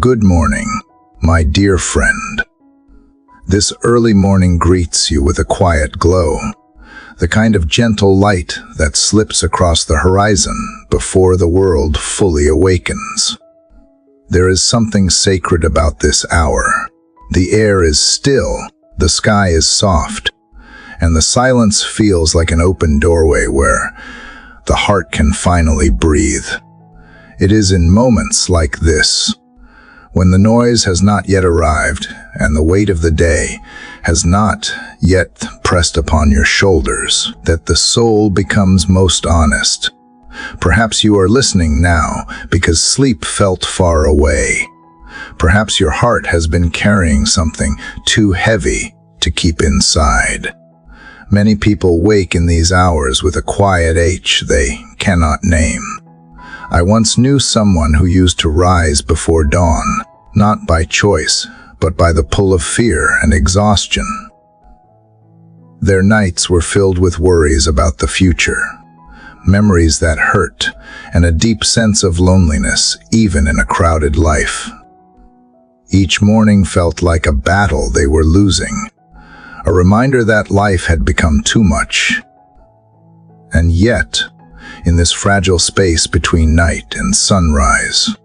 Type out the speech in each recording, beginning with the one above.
Good morning, my dear friend. This early morning greets you with a quiet glow, the kind of gentle light that slips across the horizon before the world fully awakens. There is something sacred about this hour. The air is still, the sky is soft, and the silence feels like an open doorway where the heart can finally breathe. It is in moments like this, when the noise has not yet arrived and the weight of the day has not yet pressed upon your shoulders, that the soul becomes most honest. Perhaps you are listening now because sleep felt far away. Perhaps your heart has been carrying something too heavy to keep inside. Many people wake in these hours with a quiet ache they cannot name. I once knew someone who used to rise before dawn, not by choice, but by the pull of fear and exhaustion. Their nights were filled with worries about the future, memories that hurt, and a deep sense of loneliness, even in a crowded life. Each morning felt like a battle they were losing, a reminder that life had become too much. And yet, in this fragile space between night and sunrise,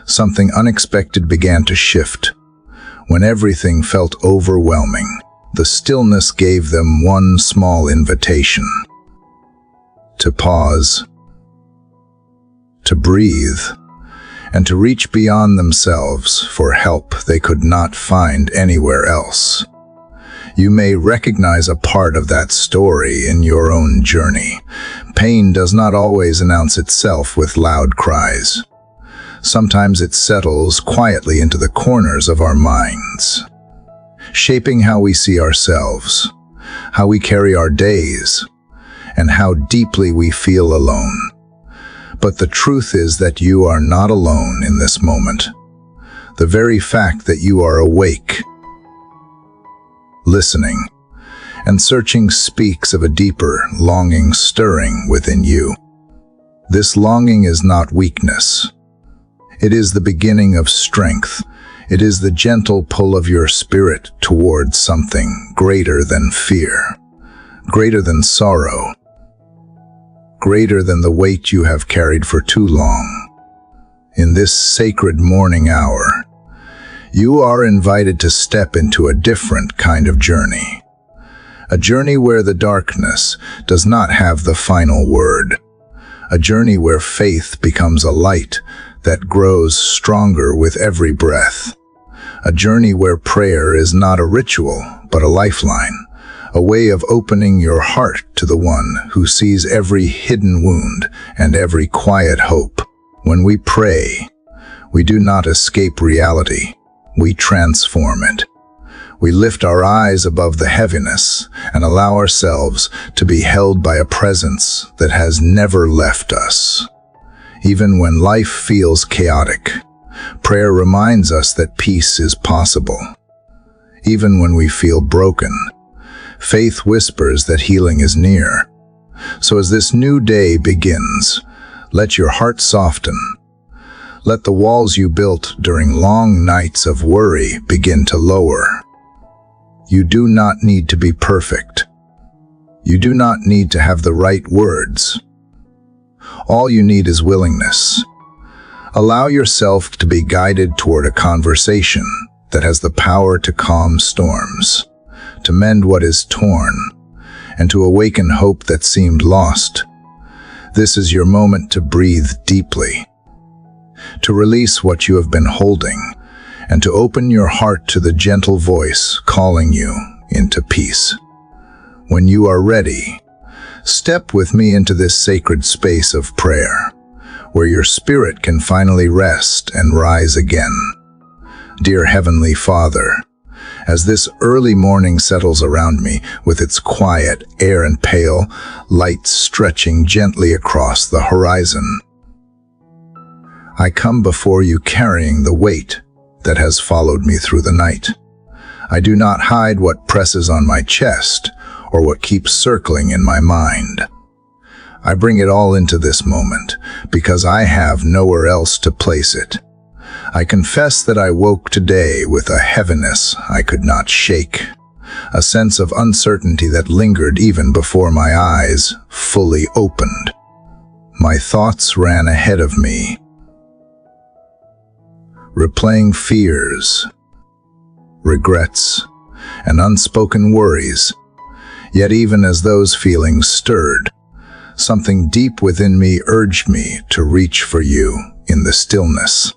something unexpected began to shift. When everything felt overwhelming, the stillness gave them one small invitation: to pause, to breathe, and to reach beyond themselves for help they could not find anywhere else. You may recognize a part of that story in your own journey. Pain does not always announce itself with loud cries. Sometimes it settles quietly into the corners of our minds, shaping how we see ourselves, how we carry our days, and how deeply we feel alone. But the truth is that you are not alone in this moment. The very fact that you are awake, listening, and searching speaks of a deeper longing stirring within you. This longing is not weakness. It is the beginning of strength. It is the gentle pull of your spirit towards something greater than fear, greater than sorrow, greater than the weight you have carried for too long. In this sacred morning hour, you are invited to step into a different kind of journey. A journey where the darkness does not have the final word. A journey where faith becomes a light that grows stronger with every breath. A journey where prayer is not a ritual, but a lifeline, a way of opening your heart to the one who sees every hidden wound and every quiet hope. When we pray, we do not escape reality, we transform it. We lift our eyes above the heaviness and allow ourselves to be held by a presence that has never left us. Even when life feels chaotic, prayer reminds us that peace is possible. Even when we feel broken, faith whispers that healing is near. So as this new day begins, let your heart soften. Let the walls you built during long nights of worry begin to lower. You do not need to be perfect. You do not need to have the right words. All you need is willingness. Allow yourself to be guided toward a conversation that has the power to calm storms, to mend what is torn, and to awaken hope that seemed lost. This is your moment to breathe deeply, to release what you have been holding, and to open your heart to the gentle voice calling you into peace. When you are ready, step with me into this sacred space of prayer, where your spirit can finally rest and rise again. Dear Heavenly Father, as this early morning settles around me with its quiet air and pale light stretching gently across the horizon, I come before you carrying the weight that has followed me through the night. I do not hide what presses on my chest or what keeps circling in my mind. I bring it all into this moment because I have nowhere else to place it. I confess that I woke today with a heaviness I could not shake, a sense of uncertainty that lingered even before my eyes fully opened. My thoughts ran ahead of me, replaying fears, regrets, and unspoken worries. Yet even as those feelings stirred, something deep within me urged me to reach for you in the stillness,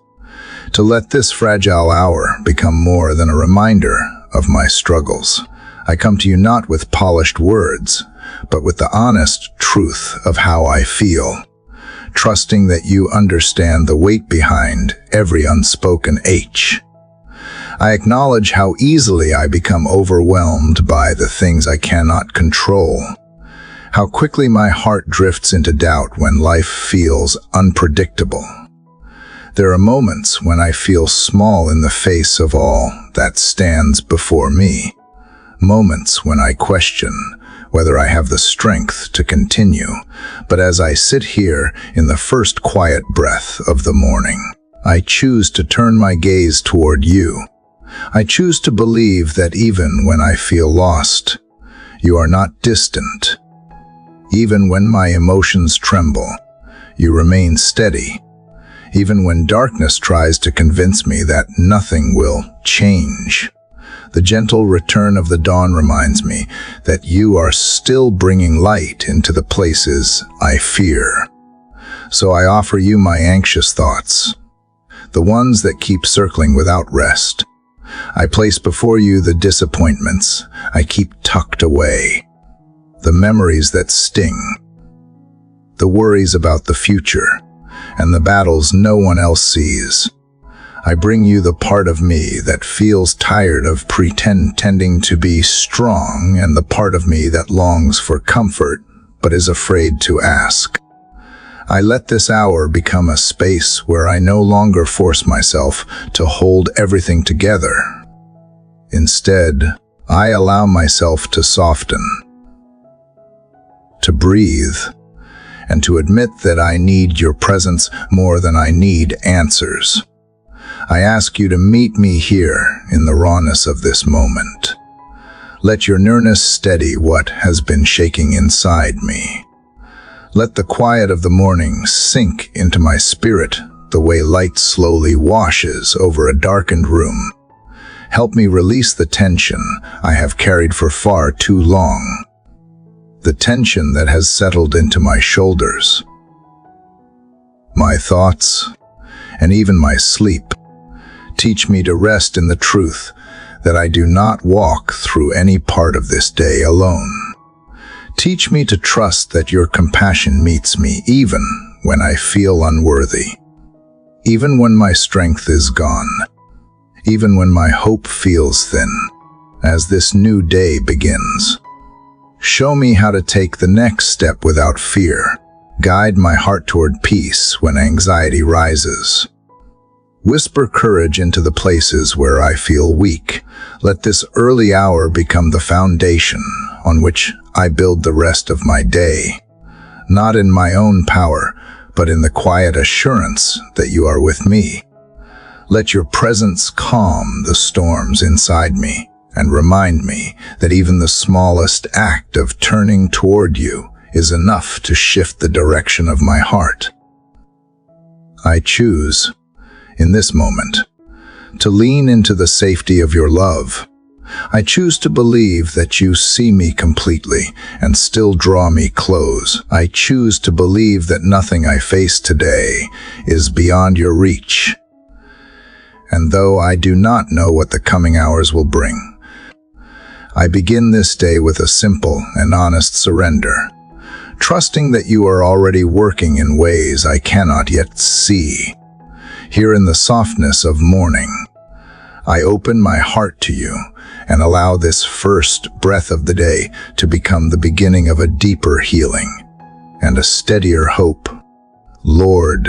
to let this fragile hour become more than a reminder of my struggles. I come to you not with polished words, but with the honest truth of how I feel, trusting that you understand the weight behind every unspoken H. I acknowledge how easily I become overwhelmed by the things I cannot control, how quickly my heart drifts into doubt when life feels unpredictable. There are moments when I feel small in the face of all that stands before me, moments when I question whether I have the strength to continue. But as I sit here in the first quiet breath of the morning, I choose to turn my gaze toward you. I choose to believe that even when I feel lost, you are not distant. Even when my emotions tremble, you remain steady. Even when darkness tries to convince me that nothing will change, the gentle return of the dawn reminds me that you are still bringing light into the places I fear. So I offer you my anxious thoughts, the ones that keep circling without rest. I place before you the disappointments I keep tucked away, the memories that sting, the worries about the future, and the battles no one else sees. I bring you the part of me that feels tired of pretending to be strong, and the part of me that longs for comfort but is afraid to ask. I let this hour become a space where I no longer force myself to hold everything together. Instead, I allow myself to soften, to breathe, and to admit that I need your presence more than I need answers. I ask you to meet me here in the rawness of this moment. Let your nearness steady what has been shaking inside me. Let the quiet of the morning sink into my spirit the way light slowly washes over a darkened room. Help me release the tension I have carried for far too long, the tension that has settled into my shoulders, my thoughts, and even my sleep. Teach me to rest in the truth that I do not walk through any part of this day alone. Teach me to trust that your compassion meets me even when I feel unworthy, even when my strength is gone, even when my hope feels thin. As this new day begins, show me how to take the next step without fear. Guide my heart toward peace when anxiety rises. Whisper courage into the places where I feel weak. Let this early hour become the foundation on which I build the rest of my day, not in my own power, but in the quiet assurance that you are with me. Let your presence calm the storms inside me and remind me that even the smallest act of turning toward you is enough to shift the direction of my heart. I choose, in this moment, to lean into the safety of your love. I choose to believe that you see me completely and still draw me close. I choose to believe that nothing I face today is beyond your reach. And though I do not know what the coming hours will bring, I begin this day with a simple and honest surrender, trusting that you are already working in ways I cannot yet see. Here in the softness of morning, I open my heart to you and allow this first breath of the day to become the beginning of a deeper healing and a steadier hope. Lord,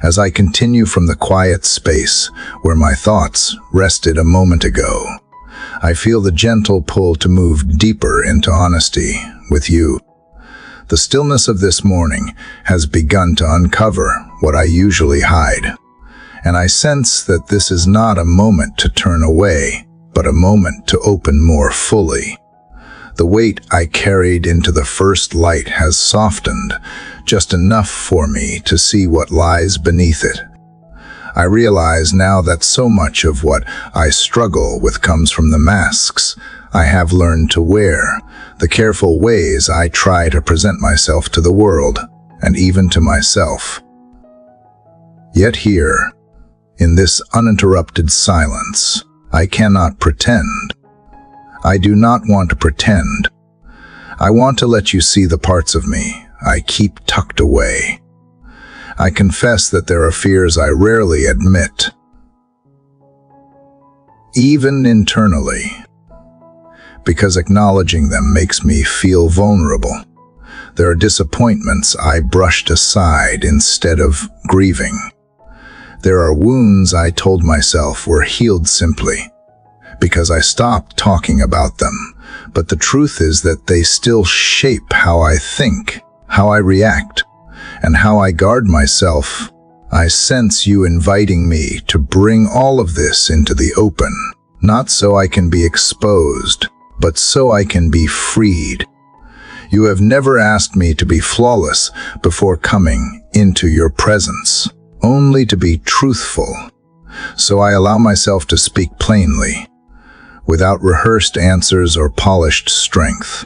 as I continue from the quiet space where my thoughts rested a moment ago, I feel the gentle pull to move deeper into honesty with you. The stillness of this morning has begun to uncover what I usually hide, and I sense that this is not a moment to turn away, but a moment to open more fully. The weight I carried into the first light has softened, just enough for me to see what lies beneath it. I realize now that so much of what I struggle with comes from the masks I have learned to wear, the careful ways I try to present myself to the world, and even to myself. Yet here, in this uninterrupted silence, I cannot pretend. I do not want to pretend. I want to let you see the parts of me I keep tucked away. I confess that there are fears I rarely admit, even internally, because acknowledging them makes me feel vulnerable. There are disappointments I brushed aside instead of grieving. There are wounds I told myself were healed simply because I stopped talking about them, but the truth is that they still shape how I think, how I react, and how I guard myself. I sense you inviting me to bring all of this into the open, not so I can be exposed, but so I can be freed. You have never asked me to be flawless before coming into your presence, only to be truthful. So I allow myself to speak plainly, without rehearsed answers or polished strength.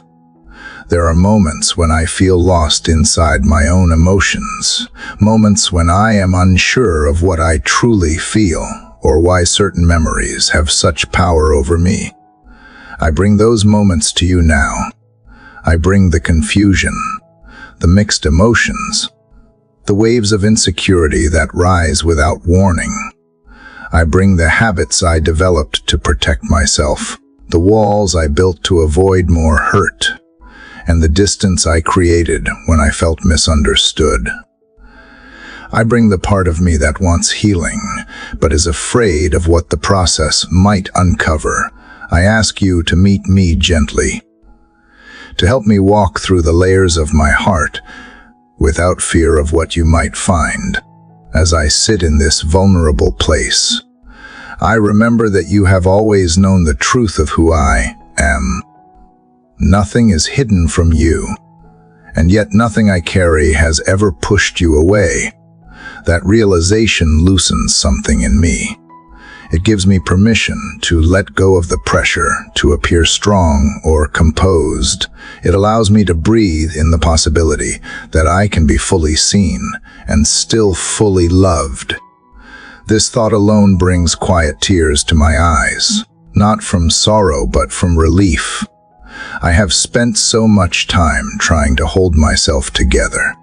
There are moments when I feel lost inside my own emotions, moments when I am unsure of what I truly feel, or why certain memories have such power over me. I bring those moments to you now. I bring the confusion, the mixed emotions, the waves of insecurity that rise without warning. I bring the habits I developed to protect myself, the walls I built to avoid more hurt, and the distance I created when I felt misunderstood. I bring the part of me that wants healing, but is afraid of what the process might uncover. I ask you to meet me gently, to help me walk through the layers of my heart without fear of what you might find. As I sit in this vulnerable place, I remember that you have always known the truth of who I am. Nothing is hidden from you, and yet nothing I carry has ever pushed you away. That realization loosens something in me. It gives me permission to let go of the pressure to appear strong or composed. It allows me to breathe in the possibility that I can be fully seen and still fully loved. This thought alone brings quiet tears to my eyes, not from sorrow but from relief. I have spent so much time trying to hold myself together.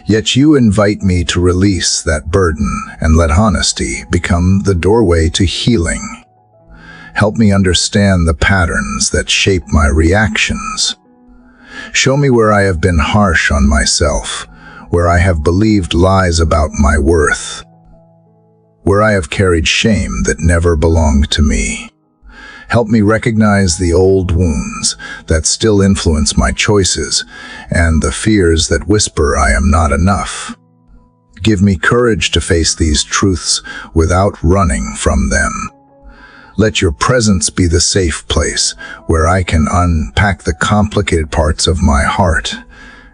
Yet you invite me to release that burden and let honesty become the doorway to healing. Help me understand the patterns that shape my reactions. Show me where I have been harsh on myself, where I have believed lies about my worth, where I have carried shame that never belonged to me. Help me recognize the old wounds that still influence my choices and the fears that whisper I am not enough. Give me courage to face these truths without running from them. Let your presence be the safe place where I can unpack the complicated parts of my heart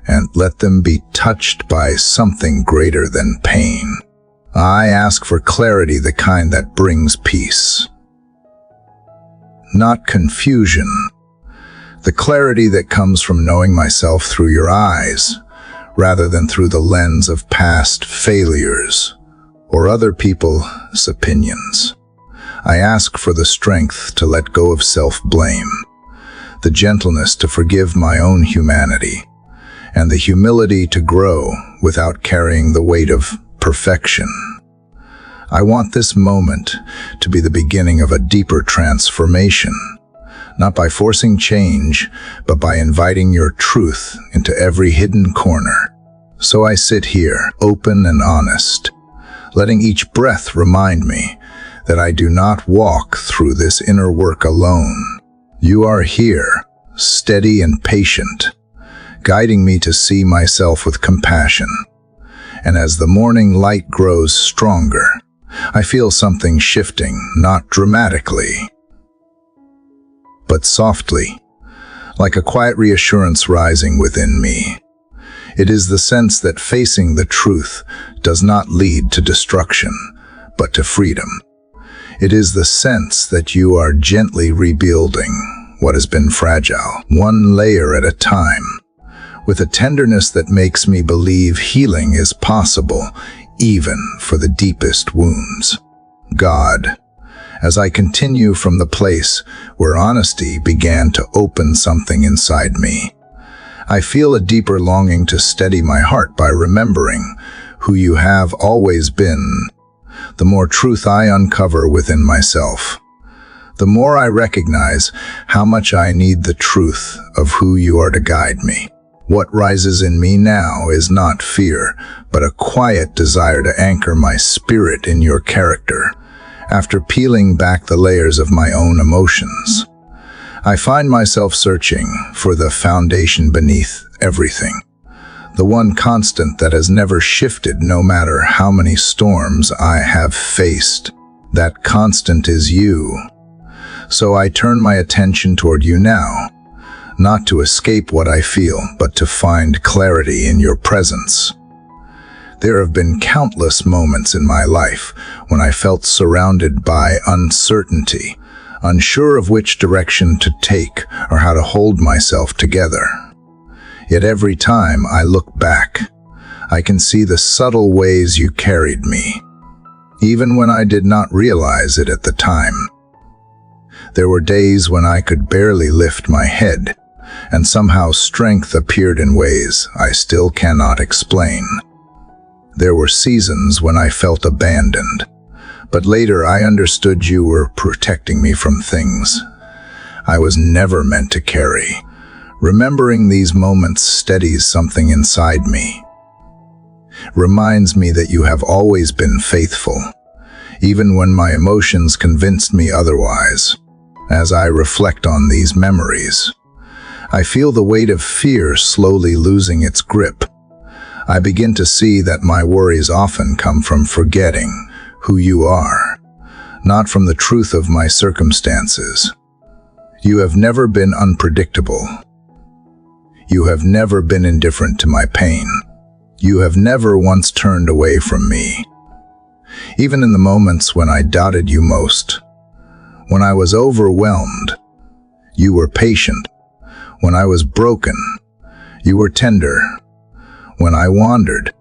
and let them be touched by something greater than pain. I ask for clarity, the kind that brings peace, not confusion. The clarity that comes from knowing myself through your eyes, rather than through the lens of past failures or other people's opinions. I ask for the strength to let go of self-blame, the gentleness to forgive my own humanity, and the humility to grow without carrying the weight of perfection. I want this moment to be the beginning of a deeper transformation, not by forcing change, but by inviting your truth into every hidden corner. So I sit here, open and honest, letting each breath remind me that I do not walk through this inner work alone. You are here, steady and patient, guiding me to see myself with compassion. And as the morning light grows stronger, I feel something shifting, not dramatically, but softly, like a quiet reassurance rising within me. It is the sense that facing the truth does not lead to destruction, but to freedom. It is the sense that you are gently rebuilding what has been fragile, one layer at a time, with a tenderness that makes me believe healing is possible, even for the deepest wounds. God, as I continue from the place where honesty began to open something inside me, I feel a deeper longing to steady my heart by remembering who you have always been. The more truth I uncover within myself, the more I recognize how much I need the truth of who you are to guide me. What rises in me now is not fear, but a quiet desire to anchor my spirit in your character. After peeling back the layers of my own emotions, I find myself searching for the foundation beneath everything, the one constant that has never shifted no matter how many storms I have faced. That constant is you. So I turn my attention toward you now, not to escape what I feel, but to find clarity in your presence. There have been countless moments in my life when I felt surrounded by uncertainty, unsure of which direction to take or how to hold myself together. Yet every time I look back, I can see the subtle ways you carried me, even when I did not realize it at the time. There were days when I could barely lift my head, and somehow strength appeared in ways I still cannot explain. There were seasons when I felt abandoned, but later I understood you were protecting me from things I was never meant to carry. Remembering these moments steadies something inside me. Reminds me that you have always been faithful, even when my emotions convinced me otherwise. As I reflect on these memories, I feel the weight of fear slowly losing its grip. I begin to see that my worries often come from forgetting who you are, not from the truth of my circumstances. You have never been unpredictable. You have never been indifferent to my pain. You have never once turned away from me. Even in the moments when I doubted you most, when I was overwhelmed, you were patient. When I was broken, you were tender. When I wandered,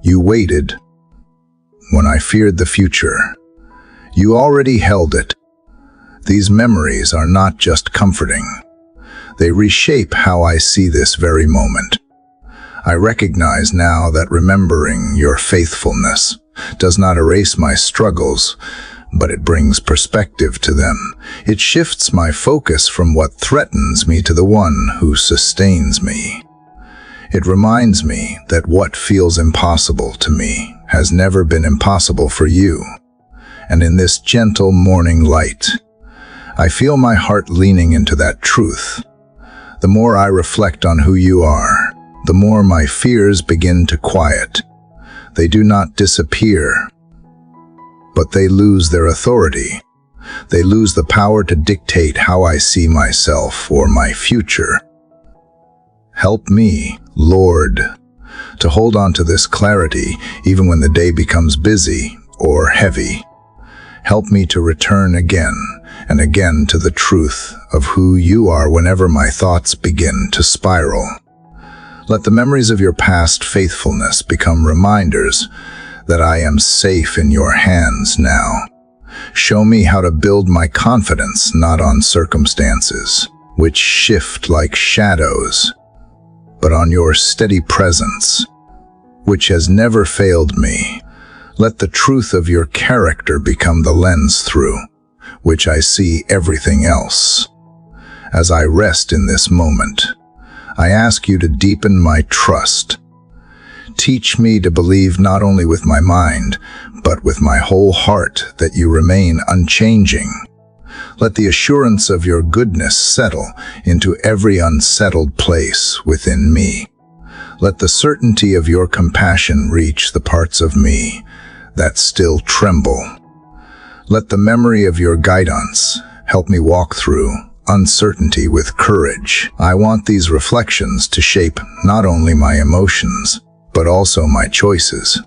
you waited. When I feared the future, you already held it. These memories are not just comforting. They reshape how I see this very moment. I recognize now that remembering your faithfulness does not erase my struggles, but it brings perspective to them. It shifts my focus from what threatens me to the one who sustains me. It reminds me that what feels impossible to me has never been impossible for you. And in this gentle morning light, I feel my heart leaning into that truth. The more I reflect on who you are, the more my fears begin to quiet. They do not disappear, but they lose their authority. They lose the power to dictate how I see myself or my future. Help me, Lord, to hold on to this clarity even when the day becomes busy or heavy. Help me to return again and again to the truth of who you are whenever my thoughts begin to spiral. Let the memories of your past faithfulness become reminders that I am safe in your hands now. Show me how to build my confidence not on circumstances, which shift like shadows, but on your steady presence, which has never failed me. Let the truth of your character become the lens through which I see everything else. As I rest in this moment, I ask you to deepen my trust. Teach me to believe not only with my mind, but with my whole heart that you remain unchanging. Let the assurance of your goodness settle into every unsettled place within me. Let the certainty of your compassion reach the parts of me that still tremble. Let the memory of your guidance help me walk through uncertainty with courage. I want these reflections to shape not only my emotions, but also my choices,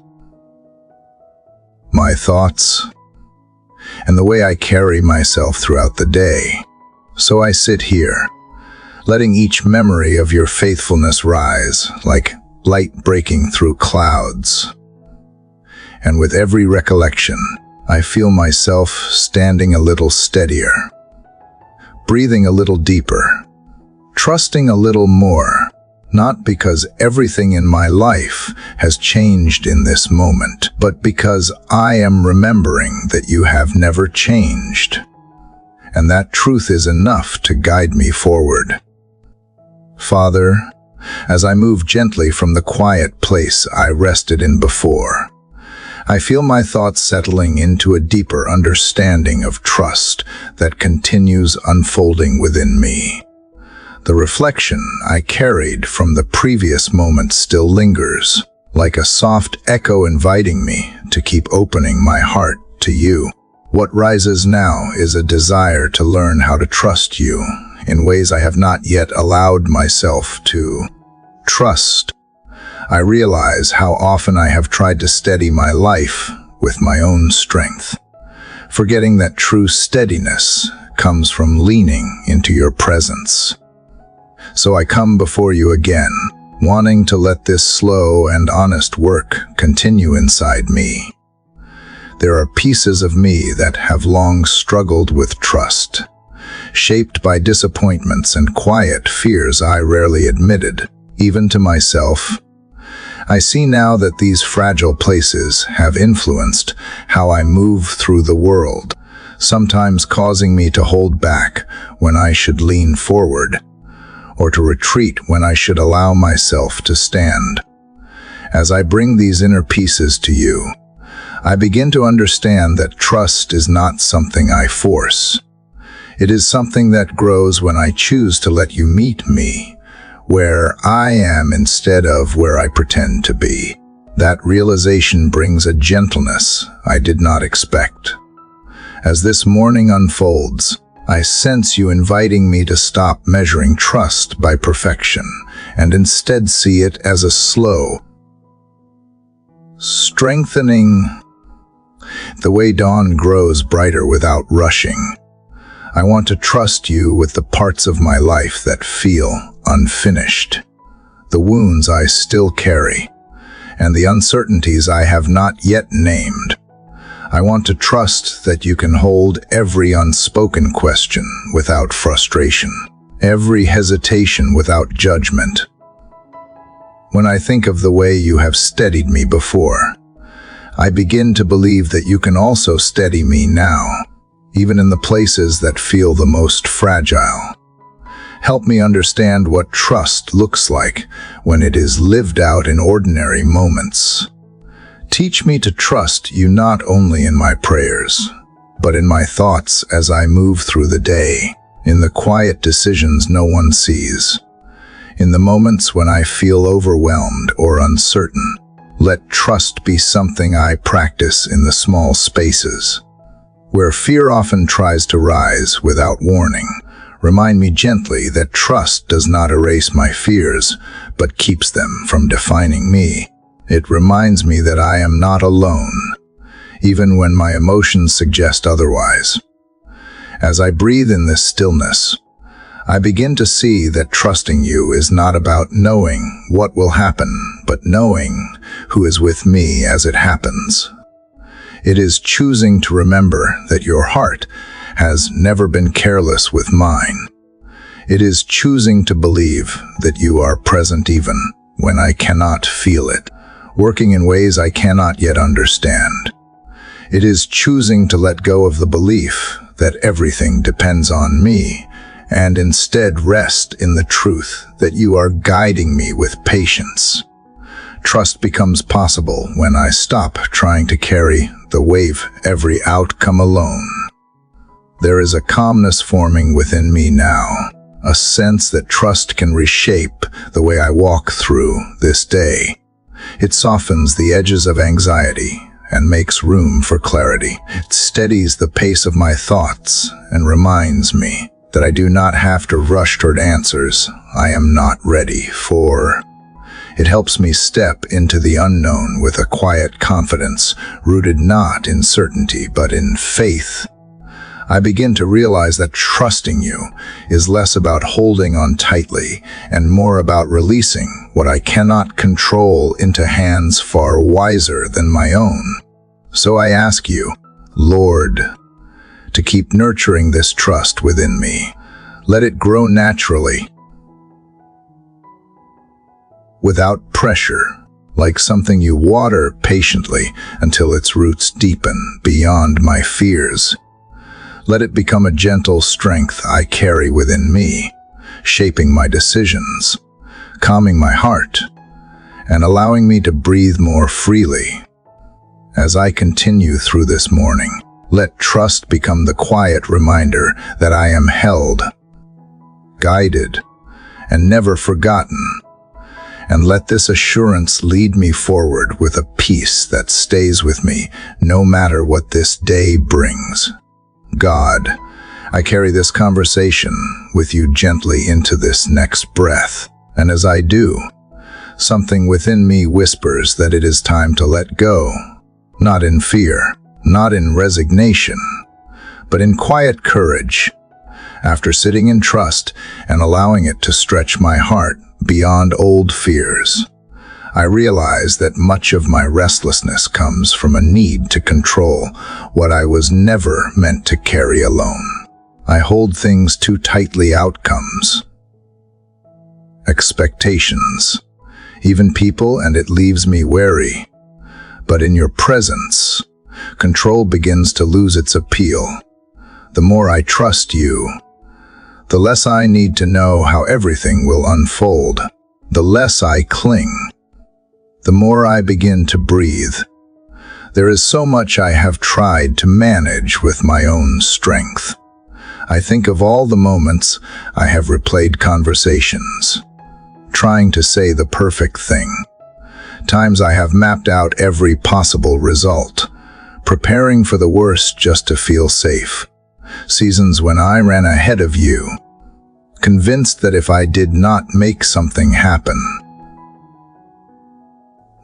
my thoughts, and the way I carry myself throughout the day. So I sit here, letting each memory of your faithfulness rise like light breaking through clouds. And with every recollection, I feel myself standing a little steadier, breathing a little deeper, trusting a little more, not because everything in my life has changed in this moment, but because I am remembering that you have never changed. And that truth is enough to guide me forward. Father, as I move gently from the quiet place I rested in before, I feel my thoughts settling into a deeper understanding of trust that continues unfolding within me. The reflection I carried from the previous moment still lingers, like a soft echo inviting me to keep opening my heart to you. What rises now is a desire to learn how to trust you in ways I have not yet allowed myself to trust. I realize how often I have tried to steady my life with my own strength, forgetting that true steadiness comes from leaning into your presence. So I come before you again, wanting to let this slow and honest work continue inside me. There are pieces of me that have long struggled with trust, shaped by disappointments and quiet fears I rarely admitted, even to myself. I see now that these fragile places have influenced how I move through the world, sometimes causing me to hold back when I should lean forward, or to retreat when I should allow myself to stand. As I bring these inner pieces to you, I begin to understand that trust is not something I force. It is something that grows when I choose to let you meet me where I am instead of where I pretend to be. That realization brings a gentleness I did not expect. As this morning unfolds, I sense you inviting me to stop measuring trust by perfection and instead see it as a slow, strengthening, the way dawn grows brighter without rushing. I want to trust you with the parts of my life that feel unfinished, the wounds I still carry, and the uncertainties I have not yet named. I want to trust that you can hold every unspoken question without frustration, every hesitation without judgment. When I think of the way you have steadied me before, I begin to believe that you can also steady me now, even in the places that feel the most fragile. Help me understand what trust looks like when it is lived out in ordinary moments. Teach me to trust you not only in my prayers, but in my thoughts as I move through the day, in the quiet decisions no one sees, in the moments when I feel overwhelmed or uncertain. Let trust be something I practice in the small spaces, where fear often tries to rise without warning. Remind me gently that trust does not erase my fears, but keeps them from defining me. It reminds me that I am not alone, even when my emotions suggest otherwise. As I breathe in this stillness, I begin to see that trusting you is not about knowing what will happen, but knowing who is with me as it happens. It is choosing to remember that your heart has never been careless with mine. It is choosing to believe that you are present even when I cannot feel it, working in ways I cannot yet understand. It is choosing to let go of the belief that everything depends on me, and instead rest in the truth that you are guiding me with patience. Trust becomes possible when I stop trying to carry the weight of every outcome alone. There is a calmness forming within me now, a sense that trust can reshape the way I walk through this day. It softens the edges of anxiety and makes room for clarity. It steadies the pace of my thoughts and reminds me that I do not have to rush toward answers I am not ready for. It helps me step into the unknown with a quiet confidence, rooted not in certainty but in faith. I begin to realize that trusting you is less about holding on tightly and more about releasing what I cannot control into hands far wiser than my own. So I ask you, Lord, to keep nurturing this trust within me. Let it grow naturally, without pressure, like something you water patiently until its roots deepen beyond my fears. Let it become a gentle strength I carry within me, shaping my decisions, calming my heart, and allowing me to breathe more freely. As I continue through this morning, let trust become the quiet reminder that I am held, guided, and never forgotten. And let this assurance lead me forward with a peace that stays with me no matter what this day brings. God, I carry this conversation with you gently into this next breath, and as I do, something within me whispers that it is time to let go, not in fear, not in resignation, but in quiet courage. After sitting in trust and allowing it to stretch my heart beyond old fears, I realize that much of my restlessness comes from a need to control what I was never meant to carry alone. I hold things too tightly, outcomes, expectations, even people, and it leaves me wary. But in your presence, control begins to lose its appeal. The more I trust you, the less I need to know how everything will unfold. The less I cling, the more I begin to breathe. There is so much I have tried to manage with my own strength. I think of all the moments I have replayed conversations, trying to say the perfect thing. Times I have mapped out every possible result, preparing for the worst just to feel safe. Seasons when I ran ahead of you, convinced that if I did not make something happen,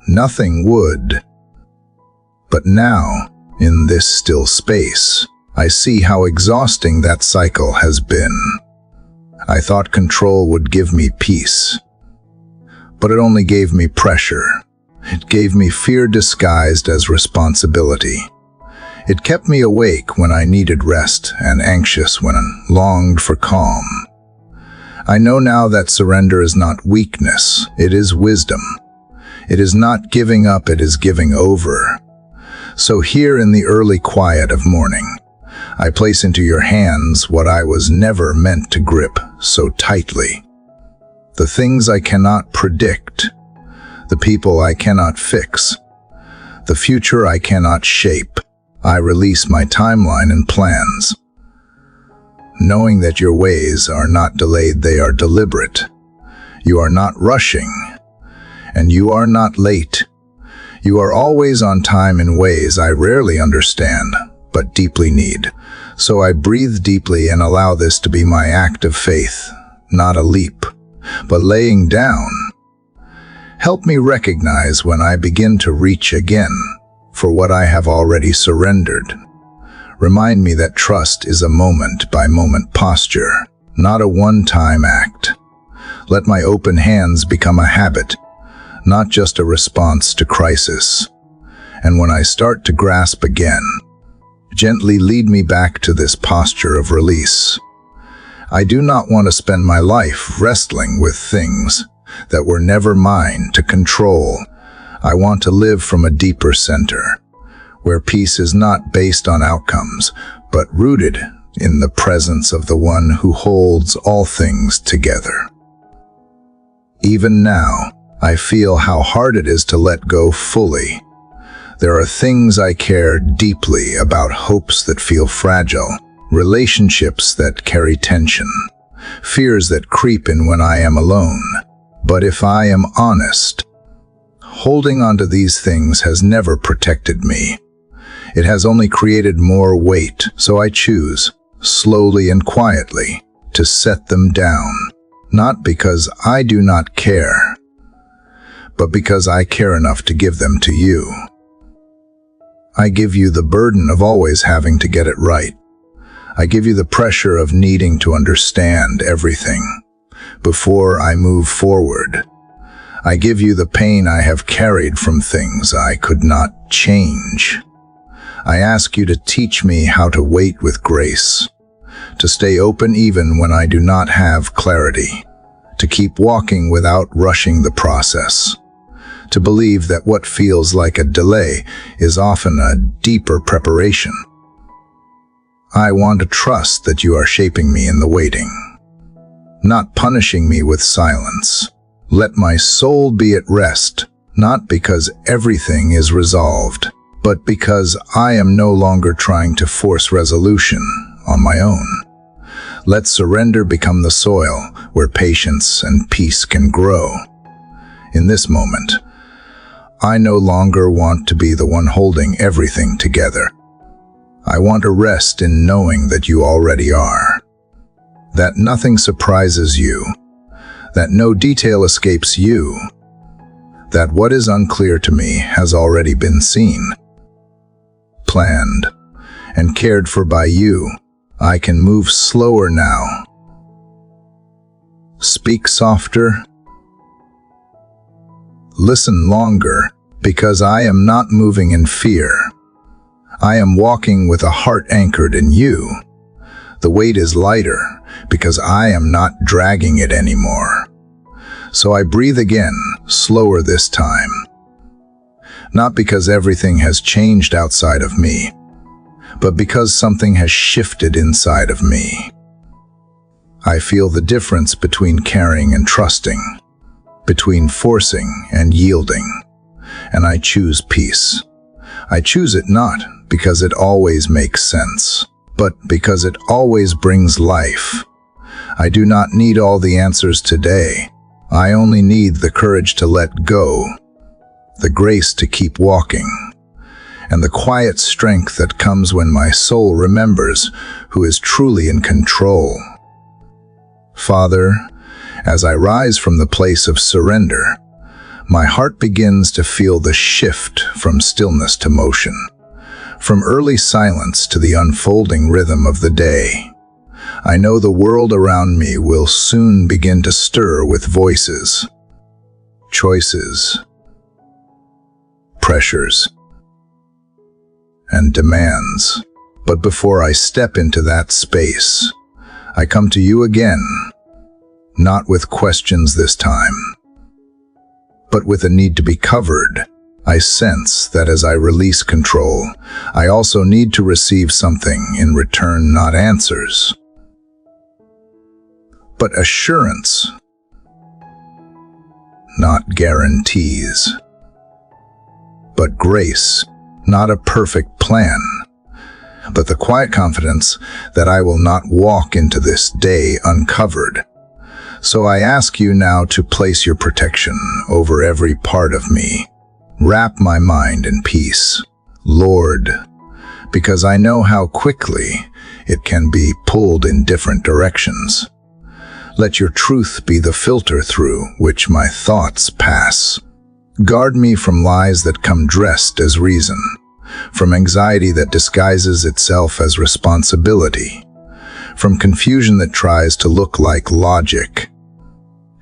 nothing would. But now, in this still space, I see how exhausting that cycle has been. I thought control would give me peace, but it only gave me pressure. It gave me fear disguised as responsibility. It kept me awake when I needed rest and anxious when I longed for calm. I know now that surrender is not weakness, it is wisdom. It is not giving up, it is giving over. So here in the early quiet of morning, I place into your hands what I was never meant to grip so tightly. The things I cannot predict, the people I cannot fix, the future I cannot shape. I release my timeline and plans, knowing that your ways are not delayed, they are deliberate. You are not rushing, and you are not late. You are always on time in ways I rarely understand, but deeply need. So I breathe deeply and allow this to be my act of faith, not a leap, but laying down. Help me recognize when I begin to reach again for what I have already surrendered. Remind me that trust is a moment-by-moment posture, not a one-time act. Let my open hands become a habit, not just a response to crisis. And when I start to grasp again, gently lead me back to this posture of release. I do not want to spend my life wrestling with things that were never mine to control. I want to live from a deeper center, where peace is not based on outcomes, but rooted in the presence of the one who holds all things together. Even now, I feel how hard it is to let go fully. There are things I care deeply about, hopes that feel fragile, relationships that carry tension, fears that creep in when I am alone. But if I am honest, holding onto these things has never protected me. It has only created more weight, so I choose, slowly and quietly, to set them down, not because I do not care, but because I care enough to give them to you. I give you the burden of always having to get it right. I give you the pressure of needing to understand everything before I move forward. I give you the pain I have carried from things I could not change. I ask you to teach me how to wait with grace, to stay open even when I do not have clarity, to keep walking without rushing the process, to believe that what feels like a delay is often a deeper preparation. I want to trust that you are shaping me in the waiting, not punishing me with silence. Let my soul be at rest, not because everything is resolved, but because I am no longer trying to force resolution on my own. Let surrender become the soil where patience and peace can grow. In this moment, I no longer want to be the one holding everything together. I want to rest in knowing that you already are, that nothing surprises you, that no detail escapes you, that what is unclear to me has already been seen, planned, and cared for by you. I can move slower now. Speak softer. Listen longer, because I am not moving in fear. I am walking with a heart anchored in you. The weight is lighter, because I am not dragging it anymore. So I breathe again, slower this time. Not because everything has changed outside of me, but because something has shifted inside of me. I feel the difference between caring and trusting, between forcing and yielding, and I choose peace. I choose it not because it always makes sense, but because it always brings life. I do not need all the answers today. I only need the courage to let go, the grace to keep walking, and the quiet strength that comes when my soul remembers who is truly in control. Father, as I rise from the place of surrender, my heart begins to feel the shift from stillness to motion, from early silence to the unfolding rhythm of the day. I know the world around me will soon begin to stir with voices, choices, pressures, and demands. But before I step into that space, I come to you again, not with questions this time, but with a need to be covered. I sense that as I release control, I also need to receive something in return, not answers, but assurance, not guarantees, but grace, not a perfect plan, but the quiet confidence that I will not walk into this day uncovered. So I ask you now to place your protection over every part of me. Wrap my mind in peace, Lord, because I know how quickly it can be pulled in different directions. Let your truth be the filter through which my thoughts pass. Guard me from lies that come dressed as reason, from anxiety that disguises itself as responsibility, from confusion that tries to look like logic.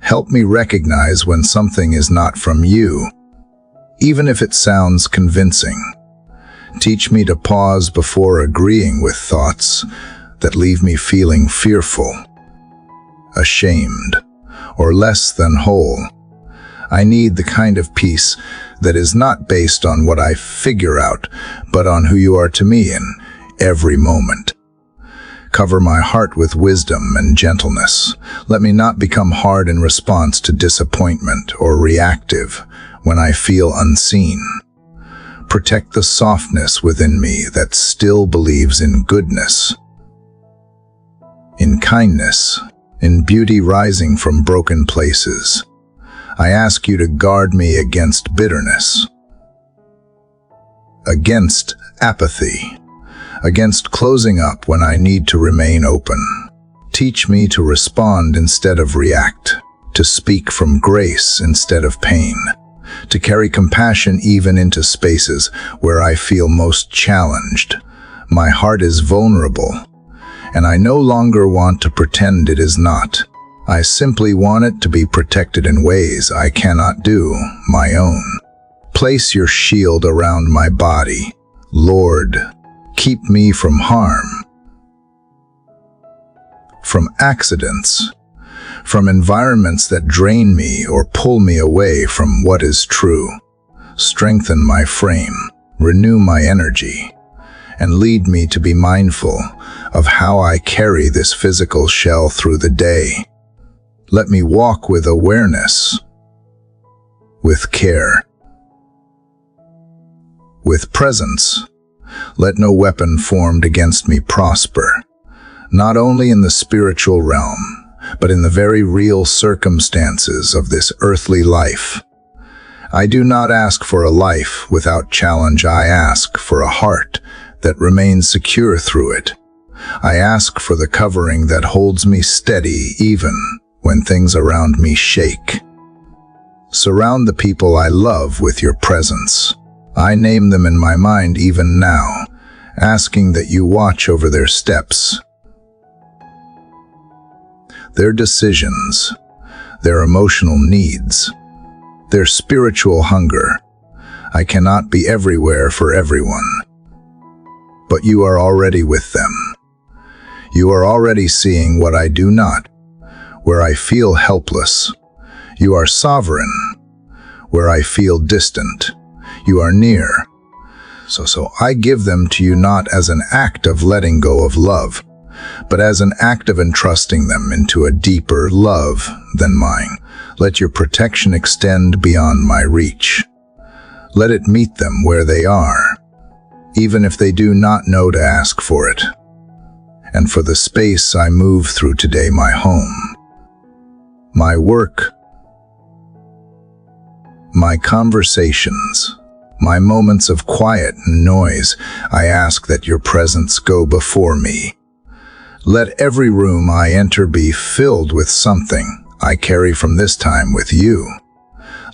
Help me recognize when something is not from you, even if it sounds convincing. Teach me to pause before agreeing with thoughts that leave me feeling fearful, ashamed, or less than whole. I need the kind of peace that is not based on what I figure out, but on who you are to me in every moment. Cover my heart with wisdom and gentleness. Let me not become hard in response to disappointment or reactive when I feel unseen. Protect the softness within me that still believes in goodness, in kindness, in beauty rising from broken places. I ask you to guard me against bitterness, against apathy, against closing up when I need to remain open. Teach me to respond instead of react, to speak from grace instead of pain, to carry compassion even into spaces where I feel most challenged. My heart is vulnerable, and I no longer want to pretend it is not. I simply want it to be protected in ways I cannot do my own. Place your shield around my body, Lord. Keep me from harm, from accidents, from environments that drain me or pull me away from what is true. Strengthen my frame, renew my energy, and lead me to be mindful of how I carry this physical shell through the day. Let me walk with awareness, with care, with presence. Let no weapon formed against me prosper, not only in the spiritual realm, but in the very real circumstances of this earthly life. I do not ask for a life without challenge. I ask for a heart that remains secure through it. I ask for the covering that holds me steady even when things around me shake. Surround the people I love with your presence. I name them in my mind even now, asking that you watch over their steps, their decisions, their emotional needs, their spiritual hunger. I cannot be everywhere for everyone, but you are already with them. You are already seeing what I do not, where I feel helpless. You are sovereign, where I feel distant. You are near. So I give them to you not as an act of letting go of love, but as an act of entrusting them into a deeper love than mine. Let your protection extend beyond my reach. Let it meet them where they are, even if they do not know to ask for it. And for the space I move through today, my home, my work, my conversations, my moments of quiet and noise, I ask that your presence go before me. Let every room I enter be filled with something I carry from this time with you.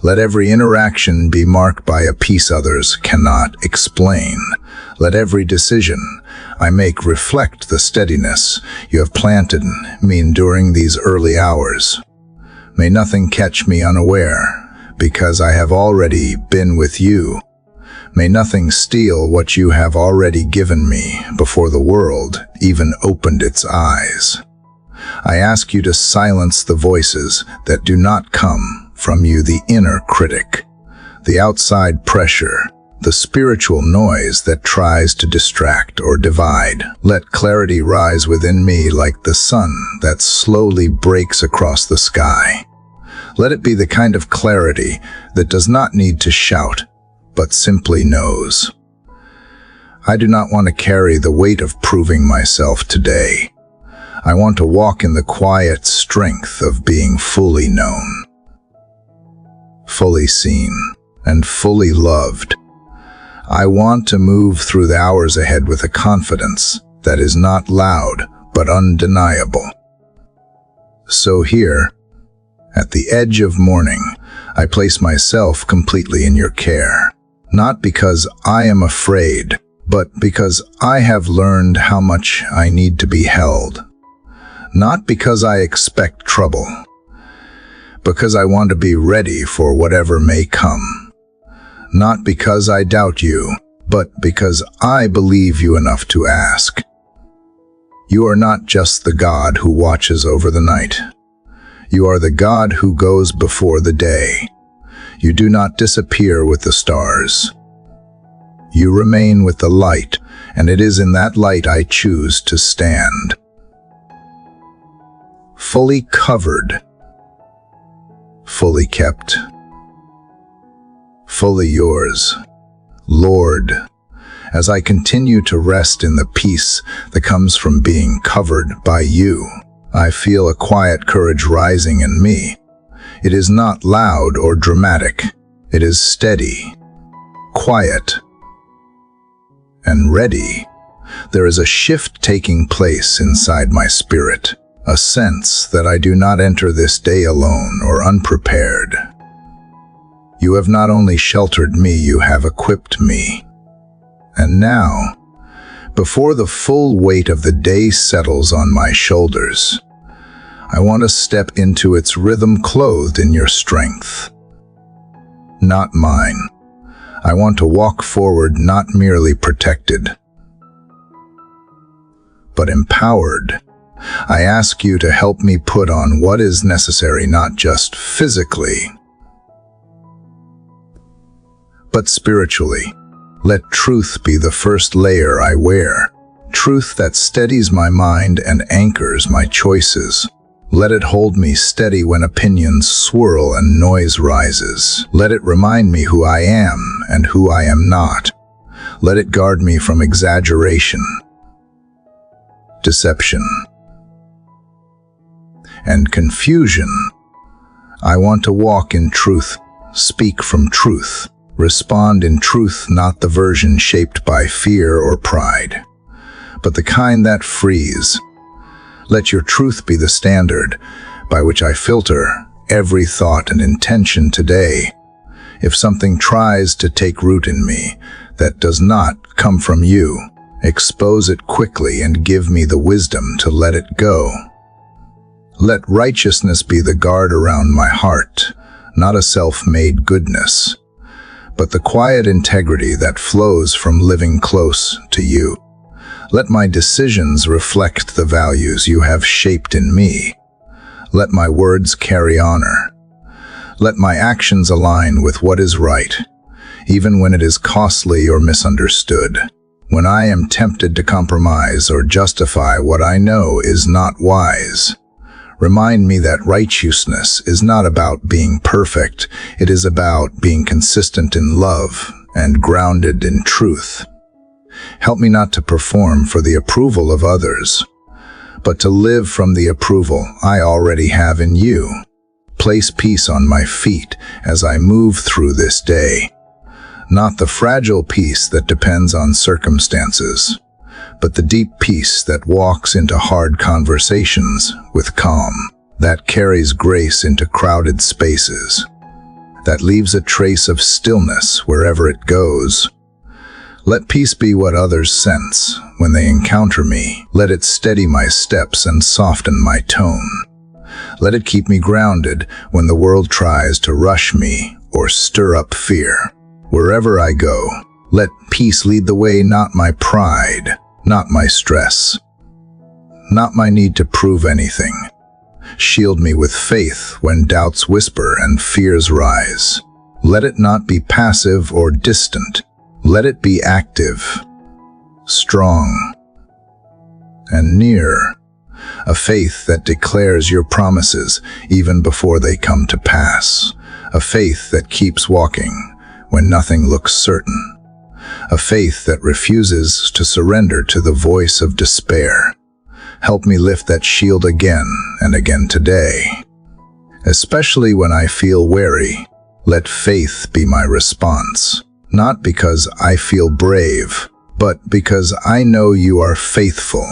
Let every interaction be marked by a peace others cannot explain. Let every decision I make reflect the steadiness you have planted in me during these early hours. May nothing catch me unaware, because I have already been with you. May nothing steal what you have already given me before the world even opened its eyes. I ask you to silence the voices that do not come from you, the inner critic, the outside pressure, the spiritual noise that tries to distract or divide. Let clarity rise within me like the sun that slowly breaks across the sky. Let it be the kind of clarity that does not need to shout, but simply knows. I do not want to carry the weight of proving myself today. I want to walk in the quiet strength of being fully known, fully seen, and fully loved. I want to move through the hours ahead with a confidence that is not loud, but undeniable. So here, at the edge of morning, I place myself completely in your care. Not because I am afraid, but because I have learned how much I need to be held. Not because I expect trouble, because I want to be ready for whatever may come. Not because I doubt you, but because I believe you enough to ask. You are not just the God who watches over the night. You are the God who goes before the day. You do not disappear with the stars. You remain with the light, and it is in that light I choose to stand. Fully covered, fully kept, fully yours, Lord. As I continue to rest in the peace that comes from being covered by you, I feel a quiet courage rising in me. It is not loud or dramatic. It is steady, quiet, and ready. There is a shift taking place inside my spirit, a sense that I do not enter this day alone or unprepared. You have not only sheltered me, you have equipped me. And now, before the full weight of the day settles on my shoulders, I want to step into its rhythm clothed in your strength. Not mine. I want to walk forward not merely protected, but empowered. I ask you to help me put on what is necessary, not just physically, but spiritually. Let truth be the first layer I wear, truth that steadies my mind and anchors my choices. Let it hold me steady when opinions swirl and noise rises. Let it remind me who I am and who I am not. Let it guard me from exaggeration, deception, and confusion. I want to walk in truth, speak from truth, respond in truth, not the version shaped by fear or pride, but the kind that frees. Let your truth be the standard by which I filter every thought and intention today. If something tries to take root in me that does not come from you, expose it quickly and give me the wisdom to let it go. Let righteousness be the guard around my heart, not a self-made goodness, but the quiet integrity that flows from living close to you. Let my decisions reflect the values you have shaped in me. Let my words carry honor. Let my actions align with what is right, even when it is costly or misunderstood. When I am tempted to compromise or justify what I know is not wise, remind me that righteousness is not about being perfect. It is about being consistent in love and grounded in truth. Help me not to perform for the approval of others, but to live from the approval I already have in you. Place peace on my feet as I move through this day. Not the fragile peace that depends on circumstances, but the deep peace that walks into hard conversations with calm, that carries grace into crowded spaces, that leaves a trace of stillness wherever it goes. Let peace be what others sense when they encounter me. Let it steady my steps and soften my tone. Let it keep me grounded when the world tries to rush me or stir up fear. Wherever I go, let peace lead the way, not my pride, not my stress, not my need to prove anything. Shield me with faith when doubts whisper and fears rise. Let it not be passive or distant. Let it be active, strong, and near. A faith that declares your promises even before they come to pass. A faith that keeps walking when nothing looks certain. A faith that refuses to surrender to the voice of despair. Help me lift that shield again and again today. Especially when I feel weary, let faith be my response. Not because I feel brave, but because I know you are faithful.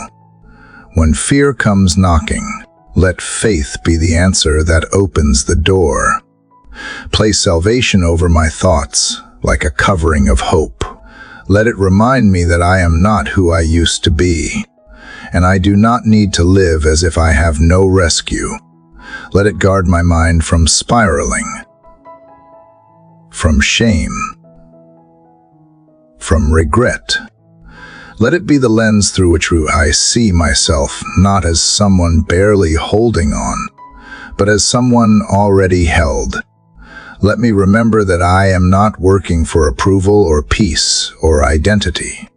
When fear comes knocking, let faith be the answer that opens the door. Place salvation over my thoughts like a covering of hope. Let it remind me that I am not who I used to be, and I do not need to live as if I have no rescue. Let it guard my mind from spiraling, from shame, from regret. Let it be the lens through which I see myself, not as someone barely holding on, but as someone already held. Let me remember that I am not working for approval or peace or identity.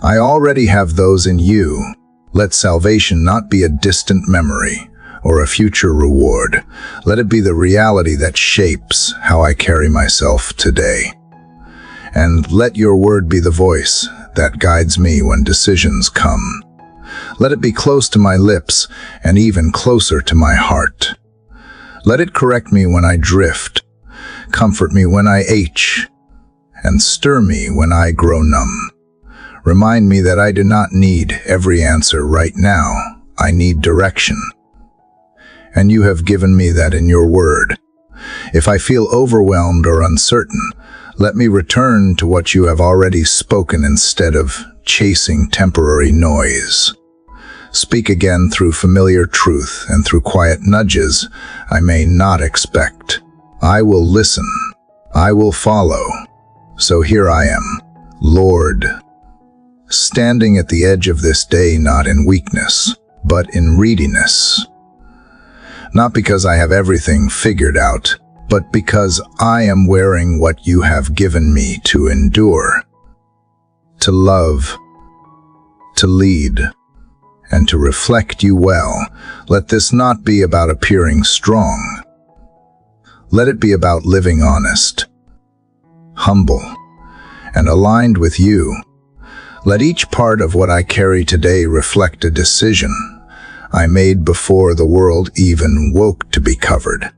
I already have those in you. Let salvation not be a distant memory or a future reward. Let it be the reality that shapes how I carry myself today. And let your word be the voice that guides me when decisions come. Let it be close to my lips and even closer to my heart. Let it correct me when I drift, comfort me when I ache, and stir me when I grow numb. Remind me that I do not need every answer right now. I need direction. And you have given me that in your word. If I feel overwhelmed or uncertain, let me return to what you have already spoken instead of chasing temporary noise. Speak again through familiar truth and through quiet nudges I may not expect. I will listen. I will follow. So here I am, Lord, standing at the edge of this day, not in weakness, but in readiness. Not because I have everything figured out, but because I am wearing what you have given me to endure, to love, to lead, and to reflect you well. Let this not be about appearing strong. Let it be about living honest, humble, and aligned with you. Let each part of what I carry today reflect a decision I made before the world even woke to be covered.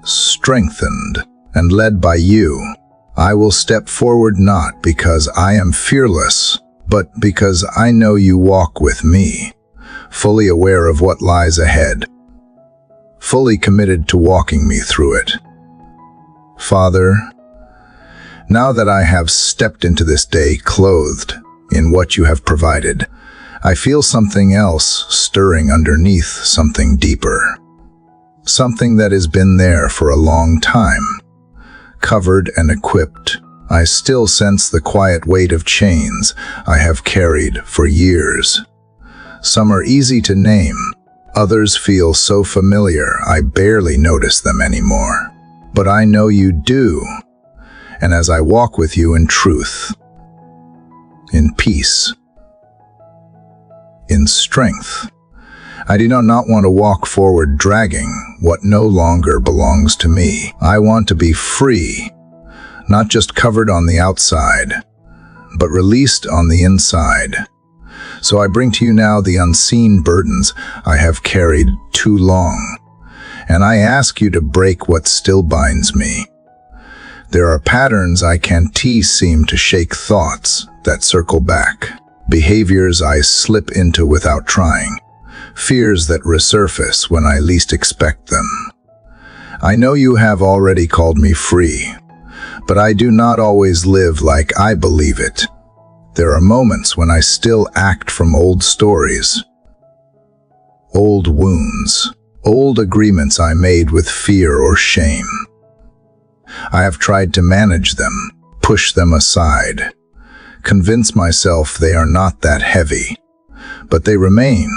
Strengthened and led by you, I will step forward not because I am fearless, but because I know you walk with me, fully aware of what lies ahead, fully committed to walking me through it. Father, now that I have stepped into this day clothed in what you have provided, I feel something else stirring underneath, something deeper. Something that has been there for a long time. Covered and equipped, I still sense the quiet weight of chains I have carried for years. Some are easy to name, others feel so familiar I barely notice them anymore. But I know you do, and as I walk with you in truth, in peace, in strength, I do not want to walk forward dragging what no longer belongs to me. I want to be free, not just covered on the outside, but released on the inside. So I bring to you now the unseen burdens I have carried too long, and I ask you to break what still binds me. There are patterns I can't seem to shake, thoughts that circle back, behaviors I slip into without trying, fears that resurface when I least expect them. I know you have already called me free, but I do not always live like I believe it. There are moments when I still act from old stories, old wounds, old agreements I made with fear or shame. I have tried to manage them, push them aside, convince myself they are not that heavy, but they remain.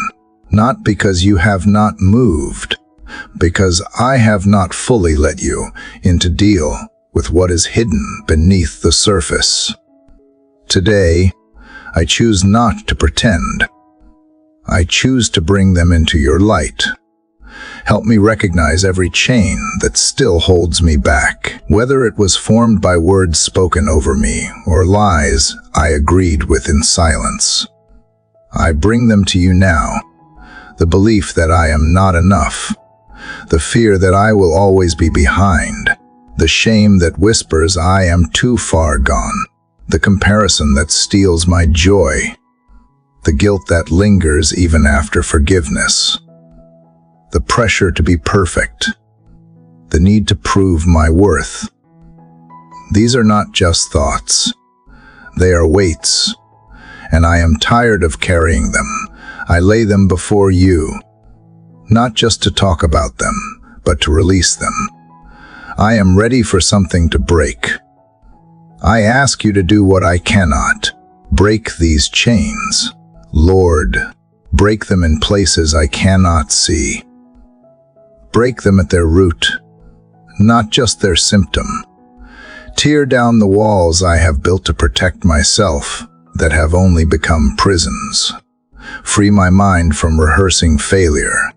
Not because you have not moved, because I have not fully let you in to deal with what is hidden beneath the surface. Today, I choose not to pretend. I choose to bring them into your light. Help me recognize every chain that still holds me back, whether it was formed by words spoken over me or lies I agreed with in silence. I bring them to you now. The belief that I am not enough, the fear that I will always be behind, the shame that whispers I am too far gone, the comparison that steals my joy, the guilt that lingers even after forgiveness, the pressure to be perfect, the need to prove my worth. These are not just thoughts. They are weights, and I am tired of carrying them. I lay them before you, not just to talk about them, but to release them. I am ready for something to break. I ask you to do what I cannot. Break these chains. Lord, break them in places I cannot see. Break them at their root, not just their symptom. Tear down the walls I have built to protect myself that have only become prisons. Free my mind from rehearsing failure.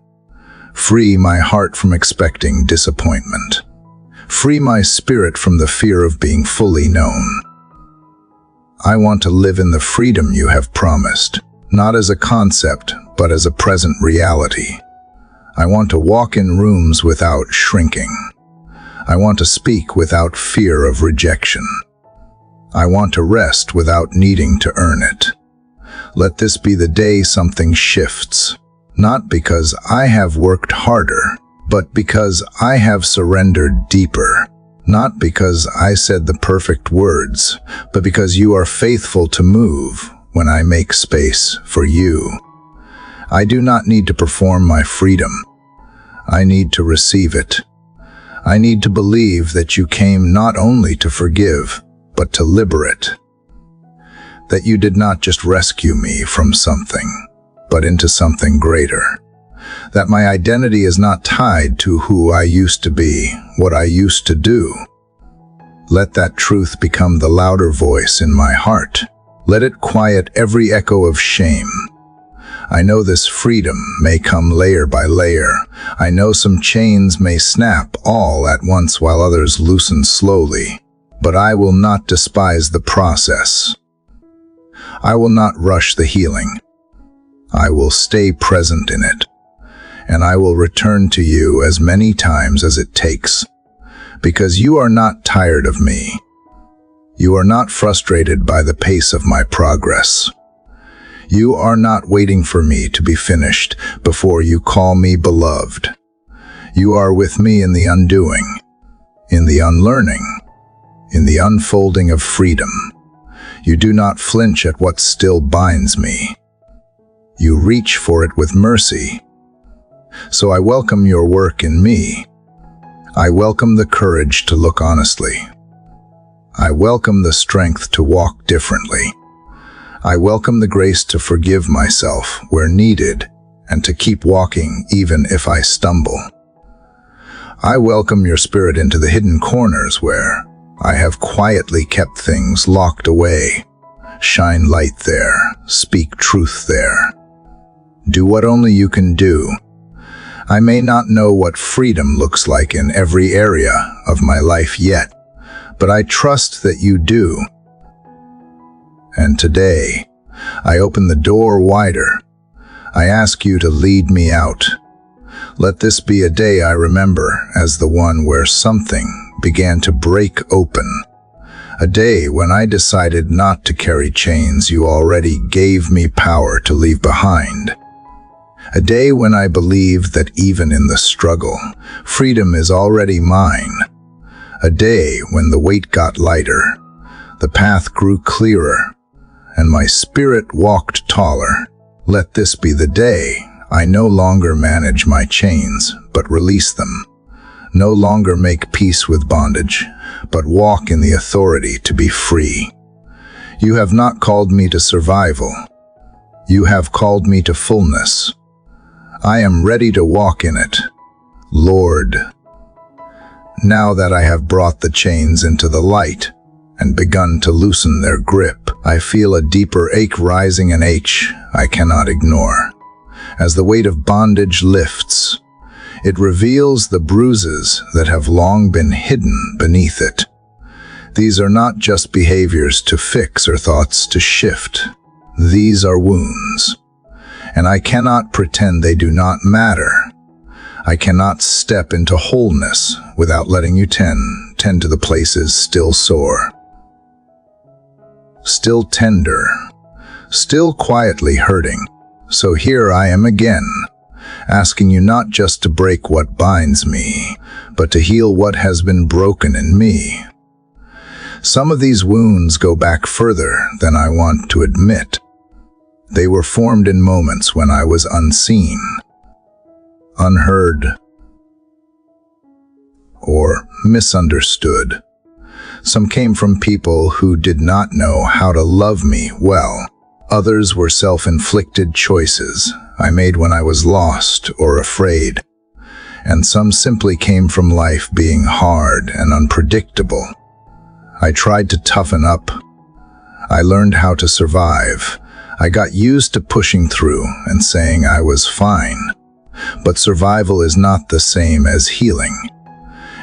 Free my heart from expecting disappointment. Free my spirit from the fear of being fully known. I want to live in the freedom you have promised, not as a concept, but as a present reality. I want to walk in rooms without shrinking. I want to speak without fear of rejection. I want to rest without needing to earn it. Let this be the day something shifts, not because I have worked harder, but because I have surrendered deeper. Not because I said the perfect words, but because you are faithful to move when I make space for you. I do not need to perform my freedom. I need to receive it. I need to believe that you came not only to forgive, but to liberate. That you did not just rescue me from something, but into something greater. That my identity is not tied to who I used to be, what I used to do. Let that truth become the louder voice in my heart. Let it quiet every echo of shame. I know this freedom may come layer by layer. I know some chains may snap all at once while others loosen slowly. But I will not despise the process. I will not rush the healing. I will stay present in it. And I will return to you as many times as it takes. Because you are not tired of me. You are not frustrated by the pace of my progress. You are not waiting for me to be finished before you call me beloved. You are with me in the undoing, in the unlearning, in the unfolding of freedom. You do not flinch at what still binds me. You reach for it with mercy. So I welcome your work in me. I welcome the courage to look honestly. I welcome the strength to walk differently. I welcome the grace to forgive myself where needed and to keep walking even if I stumble. I welcome your spirit into the hidden corners where I have quietly kept things locked away. Shine light there, speak truth there. Do what only you can do. I may not know what freedom looks like in every area of my life yet, but I trust that you do. And today, I open the door wider. I ask you to lead me out. Let this be a day I remember as the one where something began to break open. A day when I decided not to carry chains you already gave me power to leave behind. A day when I believed that even in the struggle, freedom is already mine. A day when the weight got lighter, the path grew clearer, and my spirit walked taller. Let this be the day I no longer manage my chains, but release them. No longer make peace with bondage, but walk in the authority to be free. You have not called me to survival. You have called me to fullness. I am ready to walk in it. Lord, now that I have brought the chains into the light and begun to loosen their grip, I feel a deeper ache rising, an ache I cannot ignore. As the weight of bondage lifts, it reveals the bruises that have long been hidden beneath it. These are not just behaviors to fix or thoughts to shift. These are wounds. And I cannot pretend they do not matter. I cannot step into wholeness without letting you tend to the places still sore, still tender, still quietly hurting. So here I am again, asking you not just to break what binds me, but to heal what has been broken in me. Some of these wounds go back further than I want to admit. They were formed in moments when I was unseen, unheard, or misunderstood. Some came from people who did not know how to love me well. Others were self-inflicted choices I made when I was lost or afraid. And some simply came from life being hard and unpredictable. I tried to toughen up. I learned how to survive. I got used to pushing through and saying I was fine. But survival is not the same as healing.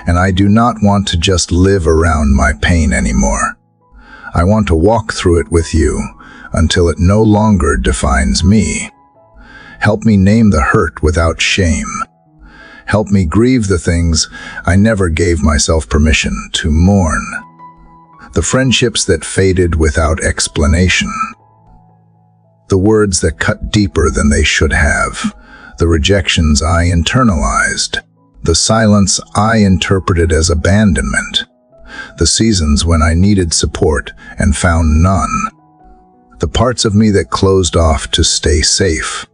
And I do not want to just live around my pain anymore. I want to walk through it with you until it no longer defines me. Help me name the hurt without shame. Help me grieve the things I never gave myself permission to mourn. The friendships that faded without explanation. The words that cut deeper than they should have. The rejections I internalized. The silence I interpreted as abandonment. The seasons when I needed support and found none. The parts of me that closed off to stay safe.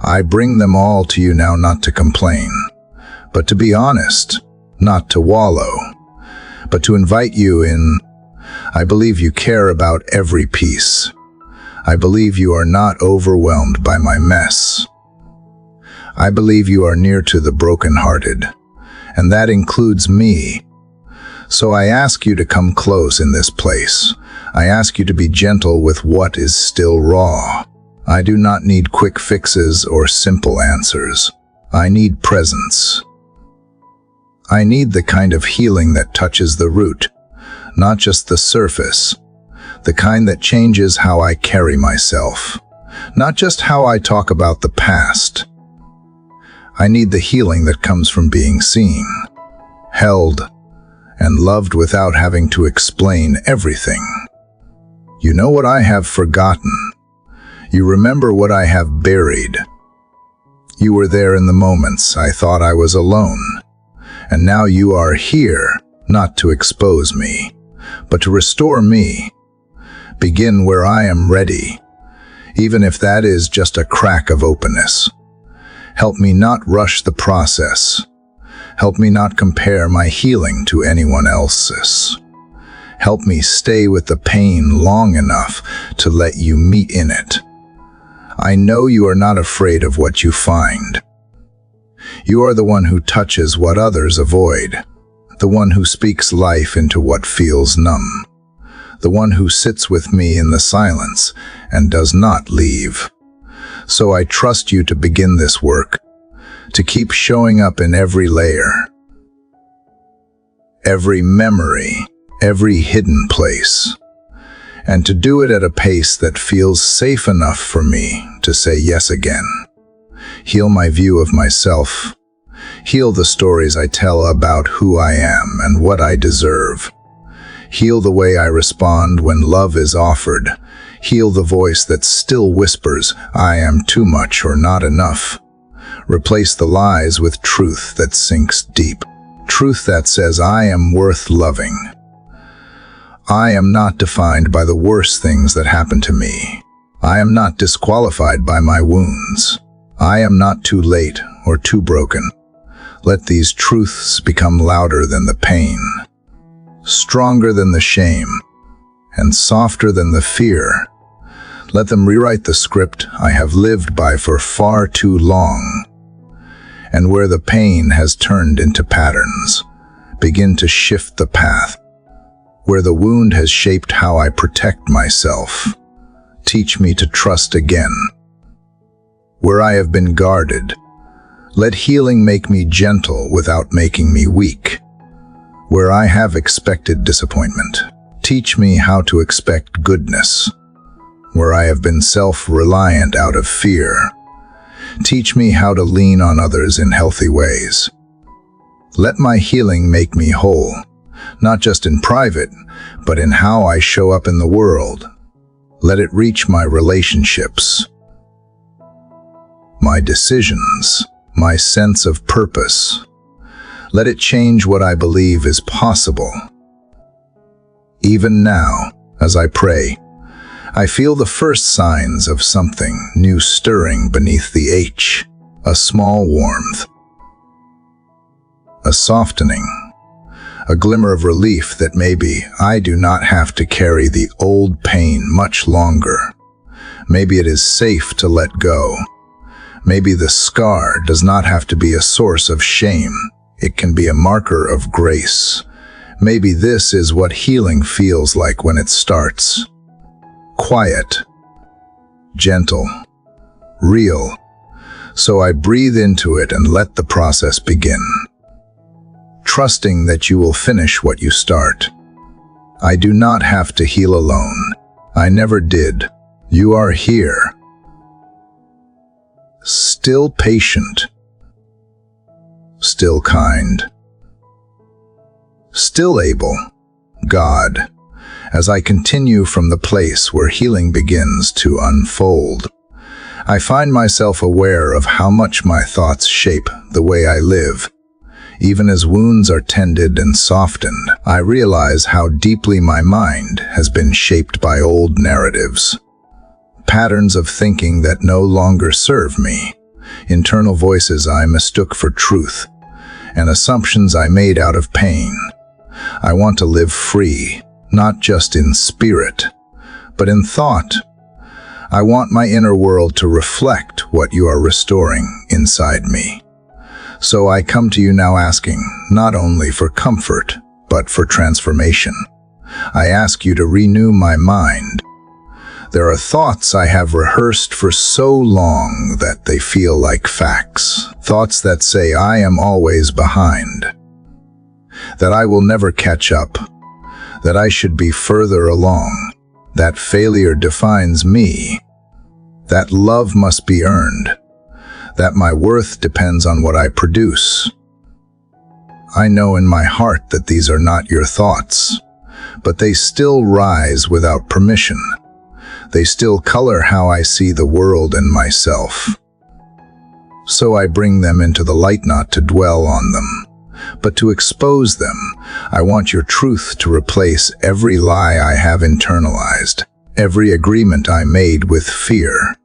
I bring them all to you now, not to complain, but to be honest, not to wallow, but to invite you in. I believe you care about every piece. I believe you are not overwhelmed by my mess. I believe you are near to the brokenhearted, and that includes me. So I ask you to come close in this place. I ask you to be gentle with what is still raw. I do not need quick fixes or simple answers. I need presence. I need the kind of healing that touches the root, not just the surface. The kind that changes how I carry myself, not just how I talk about the past. I need the healing that comes from being seen, held, and loved without having to explain everything. You know what I have forgotten. You remember what I have buried. You were there in the moments I thought I was alone. And now you are here, not to expose me, but to restore me. Begin where I am ready, even if that is just a crack of openness. Help me not rush the process. Help me not compare my healing to anyone else's. Help me stay with the pain long enough to let you meet in it. I know you are not afraid of what you find. You are the one who touches what others avoid, the one who speaks life into what feels numb, the one who sits with me in the silence and does not leave. So I trust you to begin this work, to keep showing up in every layer, every memory, every hidden place, and to do it at a pace that feels safe enough for me to say yes again. Heal my view of myself. Heal the stories I tell about who I am and what I deserve. Heal the way I respond when love is offered. Heal the voice that still whispers, I am too much or not enough. Replace the lies with truth that sinks deep. Truth that says I am worth loving. I am not defined by the worst things that happen to me. I am not disqualified by my wounds. I am not too late or too broken. Let these truths become louder than the pain, stronger than the shame, and softer than the fear. Let them rewrite the script I have lived by for far too long. And where the pain has turned into patterns, begin to shift the path. Where the wound has shaped how I protect myself, teach me to trust again. Where I have been guarded, let healing make me gentle without making me weak. Where I have expected disappointment, teach me how to expect goodness. Where I have been self-reliant out of fear, teach me how to lean on others in healthy ways. Let my healing make me whole, not just in private, but in how I show up in the world. Let it reach my relationships, my decisions, my sense of purpose. Let it change what I believe is possible. Even now, as I pray, I feel the first signs of something new stirring beneath the H, a small warmth, a softening, a glimmer of relief that maybe I do not have to carry the old pain much longer. Maybe it is safe to let go. Maybe the scar does not have to be a source of shame. It can be a marker of grace. Maybe this is what healing feels like when it starts. Quiet, gentle, real. So I breathe into it and let the process begin, trusting that you will finish what you start. I do not have to heal alone. I never did. You are here, still patient, still kind, still able, God, as I continue from the place where healing begins to unfold. I find myself aware of how much my thoughts shape the way I live. Even as wounds are tended and softened, I realize how deeply my mind has been shaped by old narratives, patterns of thinking that no longer serve me, internal voices I mistook for truth, and assumptions I made out of pain. I want to live free, not just in spirit, but in thought. I want my inner world to reflect what you are restoring inside me. So I come to you now asking not only for comfort, but for transformation. I ask you to renew my mind. There are thoughts I have rehearsed for so long that they feel like facts. Thoughts that say I am always behind, that I will never catch up, that I should be further along, that failure defines me, that love must be earned, that my worth depends on what I produce. I know in my heart that these are not your thoughts, but they still rise without permission. They still color how I see the world and myself. So I bring them into the light, not to dwell on them, but to expose them. I want your truth to replace every lie I have internalized, every agreement I made with fear,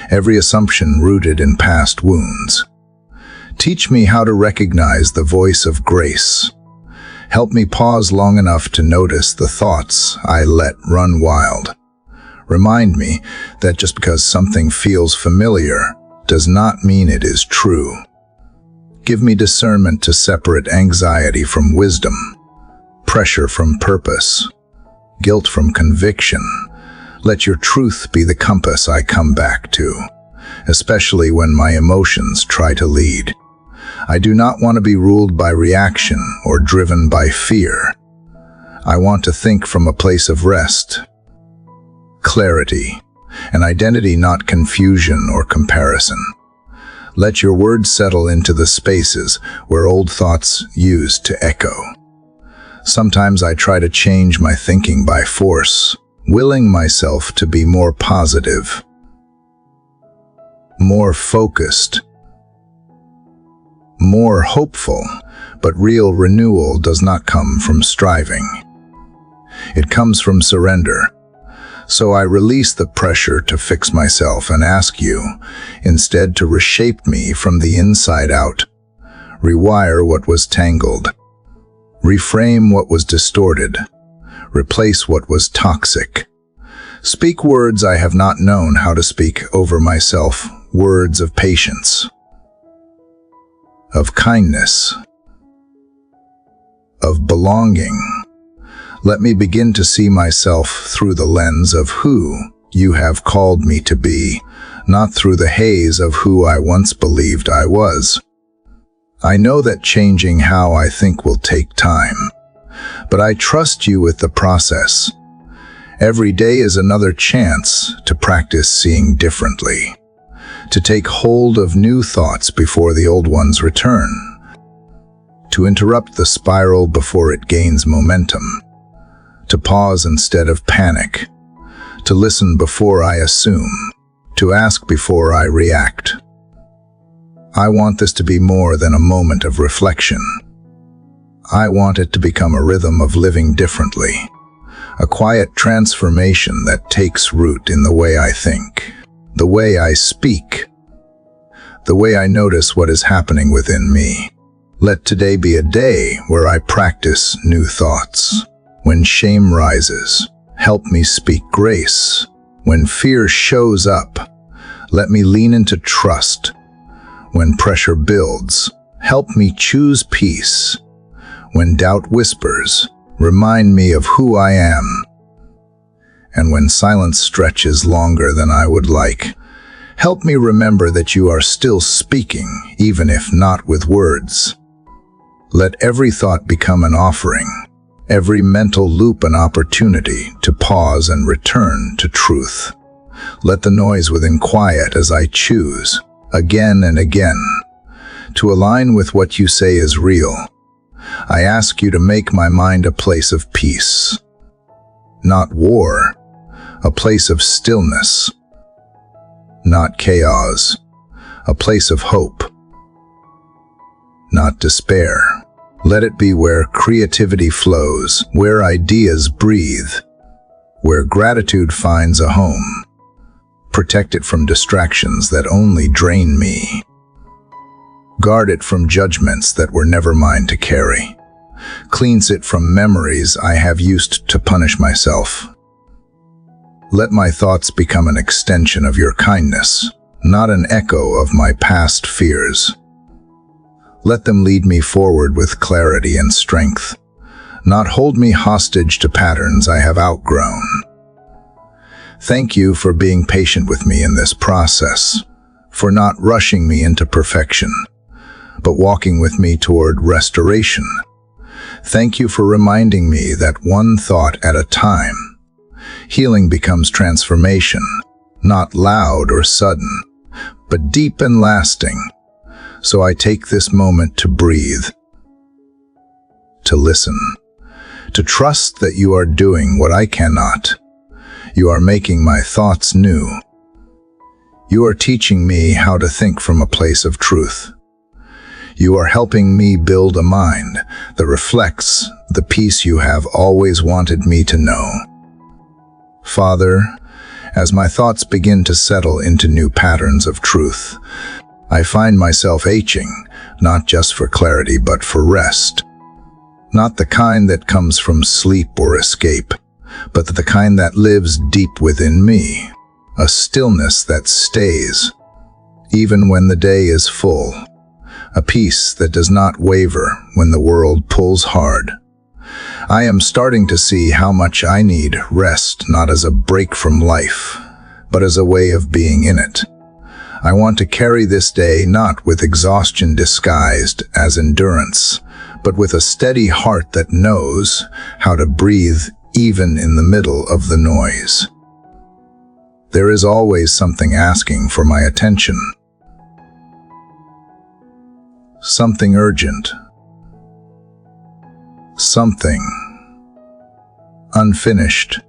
every assumption rooted in past wounds. Teach me how to recognize the voice of grace. Help me pause long enough to notice the thoughts I let run wild. Remind me that just because something feels familiar does not mean it is true. Give me discernment to separate anxiety from wisdom, pressure from purpose, guilt from conviction. Let your truth be the compass I come back to, especially when my emotions try to lead. I do not want to be ruled by reaction or driven by fear. I want to think from a place of rest, clarity, and identity, not confusion or comparison. Let your words settle into the spaces where old thoughts used to echo. Sometimes I try to change my thinking by force, willing myself to be more positive, more focused, more hopeful, but real renewal does not come from striving. It comes from surrender. So I release the pressure to fix myself and ask you, instead, to reshape me from the inside out. Rewire what was tangled. Reframe what was distorted. Replace what was toxic. Speak words I have not known how to speak over myself, words of patience, of kindness, of belonging. Let me begin to see myself through the lens of who you have called me to be, not through the haze of who I once believed I was. I know that changing how I think will take time, but I trust you with the process. Every day is another chance to practice seeing differently, to take hold of new thoughts before the old ones return, to interrupt the spiral before it gains momentum, to pause instead of panic, to listen before I assume, to ask before I react. I want this to be more than a moment of reflection. I want it to become a rhythm of living differently, a quiet transformation that takes root in the way I think, the way I speak, the way I notice what is happening within me. Let today be a day where I practice new thoughts. When shame rises, help me speak grace. When fear shows up, let me lean into trust. When pressure builds, help me choose peace. When doubt whispers, remind me of who I am. And when silence stretches longer than I would like, help me remember that you are still speaking, even if not with words. Let every thought become an offering, every mental loop an opportunity to pause and return to truth. Let the noise within quiet as I choose, again and again, to align with what you say is real. I ask you to make my mind a place of peace, not war, a place of stillness, not chaos, a place of hope, not despair. Let it be where creativity flows, where ideas breathe, where gratitude finds a home. Protect it from distractions that only drain me. Guard it from judgments that were never mine to carry. Cleanse it from memories I have used to punish myself. Let my thoughts become an extension of your kindness, not an echo of my past fears. Let them lead me forward with clarity and strength, not hold me hostage to patterns I have outgrown. Thank you for being patient with me in this process, for not rushing me into perfection, but walking with me toward restoration. Thank you for reminding me that one thought at a time. Healing becomes transformation, not loud or sudden, but deep and lasting. So I take this moment to breathe, to listen, to trust that you are doing what I cannot. You are making my thoughts new. You are teaching me how to think from a place of truth. You are helping me build a mind that reflects the peace you have always wanted me to know. Father, as my thoughts begin to settle into new patterns of truth, I find myself aching, not just for clarity but for rest. Not the kind that comes from sleep or escape, but the kind that lives deep within me, a stillness that stays, even when the day is full, a peace that does not waver when the world pulls hard. I am starting to see how much I need rest, not as a break from life, but as a way of being in it. I want to carry this day not with exhaustion disguised as endurance, but with a steady heart that knows how to breathe even in the middle of the noise. There is always something asking for my attention. Something urgent. Something unfinished.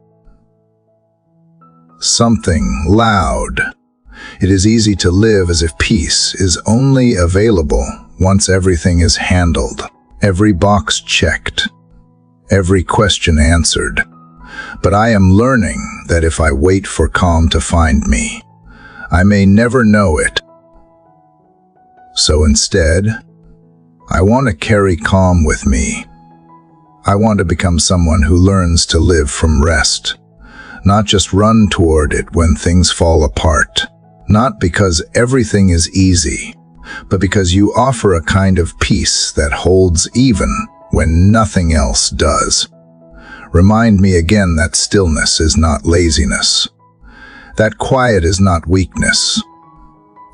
Something loud. It is easy to live as if peace is only available once everything is handled, every box checked, every question answered. But I am learning that if I wait for calm to find me, I may never know it. So instead, I want to carry calm with me. I want to become someone who learns to live from rest, not just run toward it when things fall apart. Not because everything is easy, but because you offer a kind of peace that holds even when nothing else does. Remind me again that stillness is not laziness. That quiet is not weakness.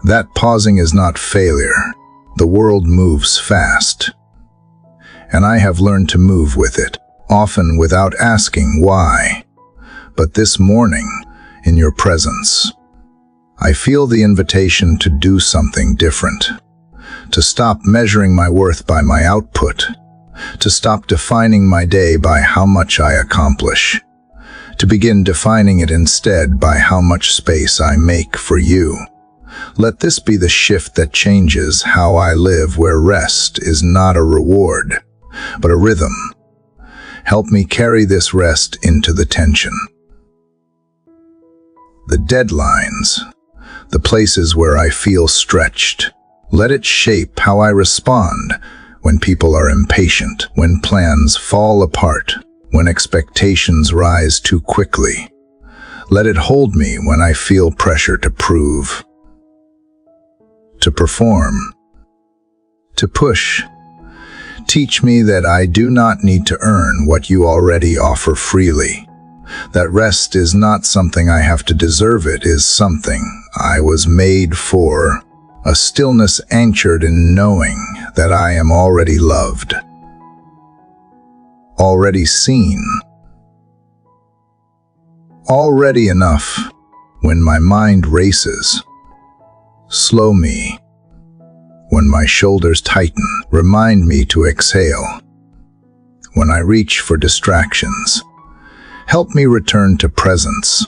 That pausing is not failure. The world moves fast, and I have learned to move with it, often without asking why. But this morning, in your presence, I feel the invitation to do something different, to stop measuring my worth by my output, to stop defining my day by how much I accomplish, to begin defining it instead by how much space I make for you. Let this be the shift that changes how I live, where rest is not a reward, but a rhythm. Help me carry this rest into the tension, the deadlines, the places where I feel stretched. Let it shape how I respond when people are impatient, when plans fall apart, when expectations rise too quickly. Let it hold me when I feel pressure to prove, to perform, to push. Teach me that I do not need to earn what you already offer freely. That rest is not something I have to deserve, it is something I was made for. A stillness anchored in knowing that I am already loved, already seen, already enough. When my mind races, slow me. When When my shoulders tighten, remind me to exhale. When I reach for distractions, help me return to presence.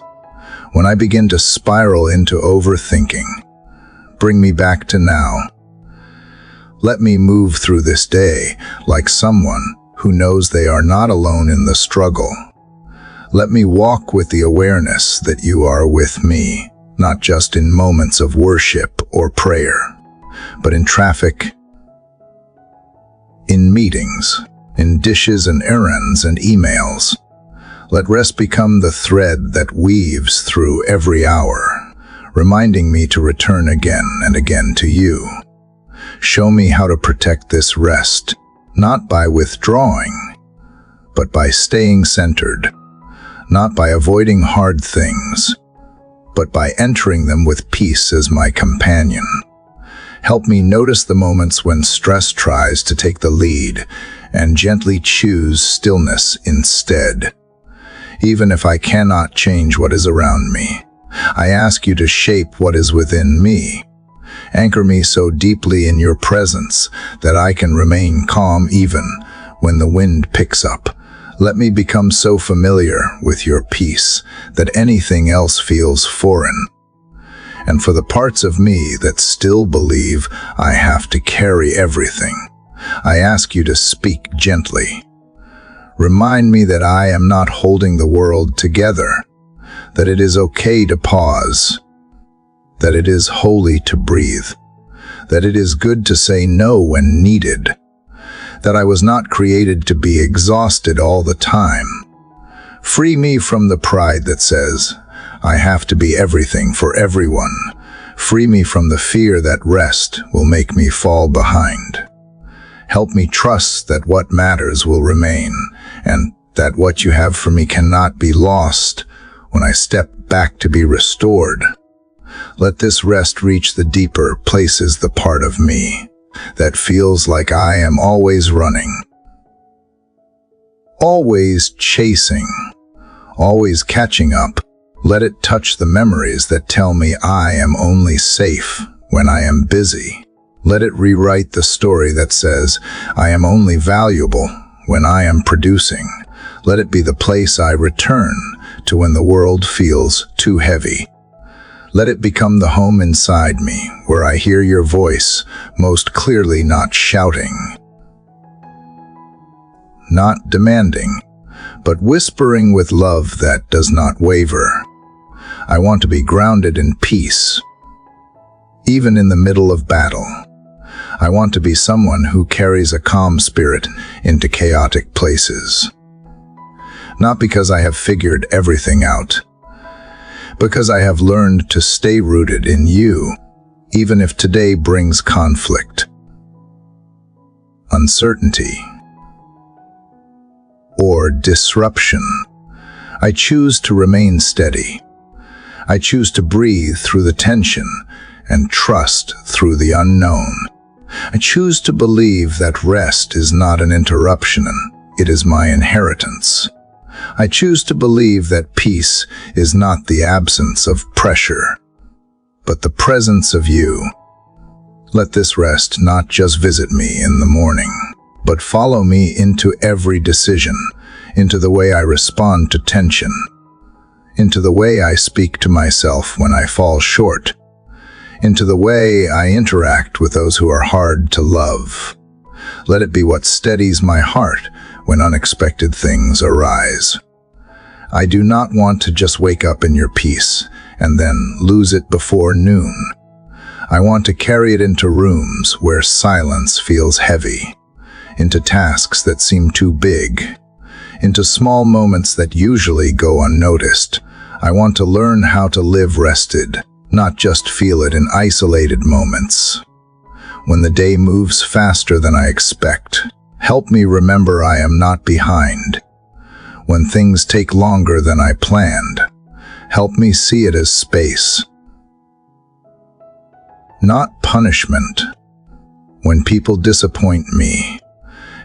When I begin to spiral into overthinking, bring me back to now. Let me move through this day like someone who knows they are not alone in the struggle. Let me walk with the awareness that you are with me, not just in moments of worship or prayer, but in traffic, in meetings, in dishes and errands and emails. Let rest become the thread that weaves through every hour, reminding me to return again and again to you. Show me how to protect this rest, not by withdrawing, but by staying centered, not by avoiding hard things, but by entering them with peace as my companion. Help me notice the moments when stress tries to take the lead and gently choose stillness instead. Even if I cannot change what is around me, I ask you to shape what is within me. Anchor me so deeply in your presence that I can remain calm even when the wind picks up. Let me become so familiar with your peace that anything else feels foreign. And for the parts of me that still believe I have to carry everything, I ask you to speak gently. Remind me that I am not holding the world together, that it is okay to pause, that it is holy to breathe, that it is good to say no when needed, that I was not created to be exhausted all the time. Free me from the pride that says, I have to be everything for everyone. Free me from the fear that rest will make me fall behind. Help me trust that what matters will remain, and that what you have for me cannot be lost when I step back to be restored. Let this rest reach the deeper places, the part of me that feels like I am always running, always chasing, always catching up. Let it touch the memories that tell me I am only safe when I am busy. Let it rewrite the story that says I am only valuable when I am producing. Let it be the place I return to when the world feels too heavy. Let it become the home inside me where I hear your voice most clearly, not shouting, not demanding, but whispering with love that does not waver. I want to be grounded in peace, even in the middle of battle. I want to be someone who carries a calm spirit into chaotic places. Not because I have figured everything out, because I have learned to stay rooted in you, even if today brings conflict, uncertainty, or disruption. I choose to remain steady. I choose to breathe through the tension and trust through the unknown. I choose to believe that rest is not an interruption, it is my inheritance. I choose to believe that peace is not the absence of pressure, but the presence of you. Let this rest not just visit me in the morning, but follow me into every decision, into the way I respond to tension, into the way I speak to myself when I fall short, into the way I interact with those who are hard to love. Let it be what steadies my heart when unexpected things arise. I do not want to just wake up in your peace and then lose it before noon. I want to carry it into rooms where silence feels heavy, into tasks that seem too big, into small moments that usually go unnoticed. I want to learn how to live rested, not just feel it in isolated moments. When the day moves faster than I expect, help me remember I am not behind. When things take longer than I planned, help me see it as space, not punishment. When people disappoint me,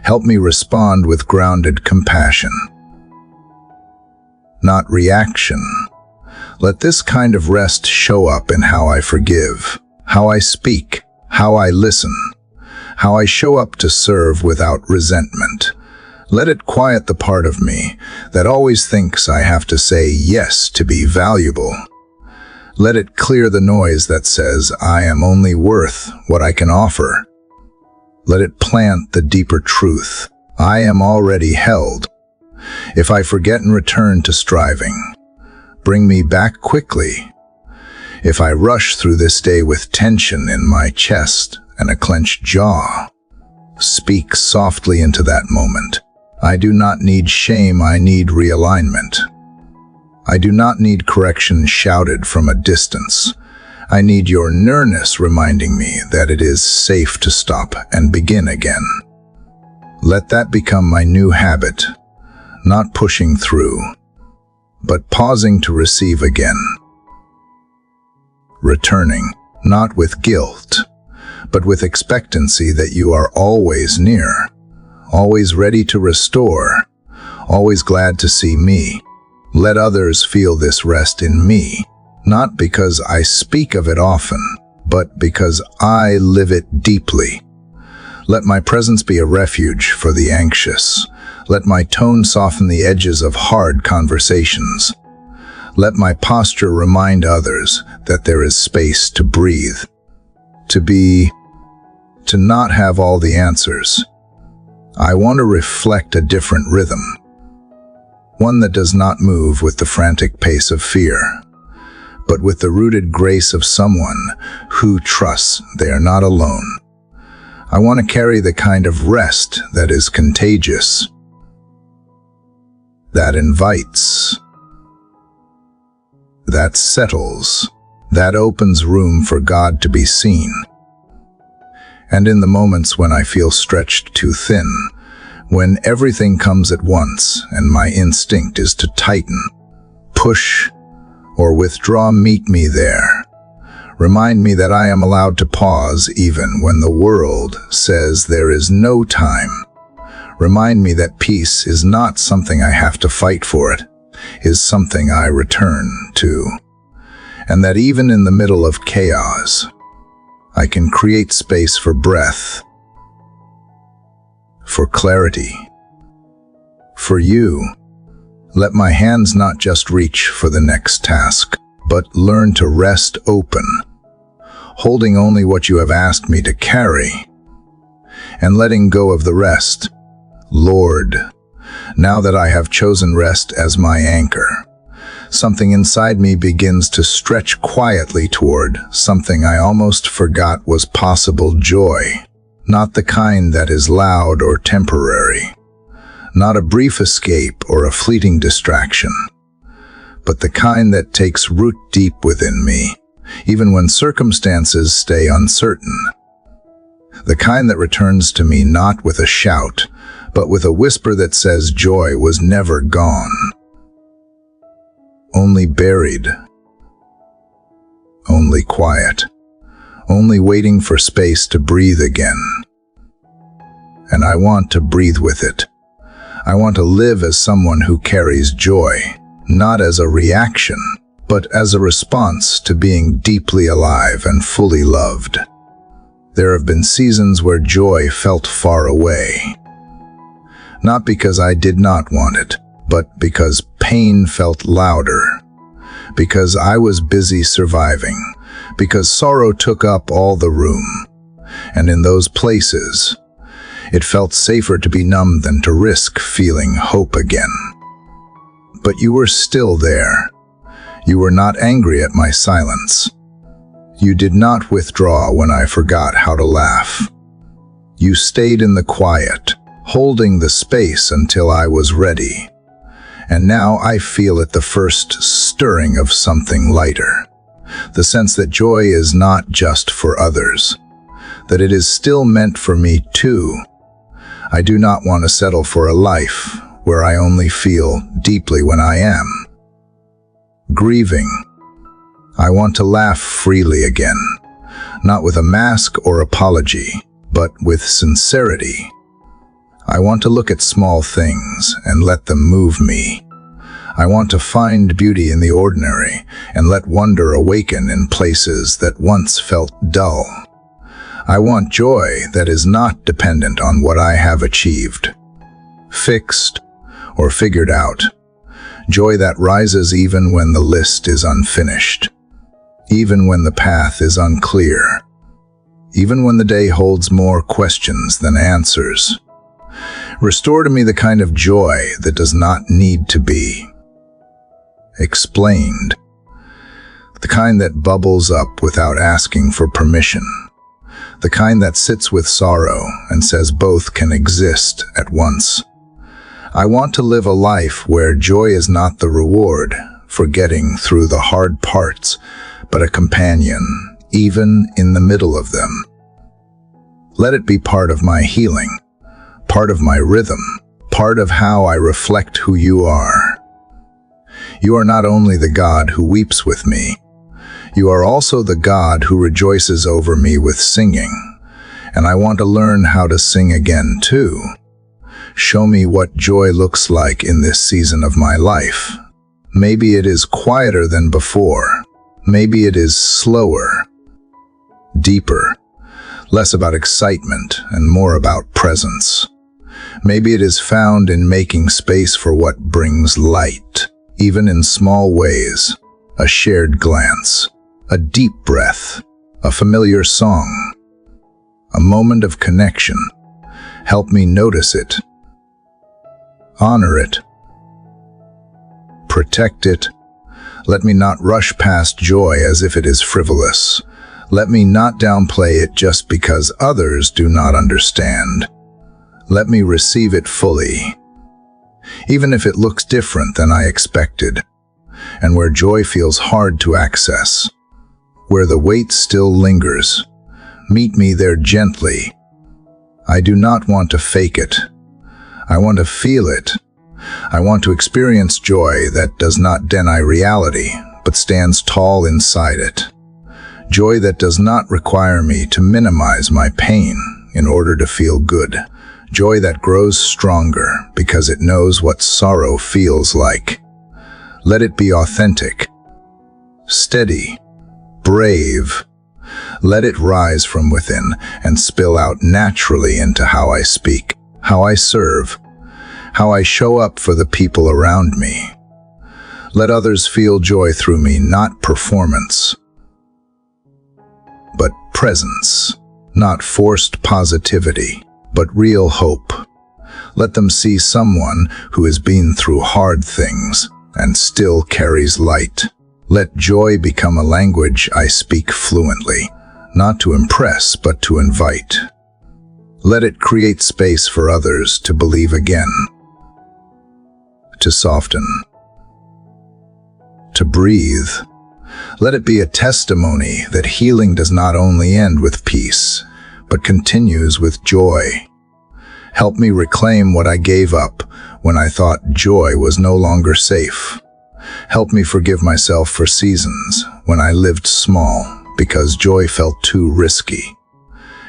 help me respond with grounded compassion, not reaction. Let this kind of rest show up in how I forgive, how I speak, how I listen, how I show up to serve without resentment. Let it quiet the part of me that always thinks I have to say yes to be valuable. Let it clear the noise that says I am only worth what I can offer. Let it plant the deeper truth I am already held. If I forget and return to striving, bring me back quickly. If I rush through this day with tension in my chest and a clenched jaw, speak softly into that moment. I do not need shame, I need realignment. I do not need correction shouted from a distance. I need your nearness reminding me that it is safe to stop and begin again. Let that become my new habit, not pushing through, but pausing to receive again. Returning, not with guilt, but with expectancy that you are always near, always ready to restore, always glad to see me. Let others feel this rest in me, not because I speak of it often, but because I live it deeply. Let my presence be a refuge for the anxious. Let my tone soften the edges of hard conversations. Let my posture remind others that there is space to breathe, to not have all the answers. I want to reflect a different rhythm, one that does not move with the frantic pace of fear, but with the rooted grace of someone who trusts they are not alone. I want to carry the kind of rest that is contagious, that invites, that settles, that opens room for God to be seen. And in the moments when I feel stretched too thin, when everything comes at once and my instinct is to tighten, push, or withdraw, meet me there. Remind me that I am allowed to pause even when the world says there is no time. Remind me that peace is not something I have to fight for, it is something I return to. And that even in the middle of chaos, I can create space for breath, for clarity, for you. Let my hands not just reach for the next task, but learn to rest open, holding only what you have asked me to carry, and letting go of the rest. Lord, now that I have chosen rest as my anchor, something inside me begins to stretch quietly toward something I almost forgot was possible: joy. Not the kind that is loud or temporary, not a brief escape or a fleeting distraction, but the kind that takes root deep within me, even when circumstances stay uncertain. The kind that returns to me not with a shout, but with a whisper that says joy was never gone, only buried, only quiet, only waiting for space to breathe again. And I want to breathe with it. I want to live as someone who carries joy, not as a reaction, but as a response to being deeply alive and fully loved. There have been seasons where joy felt far away, not because I did not want it, but because pain felt louder, because I was busy surviving, because sorrow took up all the room. And in those places, it felt safer to be numb than to risk feeling hope again. But you were still there. You were not angry at my silence. You did not withdraw when I forgot how to laugh. You stayed in the quiet, holding the space until I was ready. And now I feel it, the first stirring of something lighter. The sense that joy is not just for others, that it is still meant for me too. I do not want to settle for a life where I only feel deeply when I am grieving. I want to laugh freely again, not with a mask or apology, but with sincerity. I want to look at small things and let them move me. I want to find beauty in the ordinary and let wonder awaken in places that once felt dull. I want joy that is not dependent on what I have achieved, fixed, or figured out. Joy that rises even when the list is unfinished, even when the path is unclear, even when the day holds more questions than answers. Restore to me the kind of joy that does not need to be explained, the kind that bubbles up without asking for permission, the kind that sits with sorrow and says both can exist at once. I want to live a life where joy is not the reward for getting through the hard parts, but a companion, even in the middle of them. Let it be part of my healing, part of my rhythm, part of how I reflect who you are. You are not only the God who weeps with me, you are also the God who rejoices over me with singing, and I want to learn how to sing again too. Show me what joy looks like in this season of my life. Maybe it is quieter than before. Maybe it is slower, deeper, less about excitement and more about presence. Maybe it is found in making space for what brings light, even in small ways, a shared glance, a deep breath, a familiar song, a moment of connection. Help me notice it, honor it, protect it. Let me not rush past joy as if it is frivolous. Let me not downplay it just because others do not understand. Let me receive it fully, even if it looks different than I expected, and where joy feels hard to access, where the weight still lingers. Meet me there gently. I do not want to fake it. I want to feel it. I want to experience joy that does not deny reality, but stands tall inside it. Joy that does not require me to minimize my pain in order to feel good. Joy that grows stronger because it knows what sorrow feels like. Let it be authentic, steady, brave. Let it rise from within and spill out naturally into how I speak, how I serve, how I show up for the people around me. Let others feel joy through me, not performance, but presence, not forced positivity, but real hope. Let them see someone who has been through hard things and still carries light. Let joy become a language I speak fluently, not to impress, but to invite. Let it create space for others to believe again, to soften, to breathe. Let it be a testimony that healing does not only end with peace, but continues with joy. Help me reclaim what I gave up when I thought joy was no longer safe. Help me forgive myself for seasons when I lived small because joy felt too risky.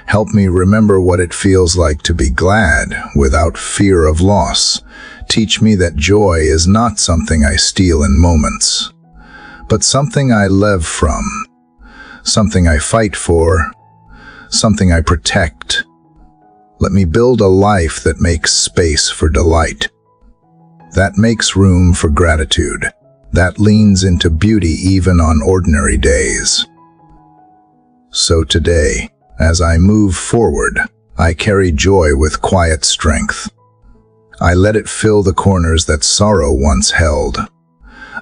Help me remember what it feels like to be glad without fear of loss. Teach me that joy is not something I steal in moments, but something I live from, something I fight for, something I protect. Let me build a life that makes space for delight, that makes room for gratitude, that leans into beauty even on ordinary days. So today, as I move forward, I carry joy with quiet strength. I let it fill the corners that sorrow once held.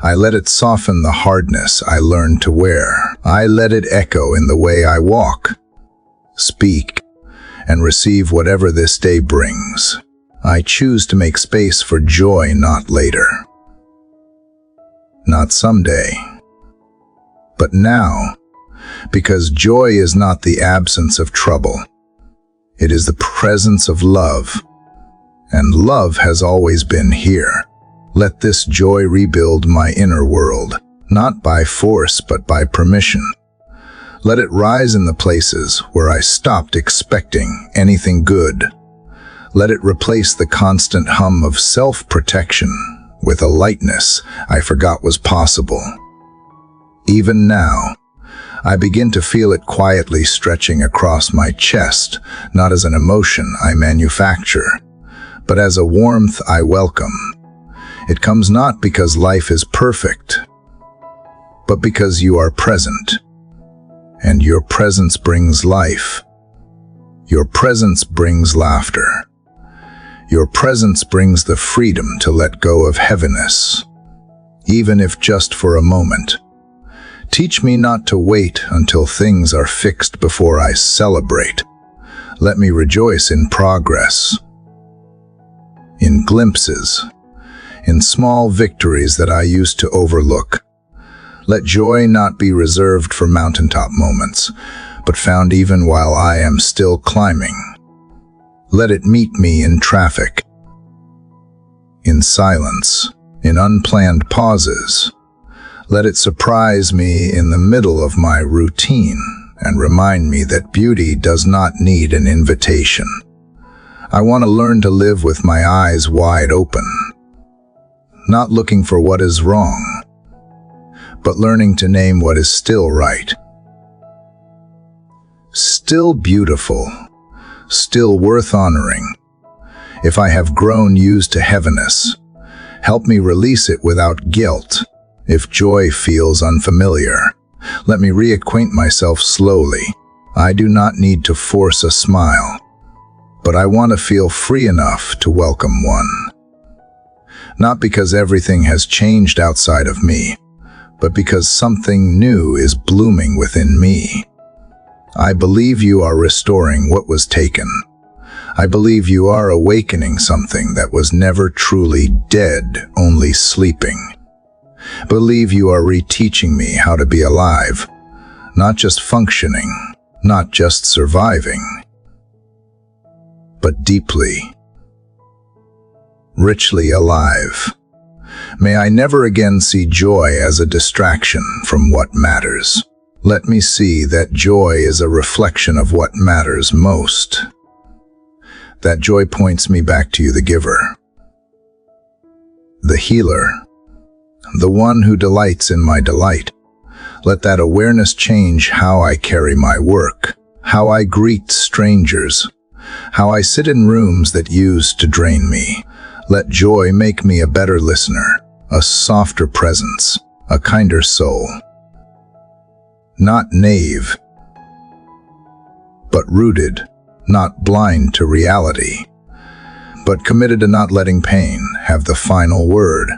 I let it soften the hardness I learned to wear. I let it echo in the way I walk, speak, and receive whatever this day brings. I choose to make space for joy, not later, not someday, but now, because joy is not the absence of trouble. It is the presence of love, and love has always been here. Let this joy rebuild my inner world, not by force but by permission. Let it rise in the places where I stopped expecting anything good. Let it replace the constant hum of self-protection with a lightness I forgot was possible. Even now, I begin to feel it quietly stretching across my chest, not as an emotion I manufacture, but as a warmth I welcome. It comes not because life is perfect, but because you are present. And your presence brings life. Your presence brings laughter. Your presence brings the freedom to let go of heaviness, even if just for a moment. Teach me not to wait until things are fixed before I celebrate. Let me rejoice in progress, in glimpses, in small victories that I used to overlook. Let joy not be reserved for mountaintop moments, but found even while I am still climbing. Let it meet me in traffic, in silence, in unplanned pauses. Let it surprise me in the middle of my routine and remind me that beauty does not need an invitation. I want to learn to live with my eyes wide open, not looking for what is wrong, but learning to name what is still right. Still beautiful, still worth honoring. If I have grown used to heaviness, help me release it without guilt. If joy feels unfamiliar, let me reacquaint myself slowly. I do not need to force a smile, but I want to feel free enough to welcome one. Not because everything has changed outside of me, but because something new is blooming within me. I believe you are restoring what was taken. I believe you are awakening something that was never truly dead, only sleeping. Believe you are reteaching me how to be alive, not just functioning, not just surviving, but deeply, richly alive. May I never again see joy as a distraction from what matters. Let me see that joy is a reflection of what matters most. That joy points me back to you, the giver, the healer, the one who delights in my delight. Let that awareness change how I carry my work, how I greet strangers, how I sit in rooms that used to drain me. Let joy make me a better listener, a softer presence, a kinder soul. Not naive, but rooted, not blind to reality, but committed to not letting pain have the final word.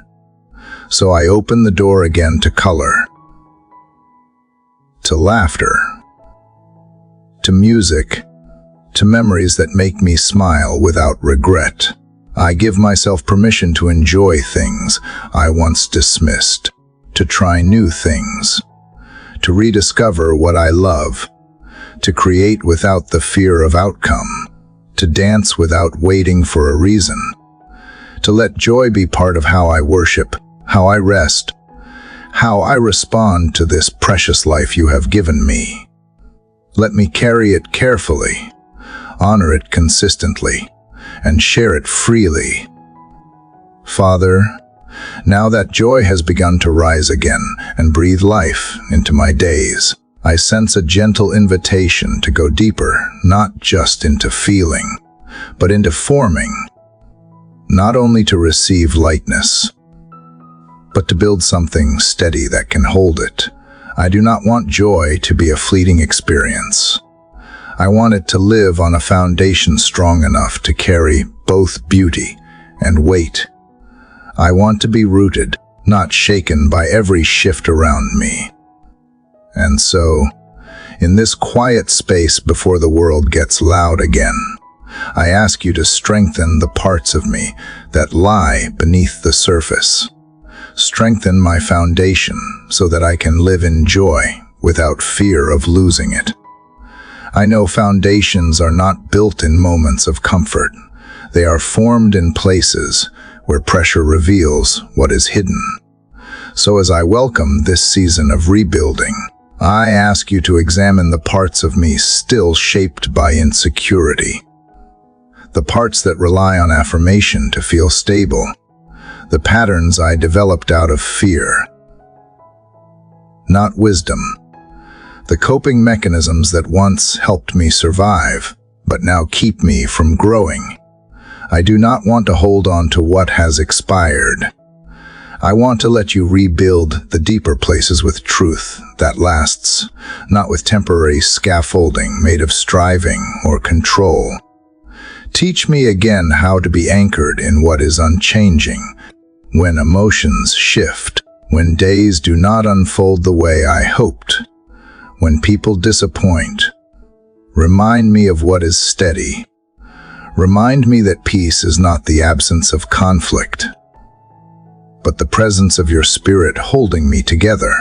So I open the door again to color, to laughter, to music, to memories that make me smile without regret. I give myself permission to enjoy things I once dismissed, to try new things, to rediscover what I love, to create without the fear of outcome, to dance without waiting for a reason, to let joy be part of how I worship, how I rest, how I respond to this precious life you have given me. Let me carry it carefully, honor it consistently, and share it freely. Father, now that joy has begun to rise again and breathe life into my days, I sense a gentle invitation to go deeper, not just into feeling, but into forming, not only to receive lightness, but to build something steady that can hold it. I do not want joy to be a fleeting experience. I want it to live on a foundation strong enough to carry both beauty and weight. I want to be rooted, not shaken by every shift around me. And so, in this quiet space before the world gets loud again, I ask you to strengthen the parts of me that lie beneath the surface. Strengthen my foundation so that I can live in joy without fear of losing it. I know foundations are not built in moments of comfort. They are formed in places where pressure reveals what is hidden. So as I welcome this season of rebuilding, I ask you to examine the parts of me still shaped by insecurity, the parts that rely on affirmation to feel stable, the patterns I developed out of fear, not wisdom, the coping mechanisms that once helped me survive, but now keep me from growing. I do not want to hold on to what has expired. I want to let you rebuild the deeper places with truth that lasts, not with temporary scaffolding made of striving or control. Teach me again how to be anchored in what is unchanging, when emotions shift, when days do not unfold the way I hoped, when people disappoint. Remind me of what is steady. Remind me that peace is not the absence of conflict, but the presence of your spirit holding me together.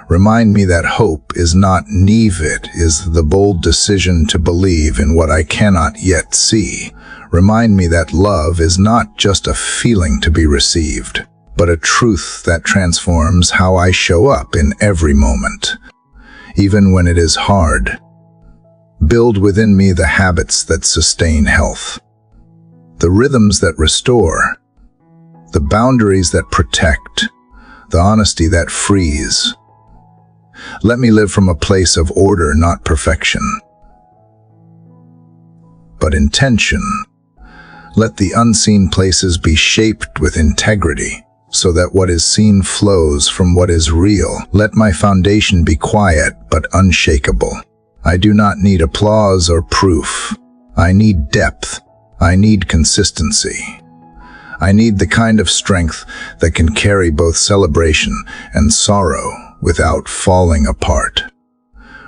Remind me that hope is not naive, it is the bold decision to believe in what I cannot yet see. Remind me that love is not just a feeling to be received, but a truth that transforms how I show up in every moment, even when it is hard. Build within me the habits that sustain health, the rhythms that restore, the boundaries that protect, the honesty that frees. Let me live from a place of order, not perfection, but intention. Let the unseen places be shaped with integrity, so that what is seen flows from what is real. Let my foundation be quiet but unshakable. I do not need applause or proof. I need depth. I need consistency. I need the kind of strength that can carry both celebration and sorrow without falling apart.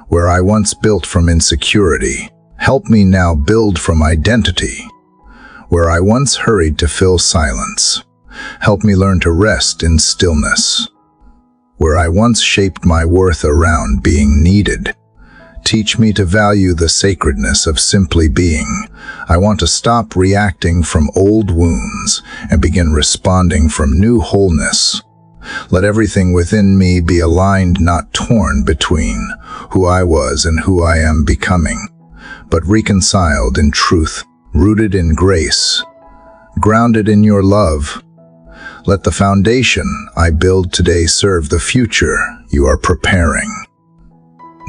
Where I once built from insecurity, help me now build from identity. Where I once hurried to fill silence, help me learn to rest in stillness. Where I once shaped my worth around being needed, teach me to value the sacredness of simply being. I want to stop reacting from old wounds and begin responding from new wholeness. Let everything within me be aligned, not torn between who I was and who I am becoming, but reconciled in truth, rooted in grace, grounded in your love. Let the foundation I build today serve the future you are preparing.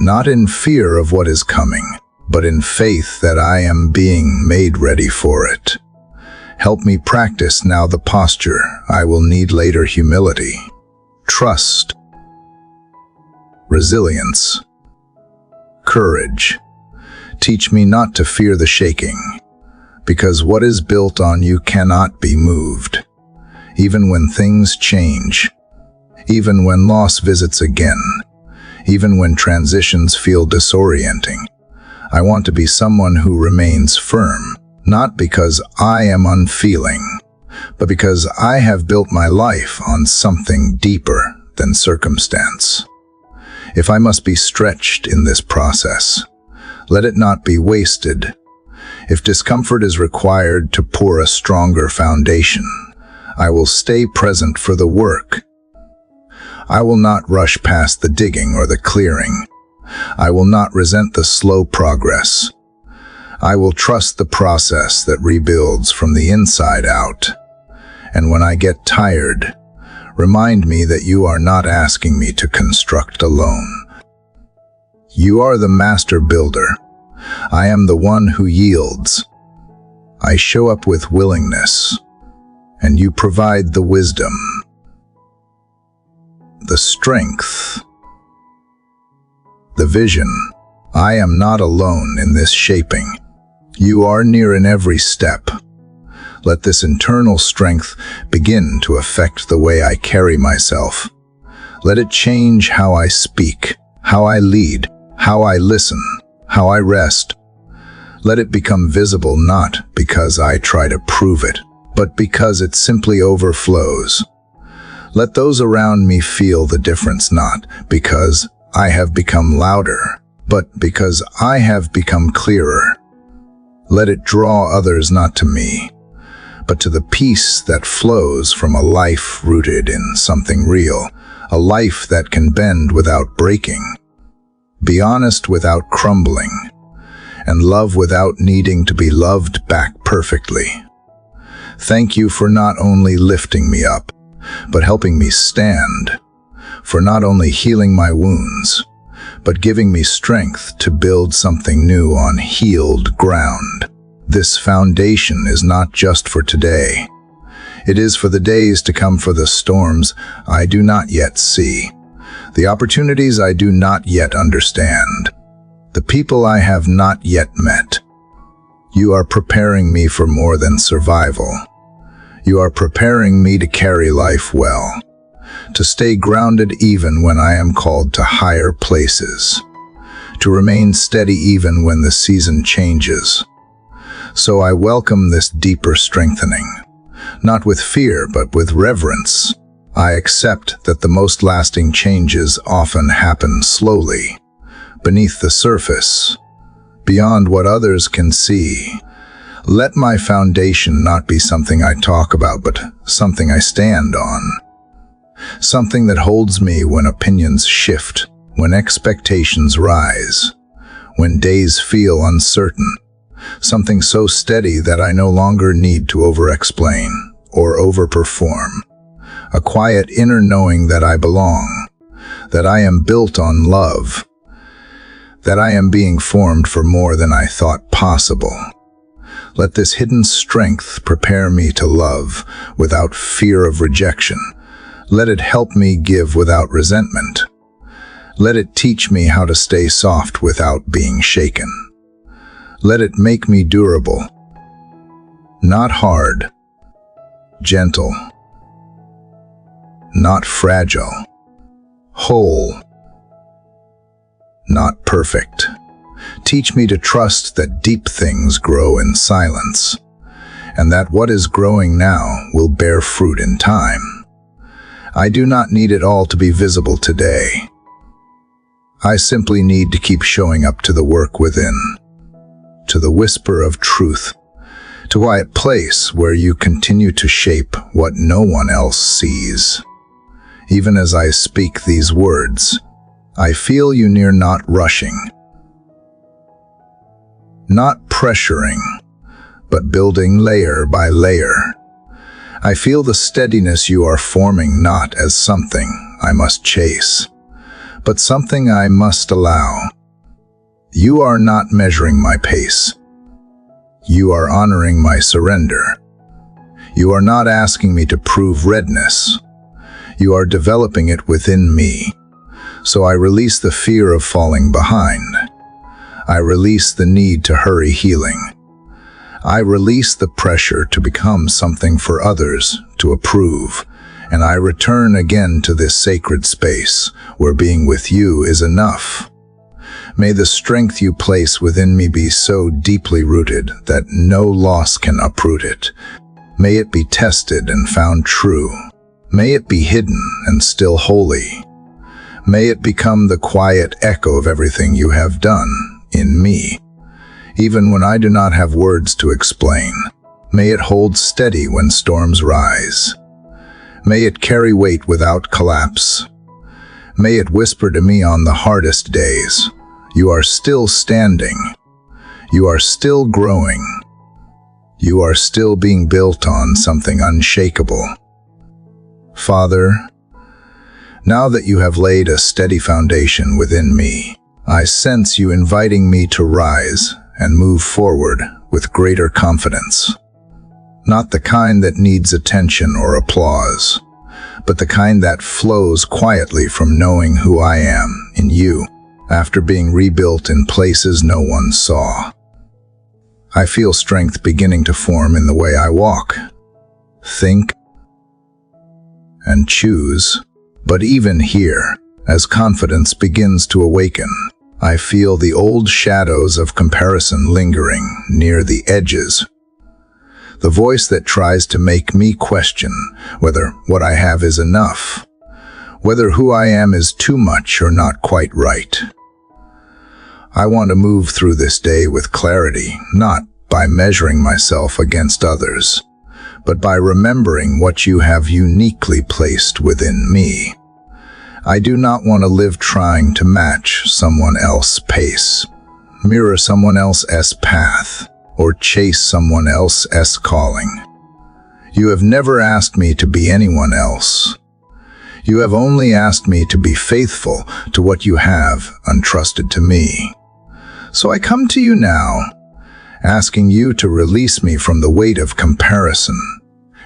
Not in fear of what is coming, but in faith that I am being made ready for it. Help me practice now the posture I will need later: humility, trust, resilience, courage. Teach me not to fear the shaking, because what is built on you cannot be moved. Even when things change, even when loss visits again, even when transitions feel disorienting, I want to be someone who remains firm, not because I am unfeeling, but because I have built my life on something deeper than circumstance. If I must be stretched in this process, let it not be wasted. If discomfort is required to pour a stronger foundation, I will stay present for the work. I will not rush past the digging or the clearing. I will not resent the slow progress. I will trust the process that rebuilds from the inside out. And when I get tired, remind me that you are not asking me to construct alone. You are the master builder. I am the one who yields. I show up with willingness, and you provide the wisdom, the strength, the vision. I am not alone in this shaping. You are near in every step. Let this internal strength begin to affect the way I carry myself. Let it change how I speak, how I lead, how I listen, how I rest. Let it become visible not because I try to prove it, but because it simply overflows. Let those around me feel the difference, not because I have become louder, but because I have become clearer. Let it draw others not to me, but to the peace that flows from a life rooted in something real, a life that can bend without breaking, be honest without crumbling, and love without needing to be loved back perfectly. Thank you for not only lifting me up, but helping me stand, for not only healing my wounds, but giving me strength to build something new on healed ground. This foundation is not just for today. It is for the days to come, for the storms I do not yet see, the opportunities I do not yet understand, the people I have not yet met. You are preparing me for more than survival. You are preparing me to carry life well, to stay grounded even when I am called to higher places, to remain steady even when the season changes. So I welcome this deeper strengthening, not with fear but with reverence. I accept that the most lasting changes often happen slowly, beneath the surface, beyond what others can see. Let my foundation not be something I talk about, but something I stand on. Something that holds me when opinions shift, when expectations rise, when days feel uncertain. Something so steady that I no longer need to over-explain or over-perform. A quiet inner knowing that I belong, that I am built on love, that I am being formed for more than I thought possible. Let this hidden strength prepare me to love without fear of rejection. Let it help me give without resentment. Let it teach me how to stay soft without being shaken. Let it make me durable, not hard, gentle, not fragile, whole, not perfect. Teach me to trust that deep things grow in silence, and that what is growing now will bear fruit in time. I do not need it all to be visible today. I simply need to keep showing up to the work within, to the whisper of truth, to a quiet place where you continue to shape what no one else sees. Even as I speak these words, I feel you near, not rushing, not pressuring, but building layer by layer. I feel the steadiness you are forming, not as something I must chase, but something I must allow. You are not measuring my pace. You are honoring my surrender. You are not asking me to prove readiness. You are developing it within me. So I release the fear of falling behind. I release the need to hurry healing. I release the pressure to become something for others to approve, and I return again to this sacred space where being with you is enough. May the strength you place within me be so deeply rooted that no loss can uproot it. May it be tested and found true. May it be hidden and still holy. May it become the quiet echo of everything you have done in me, even when I do not have words to explain. May it hold steady when storms rise. May it carry weight without collapse. May it whisper to me on the hardest days, you are still standing. You are still growing. You are still being built on something unshakable. Father, now that you have laid a steady foundation within me, I sense you inviting me to rise and move forward with greater confidence. Not the kind that needs attention or applause, but the kind that flows quietly from knowing who I am in you, after being rebuilt in places no one saw. I feel strength beginning to form in the way I walk, think, and choose. But even here, as confidence begins to awaken, I feel the old shadows of comparison lingering near the edges. The voice that tries to make me question whether what I have is enough, whether who I am is too much or not quite right. I want to move through this day with clarity, not by measuring myself against others, but by remembering what you have uniquely placed within me. I do not want to live trying to match someone else's pace, mirror someone else's path, or chase someone else's calling. You have never asked me to be anyone else. You have only asked me to be faithful to what you have entrusted to me. So I come to you now, asking you to release me from the weight of comparison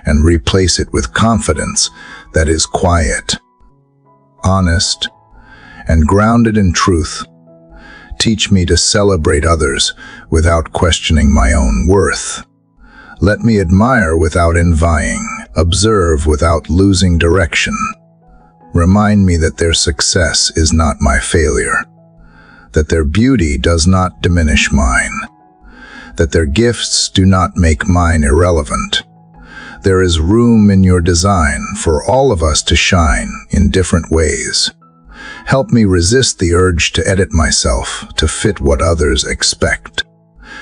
and replace it with confidence that is quiet, honest, and grounded in truth. Teach me to celebrate others without questioning my own worth. Let me admire without envying, observe without losing direction. Remind me that their success is not my failure, that their beauty does not diminish mine, that their gifts do not make mine irrelevant. There is room in your design for all of us to shine in different ways. Help me resist the urge to edit myself to fit what others expect.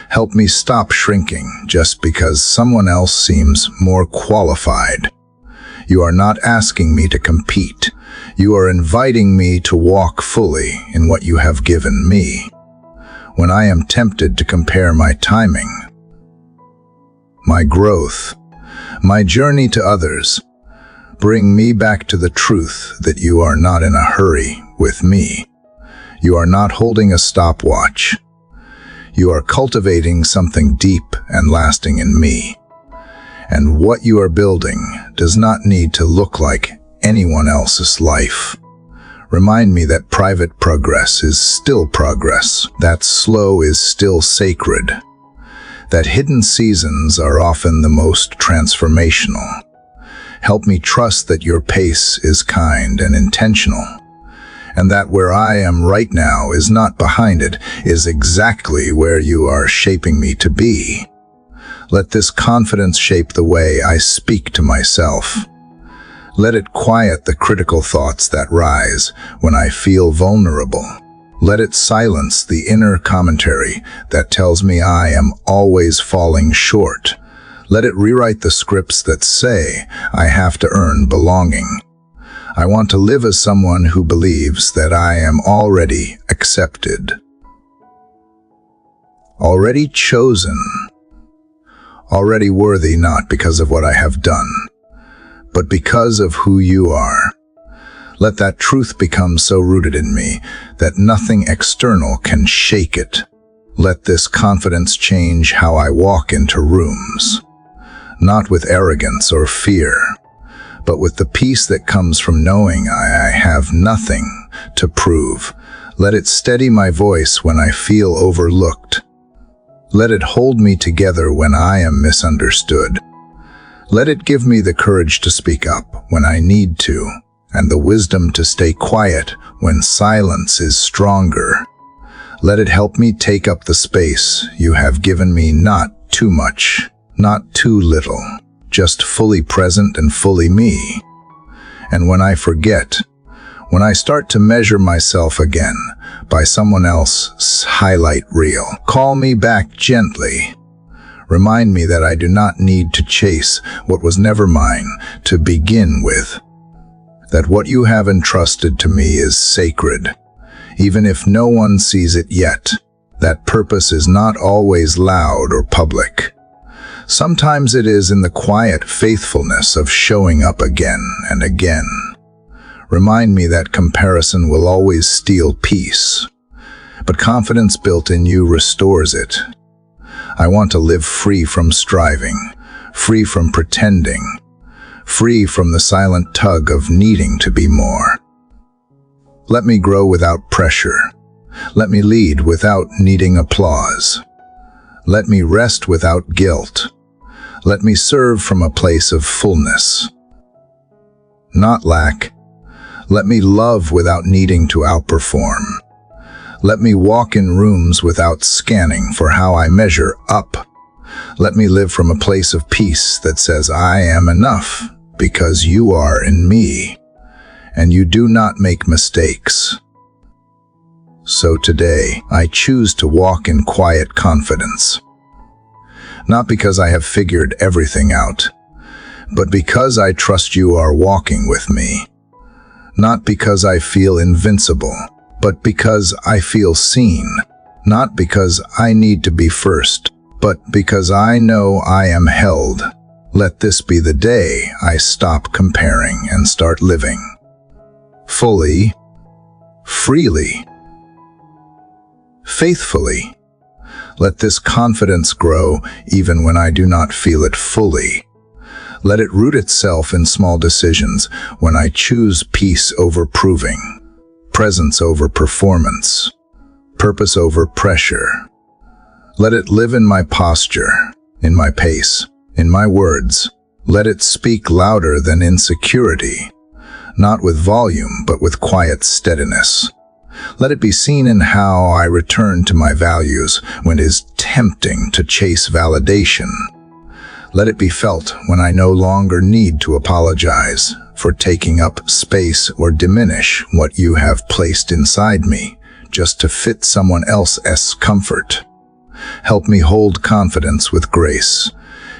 Help me stop shrinking just because someone else seems more qualified. You are not asking me to compete. You are inviting me to walk fully in what you have given me. When I am tempted to compare my timing, my growth, my journey to others, bring me back to the truth that you are not in a hurry with me. You are not holding a stopwatch. You are cultivating something deep and lasting in me. And what you are building does not need to look like anyone else's life. Remind me that private progress is still progress, that slow is still sacred, that hidden seasons are often the most transformational. Help me trust that your pace is kind and intentional, and that where I am right now is not behind it, is exactly where you are shaping me to be. Let this confidence shape the way I speak to myself. Let it quiet the critical thoughts that rise when I feel vulnerable. Let it silence the inner commentary that tells me I am always falling short. Let it rewrite the scripts that say I have to earn belonging. I want to live as someone who believes that I am already accepted, already chosen, already worthy, not because of what I have done, but because of who you are. Let that truth become so rooted in me that nothing external can shake it. Let this confidence change how I walk into rooms, not with arrogance or fear, but with the peace that comes from knowing I have nothing to prove. Let it steady my voice when I feel overlooked. Let it hold me together when I am misunderstood. Let it give me the courage to speak up when I need to, and the wisdom to stay quiet when silence is stronger. Let it help me take up the space you have given me, not too much, not too little, just fully present and fully me. And when I forget, when I start to measure myself again by someone else's highlight reel, call me back gently. Remind me that I do not need to chase what was never mine to begin with, that what you have entrusted to me is sacred, even if no one sees it yet. That purpose is not always loud or public. Sometimes it is in the quiet faithfulness of showing up again and again. Remind me that comparison will always steal peace, but confidence built in you restores it. I want to live free from striving, free from pretending, free from the silent tug of needing to be more. Let me grow without pressure. Let me lead without needing applause. Let me rest without guilt. Let me serve from a place of fullness, not lack. Let me love without needing to outperform. Let me walk in rooms without scanning for how I measure up. Let me live from a place of peace that says I am enough because you are in me, and you do not make mistakes. So today, I choose to walk in quiet confidence. Not because I have figured everything out, but because I trust you are walking with me. Not because I feel invincible, but because I feel seen. Not because I need to be first, but because I know I am held. Let this be the day I stop comparing and start living. fully, freely, faithfully. Let this confidence grow even when I do not feel it fully. Let it root itself in small decisions when I choose peace over proving, presence over performance, purpose over pressure. Let it live in my posture, in my pace, in my words. Let it speak louder than insecurity, not with volume but with quiet steadiness. Let it be seen in how I return to my values when it is tempting to chase validation. Let it be felt when I no longer need to apologize for taking up space or diminish what you have placed inside me just to fit someone else's comfort. Help me hold confidence with grace,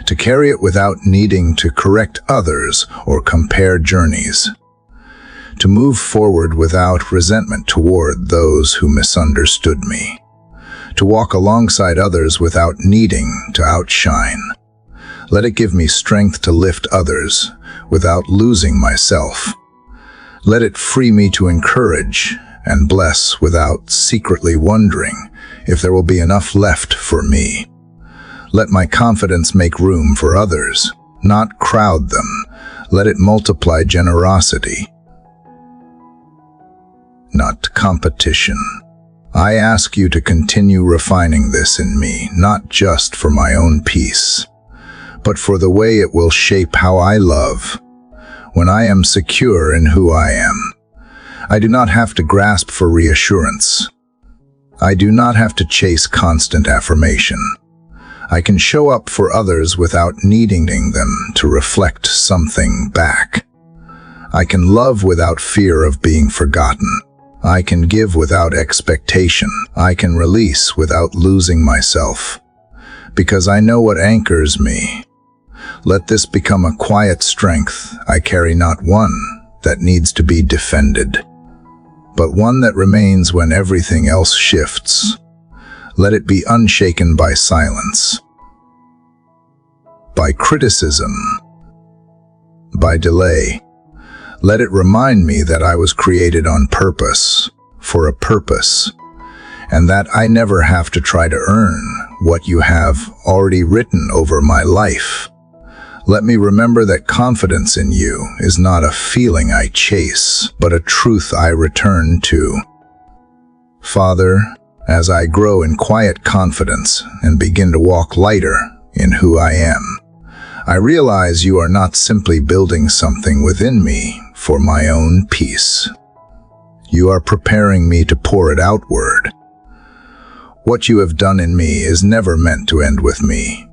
to carry it without needing to correct others or compare journeys, to move forward without resentment toward those who misunderstood me, to walk alongside others without needing to outshine. Let it give me strength to lift others without losing myself. Let it free me to encourage and bless without secretly wondering if there will be enough left for me. Let my confidence make room for others, not crowd them. Let it multiply generosity, not competition. I ask you to continue refining this in me, not just for my own peace, but for the way it will shape how I love. When I am secure in who I am, I do not have to grasp for reassurance. I do not have to chase constant affirmation. I can show up for others without needing them to reflect something back. I can love without fear of being forgotten. I can give without expectation. I can release without losing myself, because I know what anchors me. Let this become a quiet strength I carry, not one that needs to be defended, but one that remains when everything else shifts. Let it be unshaken by silence, by criticism, by delay. Let it remind me that I was created on purpose, for a purpose, and that I never have to try to earn what you have already written over my life. Let me remember that confidence in you is not a feeling I chase, but a truth I return to. Father, as I grow in quiet confidence and begin to walk lighter in who I am, I realize you are not simply building something within me for my own peace. You are preparing me to pour it outward. What you have done in me is never meant to end with me.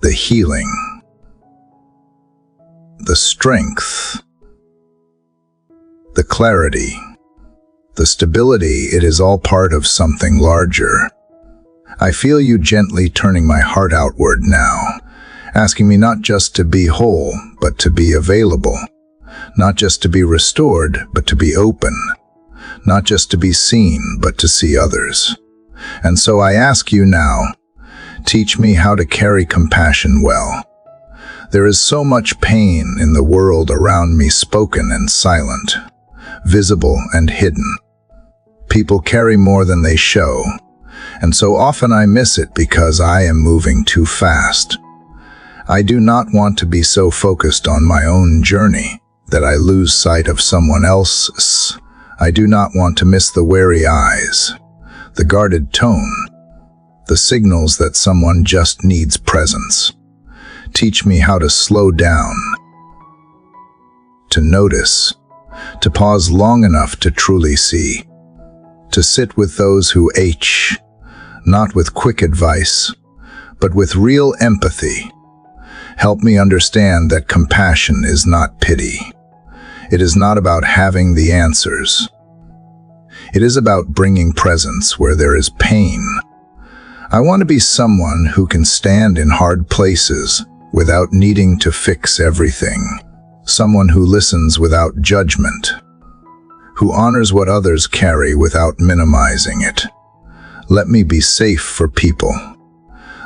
The healing, the strength, the clarity, the stability, it is all part of something larger. I feel you gently turning my heart outward now, asking me not just to be whole, but to be available, not just to be restored, but to be open, not just to be seen, but to see others. And so I ask you now, teach me how to carry compassion well. There is so much pain in the world around me, spoken and silent, visible and hidden. People carry more than they show, and so often I miss it because I am moving too fast. I do not want to be so focused on my own journey that I lose sight of someone else's. I do not want to miss the wary eyes, the guarded tone, the signals that someone just needs presence. Teach me how to slow down, to notice, to pause long enough to truly see, to sit with those who ache, not with quick advice, but with real empathy. Help me understand that compassion is not pity. It is not about having the answers. It is about bringing presence where there is pain. I want to be someone who can stand in hard places without needing to fix everything. Someone who listens without judgment, who honors what others carry without minimizing it. Let me be safe for people.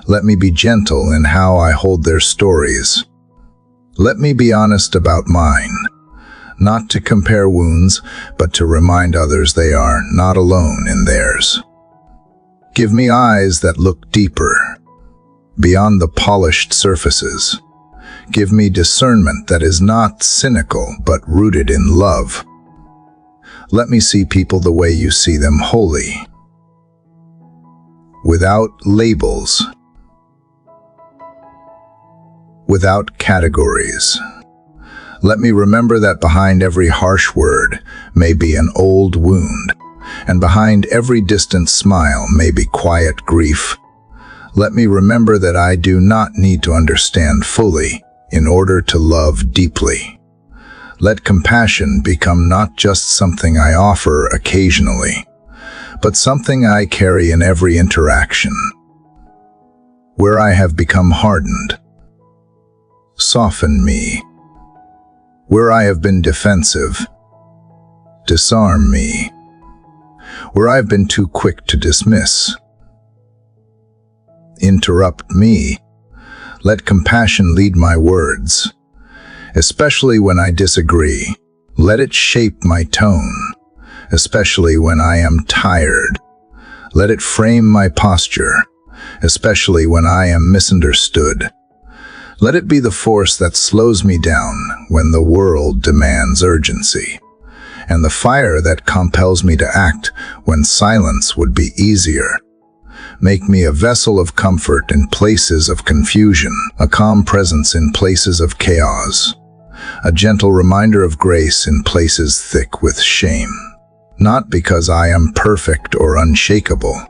Let me be gentle in how I hold their stories. Let me be honest about mine, not to compare wounds, but to remind others they are not alone in theirs. Give me eyes that look deeper, beyond the polished surfaces. Give me discernment that is not cynical, but rooted in love. Let me see people the way you see them, wholly, without labels, without categories. Let me remember that behind every harsh word may be an old wound, and behind every distant smile may be quiet grief. Let me remember that I do not need to understand fully in order to love deeply. Let compassion become not just something I offer occasionally, but something I carry in every interaction. Where I have become hardened, soften me. Where I have been defensive, disarm me. Where I have been too quick to dismiss, interrupt me. Let compassion lead my words, especially when I disagree. Let it shape my tone, especially when I am tired. Let it frame my posture, especially when I am misunderstood. Let it be the force that slows me down when the world demands urgency, and the fire that compels me to act when silence would be easier. Make me a vessel of comfort in places of confusion, a calm presence in places of chaos, a gentle reminder of grace in places thick with shame. Not because I am perfect or unshakable,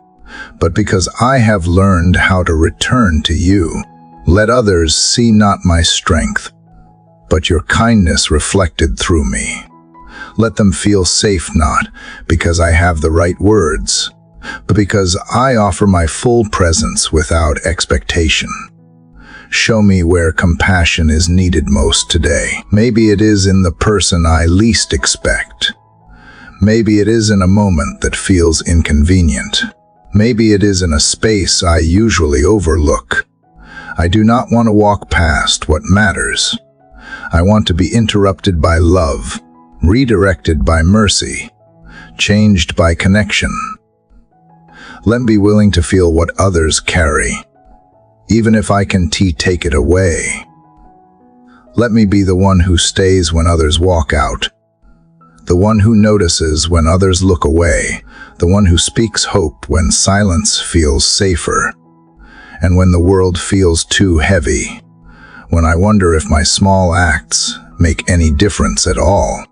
but because I have learned how to return to you. Let others see not my strength, but your kindness reflected through me. Let them feel safe not because I have the right words, but because I offer my full presence without expectation. Show me where compassion is needed most today. Maybe it is in the person I least expect. Maybe it is in a moment that feels inconvenient. Maybe it is in a space I usually overlook. I do not want to walk past what matters. I want to be interrupted by love, redirected by mercy, changed by connection. Let me be willing to feel what others carry, even if I can take it away. Let me be the one who stays when others walk out, the one who notices when others look away, the one who speaks hope when silence feels safer, and when the world feels too heavy, when I wonder if my small acts make any difference at all.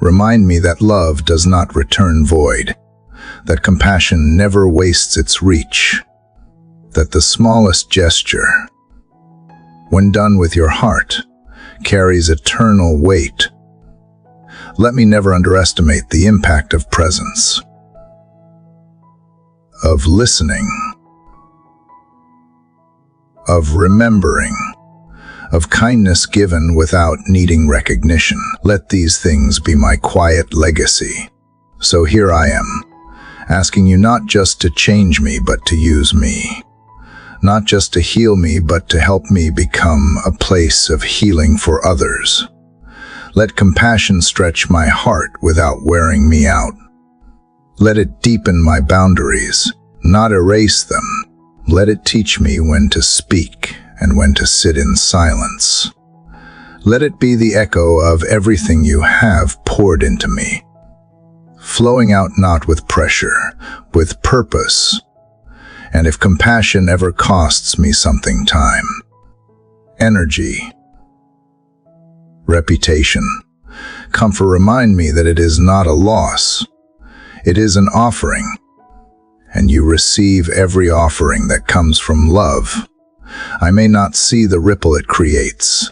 Remind me that love does not return void, that compassion never wastes its reach, that the smallest gesture, when done with your heart, carries eternal weight. Let me never underestimate the impact of presence, of listening, of remembering, of kindness given without needing recognition. Let these things be my quiet legacy. So here I am, asking you not just to change me, but to use me. Not just to heal me, but to help me become a place of healing for others. Let compassion stretch my heart without wearing me out. Let it deepen my boundaries, not erase them. Let it teach me when to speak and when to sit in silence. Let it be the echo of everything you have poured into me, flowing out not with pressure, with purpose. And if compassion ever costs me something, time, energy, reputation, comfort, remind me that it is not a loss. It is an offering, and you receive every offering that comes from love. I may not see the ripple it creates.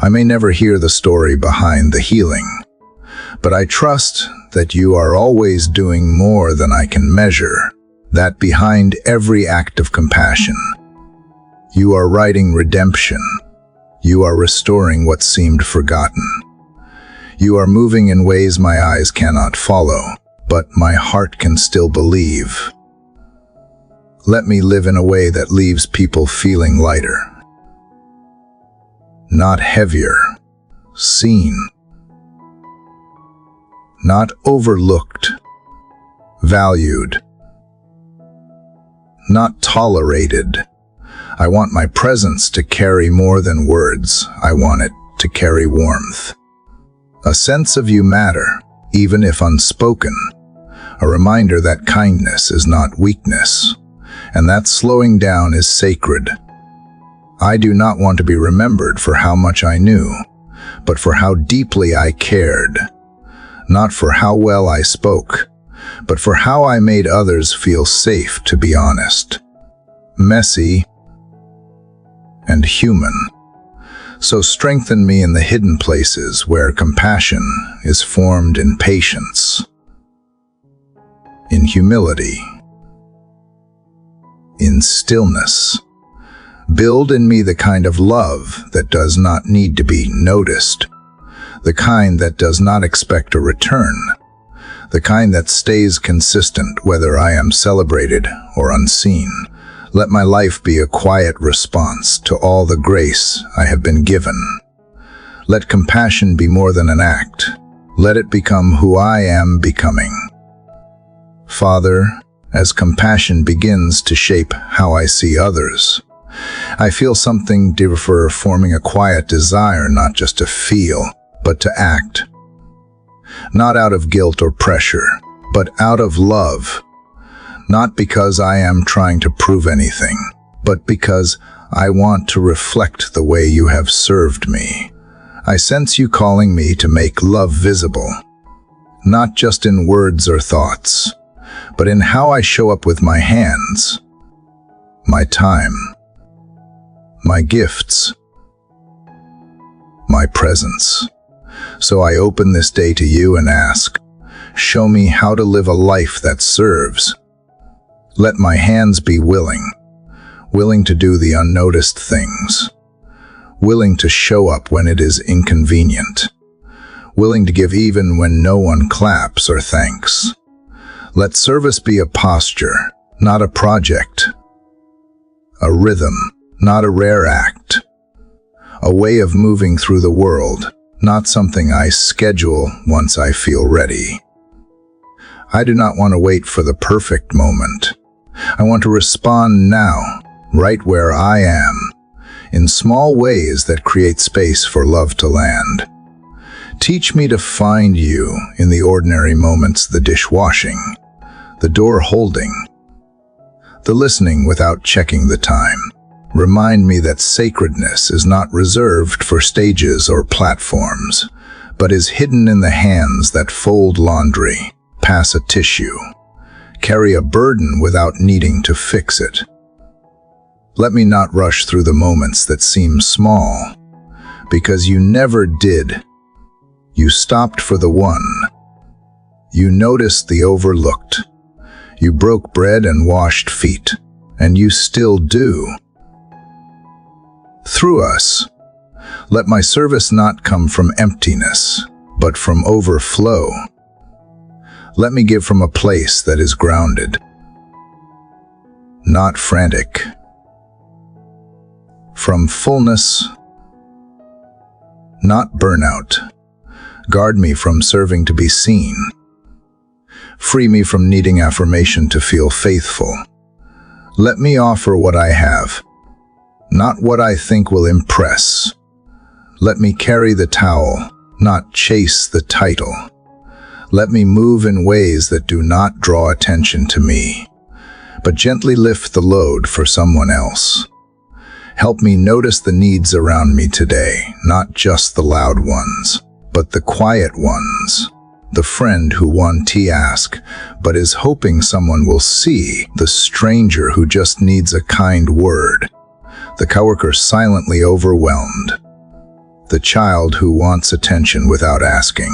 I may never hear the story behind the healing, but I trust that you are always doing more than I can measure, that behind every act of compassion, you are writing redemption. You are restoring what seemed forgotten. You are moving in ways my eyes cannot follow, but my heart can still believe. Let me live in a way that leaves people feeling lighter, not heavier, seen, not overlooked, valued, not tolerated. I want my presence to carry more than words. I want it to carry warmth. A sense of you matter, even if unspoken. A reminder that kindness is not weakness, and that slowing down is sacred. I do not want to be remembered for how much I knew, but for how deeply I cared. Not for how well I spoke, but for how I made others feel safe to be honest, messy, and human. So strengthen me in the hidden places where compassion is formed in patience, in humility, in stillness. Build in me the kind of love that does not need to be noticed, the kind that does not expect a return, the kind that stays consistent whether I am celebrated or unseen. Let my life be a quiet response to all the grace I have been given. Let compassion be more than an act. Let it become who I am becoming. Father, as compassion begins to shape how I see others, I feel something deeper forming a quiet desire not just to feel, but to act. Not out of guilt or pressure, but out of love. Not because I am trying to prove anything, but because I want to reflect the way you have served me. I sense you calling me to make love visible, not just in words or thoughts, but in how I show up with my hands, my time, my gifts, my presence. So I open this day to you and ask, show me how to live a life that serves. Let my hands be willing to do the unnoticed things, willing to show up when it is inconvenient, willing to give even when no one claps or thanks. Let service be a posture, not a project, a rhythm, not a rare act, a way of moving through the world, not something I schedule once I feel ready. I do not want to wait for the perfect moment. I want to respond now, right where I am, in small ways that create space for love to land. Teach me to find you in the ordinary moments, the dishwashing, the door holding, the listening without checking the time. Remind me that sacredness is not reserved for stages or platforms, but is hidden in the hands that fold laundry, pass a tissue, carry a burden without needing to fix it. Let me not rush through the moments that seem small, because you never did. You stopped for the one. You noticed the overlooked. You broke bread and washed feet, and you still do. Through us, let my service not come from emptiness, but from overflow. Let me give from a place that is grounded, not frantic. From fullness, not burnout. Guard me from serving to be seen. Free me from needing affirmation to feel faithful. Let me offer what I have, not what I think will impress. Let me carry the towel, not chase the title. Let me move in ways that do not draw attention to me, but gently lift the load for someone else. Help me notice the needs around me today, not just the loud ones, but the quiet ones. The friend who won't ask, but is hoping someone will see. The stranger who just needs a kind word. The coworker silently overwhelmed. The child who wants attention without asking.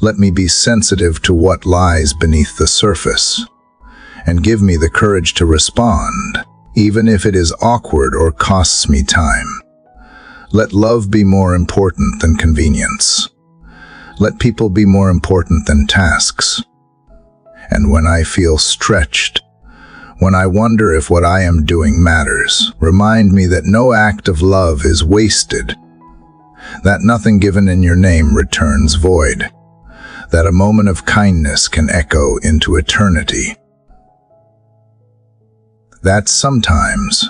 Let me be sensitive to what lies beneath the surface, and give me the courage to respond, even if it is awkward or costs me time. Let love be more important than convenience. Let people be more important than tasks. And when I feel stretched, when I wonder if what I am doing matters, remind me that no act of love is wasted, that nothing given in your name returns void, that a moment of kindness can echo into eternity. That sometimes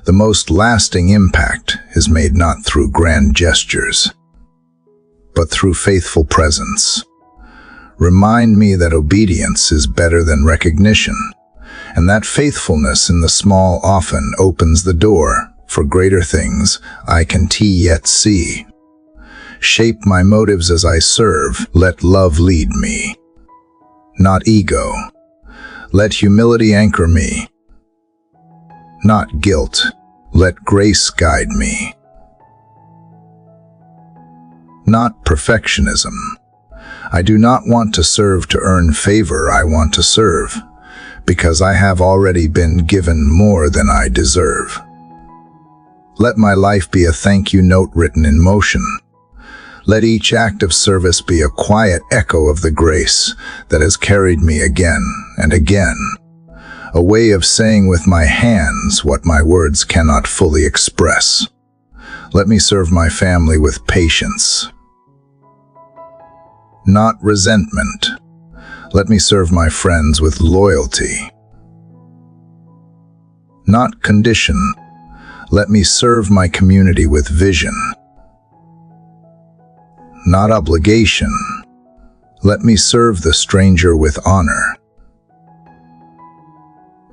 the most lasting impact is made not through grand gestures, but through faithful presence. Remind me that obedience is better than recognition, and that faithfulness in the small often opens the door for greater things I can yet see. Shape my motives as I serve. Let love lead me, not ego. Let humility anchor me, not guilt. Let grace guide me, not perfectionism. I do not want to serve to earn favor. I want to serve because I have already been given more than I deserve. Let my life be a thank you note written in motion. Let each act of service be a quiet echo of the grace that has carried me again and again. A way of saying with my hands what my words cannot fully express. Let me serve my family with patience, not resentment. Let me serve my friends with loyalty, not condition. Let me serve my community with vision, not obligation. Let me serve the stranger with honor,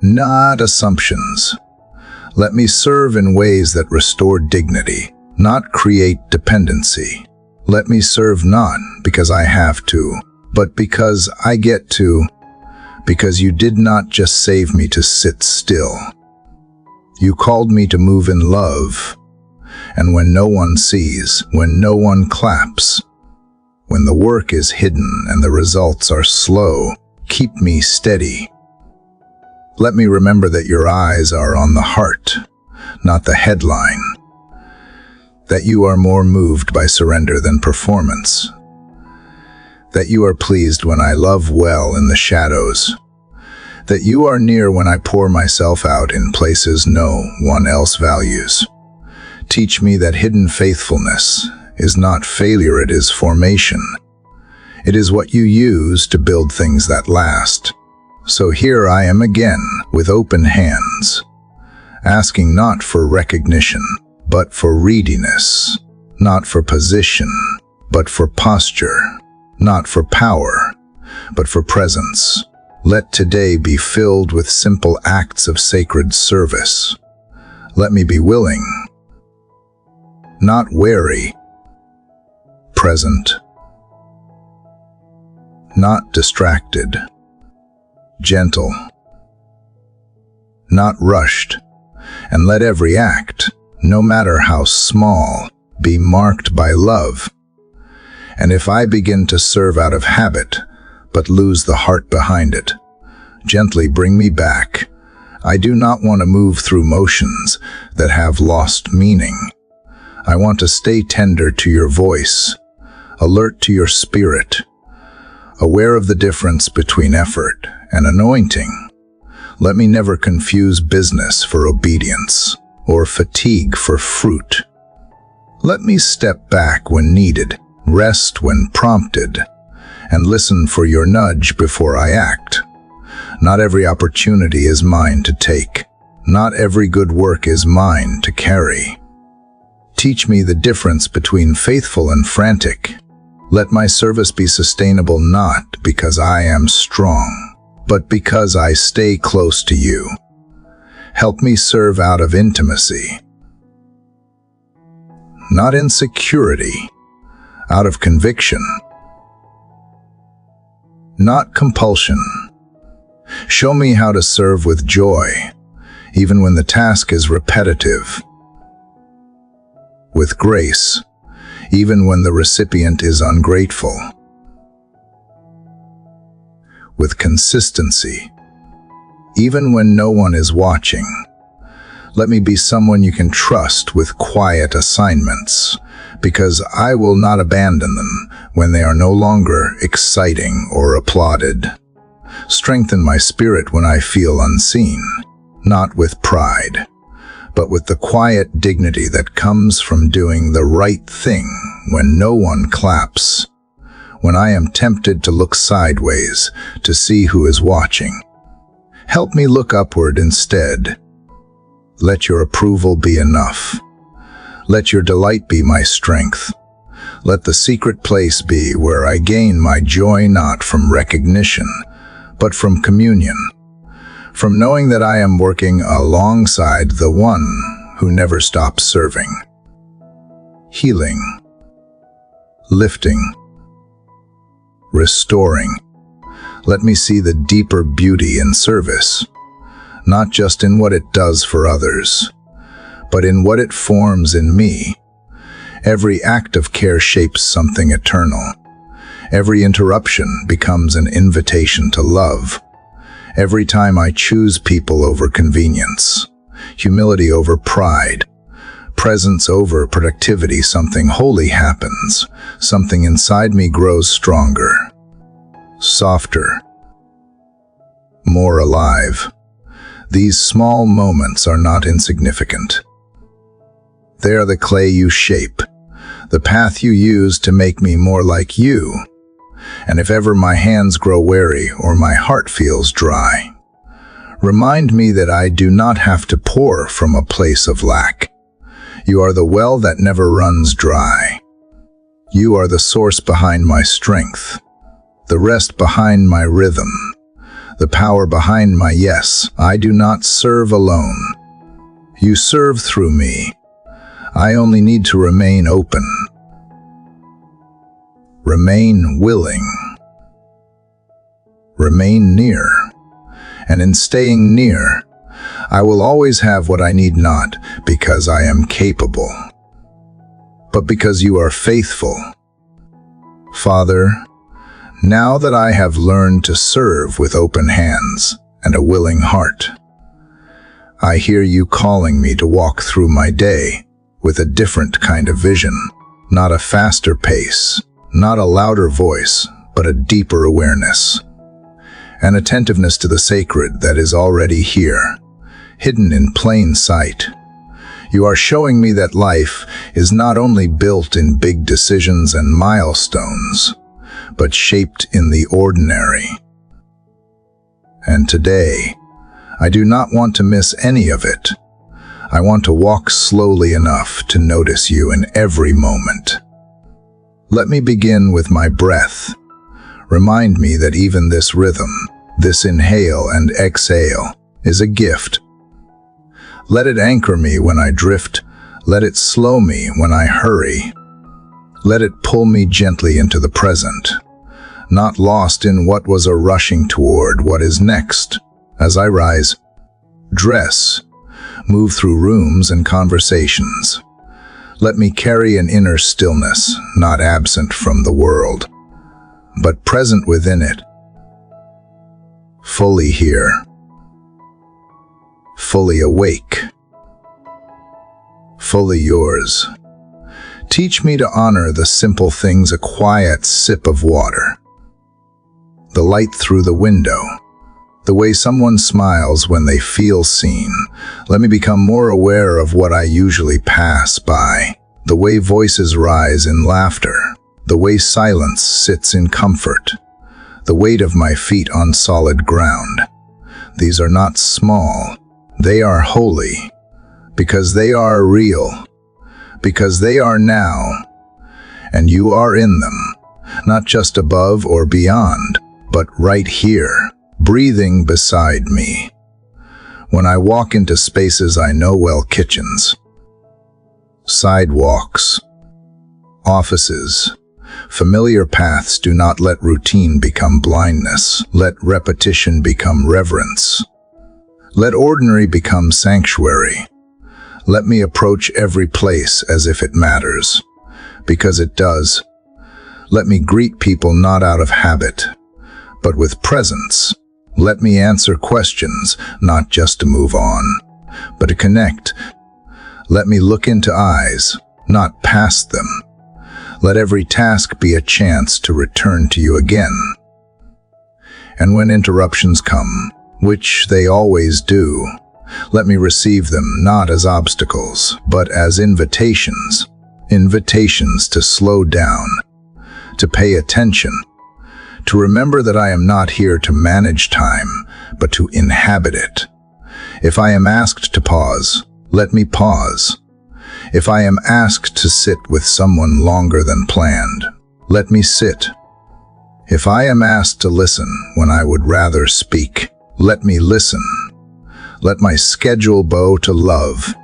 not assumptions. Let me serve in ways that restore dignity, not create dependency. Let me serve not because I have to, but because I get to, because you did not just save me to sit still. You called me to move in love, and when no one sees, when no one claps, when the work is hidden and the results are slow, keep me steady. Let me remember that your eyes are on the heart, not the headline. That you are more moved by surrender than performance. That you are pleased when I love well in the shadows. That you are near when I pour myself out in places no one else values. Teach me that hidden faithfulness is not failure, it is formation. It is what you use to build things that last. So here I am again, with open hands, asking not for recognition, but for readiness, not for position, but for posture, not for power, but for presence. Let today be filled with simple acts of sacred service. Let me be willing, not wary, present, not distracted, gentle, not rushed, and let every act, no matter how small, be marked by love. And if I begin to serve out of habit, but lose the heart behind it, gently bring me back. I do not want to move through motions that have lost meaning. I want to stay tender to your voice, alert to your spirit, aware of the difference between effort and anointing. Let me never confuse business for obedience or fatigue for fruit. Let me step back when needed, rest when prompted, and listen for your nudge before I act. Not every opportunity is mine to take. Not every good work is mine to carry. Teach me the difference between faithful and frantic. Let my service be sustainable not because I am strong, but because I stay close to you. Help me serve out of intimacy, not insecurity, out of conviction, not compulsion. Show me how to serve with joy, even when the task is repetitive, with grace, even when the recipient is ungrateful, with consistency, even when no one is watching. Let me be someone you can trust with quiet assignments, because I will not abandon them when they are no longer exciting or applauded. Strengthen my spirit when I feel unseen, not with pride, but with the quiet dignity that comes from doing the right thing when no one claps, when I am tempted to look sideways to see who is watching. Help me look upward instead. Let your approval be enough. Let your delight be my strength. Let the secret place be where I gain my joy not from recognition, but from communion, from knowing that I am working alongside the one who never stops serving. Healing, lifting, restoring. Let me see the deeper beauty in service, not just in what it does for others, but in what it forms in me. Every act of care shapes something eternal. Every interruption becomes an invitation to love. Every time I choose people over convenience, humility over pride, presence over productivity, something holy happens. Something inside me grows stronger, softer, more alive. These small moments are not insignificant. They are the clay you shape, the path you use to make me more like you. And if ever my hands grow weary or my heart feels dry, remind me that I do not have to pour from a place of lack. You are the well that never runs dry. You are the source behind my strength, the rest behind my rhythm, the power behind my yes. I do not serve alone. You serve through me. I only need to remain open, remain willing, remain near. And in staying near, I will always have what I need, not because I am capable, but because you are faithful. Father, now that I have learned to serve with open hands and a willing heart, I hear you calling me to walk through my day with a different kind of vision, not a faster pace, not a louder voice, but a deeper awareness, an attentiveness to the sacred that is already here, hidden in plain sight. You are showing me that life is not only built in big decisions and milestones, but shaped in the ordinary. And today, I do not want to miss any of it. I want to walk slowly enough to notice you in every moment. Let me begin with my breath. Remind me that even this rhythm, this inhale and exhale, is a gift. Let it anchor me when I drift. Let it slow me when I hurry. Let it pull me gently into the present, not lost in what was or rushing toward what is next. As I rise, dress, move through rooms and conversations, let me carry an inner stillness, not absent from the world, but present within it, fully here, fully awake, fully yours. Teach me to honor the simple things, a quiet sip of water, the light through the window, the way someone smiles when they feel seen. Let me become more aware of what I usually pass by, the way voices rise in laughter, the way silence sits in comfort, the weight of my feet on solid ground. These are not small, they are holy, because they are real, because they are now, and you are in them, not just above or beyond, but right here, breathing beside me. When I walk into spaces I know well, kitchens, sidewalks, offices, familiar paths, do not let routine become blindness. Let repetition become reverence. Let ordinary become sanctuary. Let me approach every place as if it matters, because it does. Let me greet people not out of habit, but with presence. Let me answer questions, not just to move on, but to connect. Let me look into eyes, not past them. Let every task be a chance to return to you again. And when interruptions come, which they always do, let me receive them not as obstacles, but as invitations. Invitations to slow down, to pay attention, to remember that I am not here to manage time, but to inhabit it. If I am asked to pause, let me pause. If I am asked to sit with someone longer than planned, let me sit. If I am asked to listen when I would rather speak, let me listen. Let my schedule bow to love,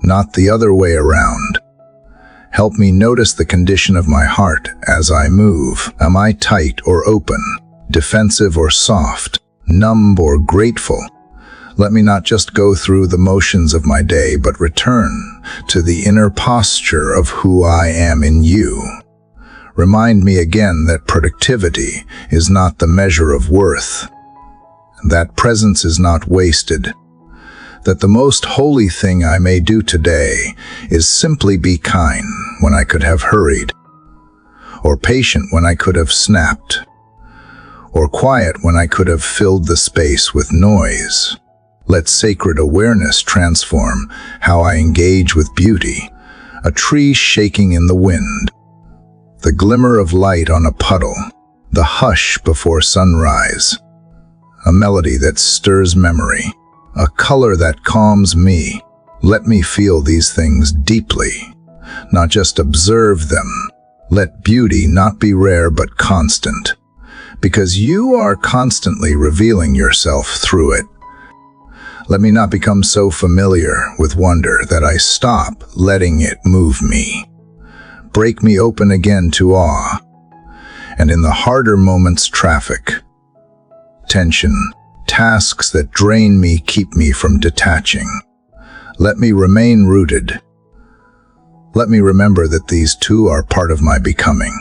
not the other way around. Help me notice the condition of my heart as I move. Am I tight or open, defensive or soft, numb or grateful? Let me not just go through the motions of my day, but return to the inner posture of who I am in you. Remind me again that productivity is not the measure of worth, that presence is not wasted, that the most holy thing I may do today is simply be kind when I could have hurried, or patient when I could have snapped, or quiet when I could have filled the space with noise. Let sacred awareness transform how I engage with beauty, a tree shaking in the wind, the glimmer of light on a puddle, the hush before sunrise, a melody that stirs memory, a color that calms me. Let me feel these things deeply, not just observe them. Let beauty not be rare but constant, because you are constantly revealing yourself through it. Let me not become so familiar with wonder that I stop letting it move me. Break me open again to awe, and in the harder moments, traffic, tension, tasks that drain me keep me from detaching. Let me remain rooted. Let me remember that these too are part of my becoming.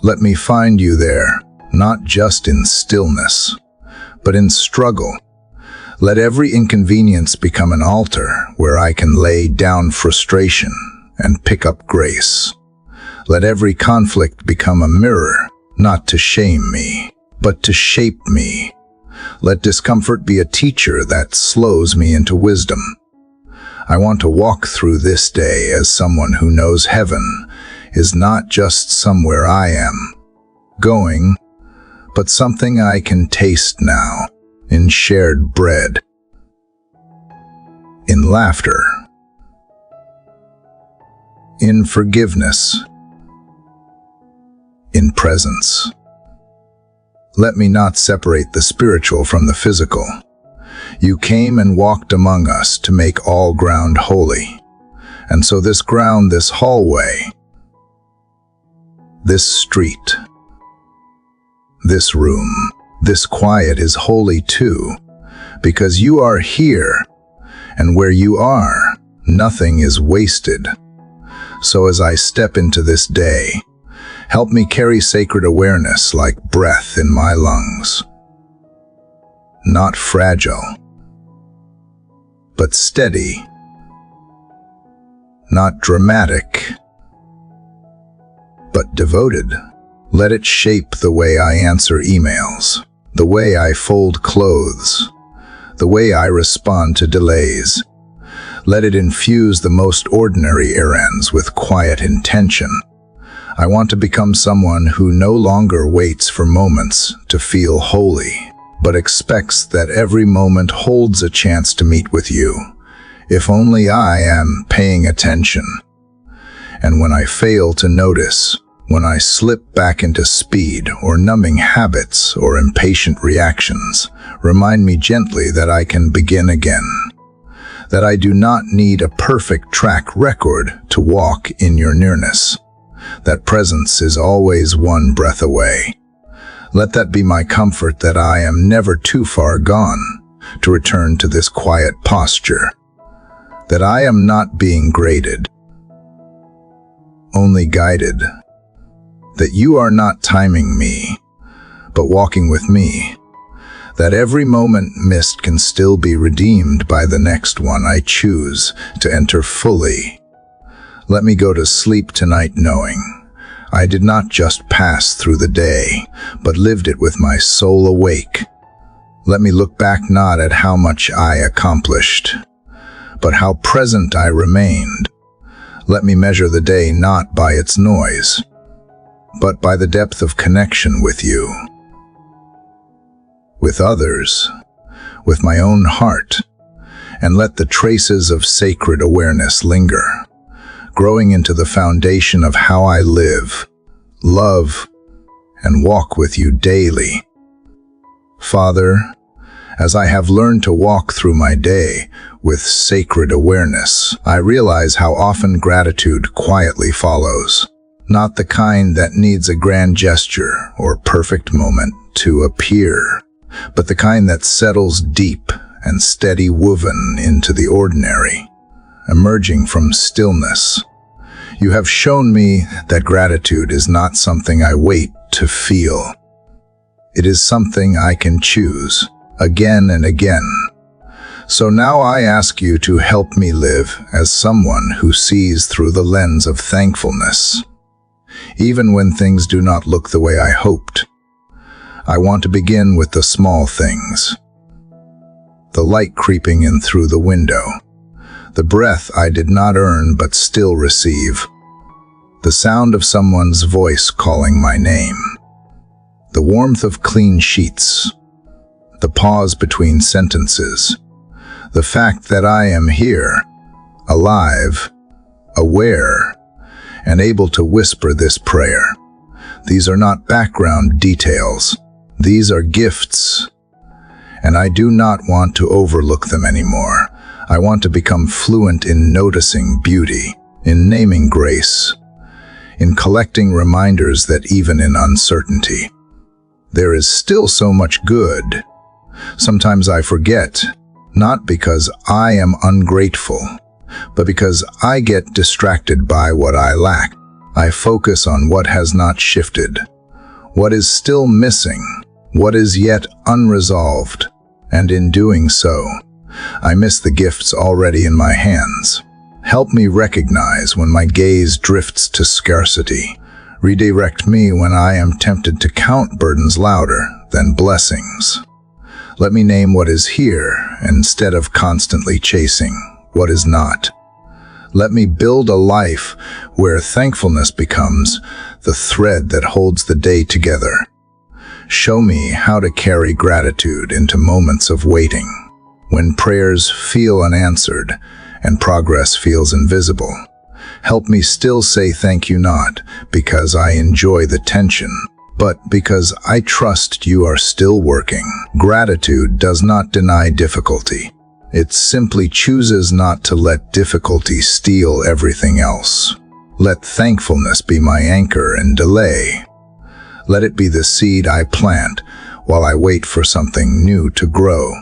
Let me find you there, not just in stillness, but in struggle. Let every inconvenience become an altar where I can lay down frustration and pick up grace. Let every conflict become a mirror, not to shame me, but to shape me. Let discomfort be a teacher that slows me into wisdom. I want to walk through this day as someone who knows heaven is not just somewhere I am going, but something I can taste now, in shared bread, in laughter, in forgiveness, in presence. Let me not separate the spiritual from the physical. You came and walked among us to make all ground holy. And so this ground, this hallway, this street, this room, this quiet is holy too, because you are here, and where you are, nothing is wasted. So as I step into this day, help me carry sacred awareness like breath in my lungs. Not fragile, but steady. Not dramatic, but devoted. Let it shape the way I answer emails, the way I fold clothes, the way I respond to delays. Let it infuse the most ordinary errands with quiet intention. I want to become someone who no longer waits for moments to feel holy, but expects that every moment holds a chance to meet with you, if only I am paying attention. And when I fail to notice, when I slip back into speed or numbing habits or impatient reactions, remind me gently that I can begin again, that I do not need a perfect track record to walk in your nearness, that presence is always one breath away. Let that be my comfort, that I am never too far gone to return to this quiet posture, that I am not being graded, only guided, that you are not timing me, but walking with me, that every moment missed can still be redeemed by the next one I choose to enter fully. Let me go to sleep tonight knowing I did not just pass through the day, but lived it with my soul awake. Let me look back not at how much I accomplished, but how present I remained. Let me measure the day not by its noise, but by the depth of connection with you, with others, with my own heart, and let the traces of sacred awareness linger, growing into the foundation of how I live, love, and walk with you daily. Father, as I have learned to walk through my day with sacred awareness, I realize how often gratitude quietly follows. Not the kind that needs a grand gesture or perfect moment to appear, but the kind that settles deep and steady woven into the ordinary, emerging from stillness. You have shown me that gratitude is not something I wait to feel. It is something I can choose again and again. So now I ask you to help me live as someone who sees through the lens of thankfulness. Even when things do not look the way I hoped, I want to begin with the small things. The light creeping in through the window, the breath I did not earn but still receive, the sound of someone's voice calling my name, the warmth of clean sheets, the pause between sentences, the fact that I am here, alive, aware, and able to whisper this prayer. These are not background details. These are gifts, and I do not want to overlook them anymore. I want to become fluent in noticing beauty, in naming grace, in collecting reminders that even in uncertainty, there is still so much good. Sometimes I forget, not because I am ungrateful, but because I get distracted by what I lack. I focus on what has not shifted, what is still missing, what is yet unresolved, and in doing so, I miss the gifts already in my hands. Help me recognize when my gaze drifts to scarcity. Redirect me when I am tempted to count burdens louder than blessings. Let me name what is here instead of constantly chasing what is not. Let me build a life where thankfulness becomes the thread that holds the day together. Show me how to carry gratitude into moments of waiting, when prayers feel unanswered and progress feels invisible. Help me still say thank you, not because I enjoy the tension, but because I trust you are still working. Gratitude does not deny difficulty. It simply chooses not to let difficulty steal everything else. Let thankfulness be my anchor in delay. Let it be the seed I plant while I wait for something new to grow.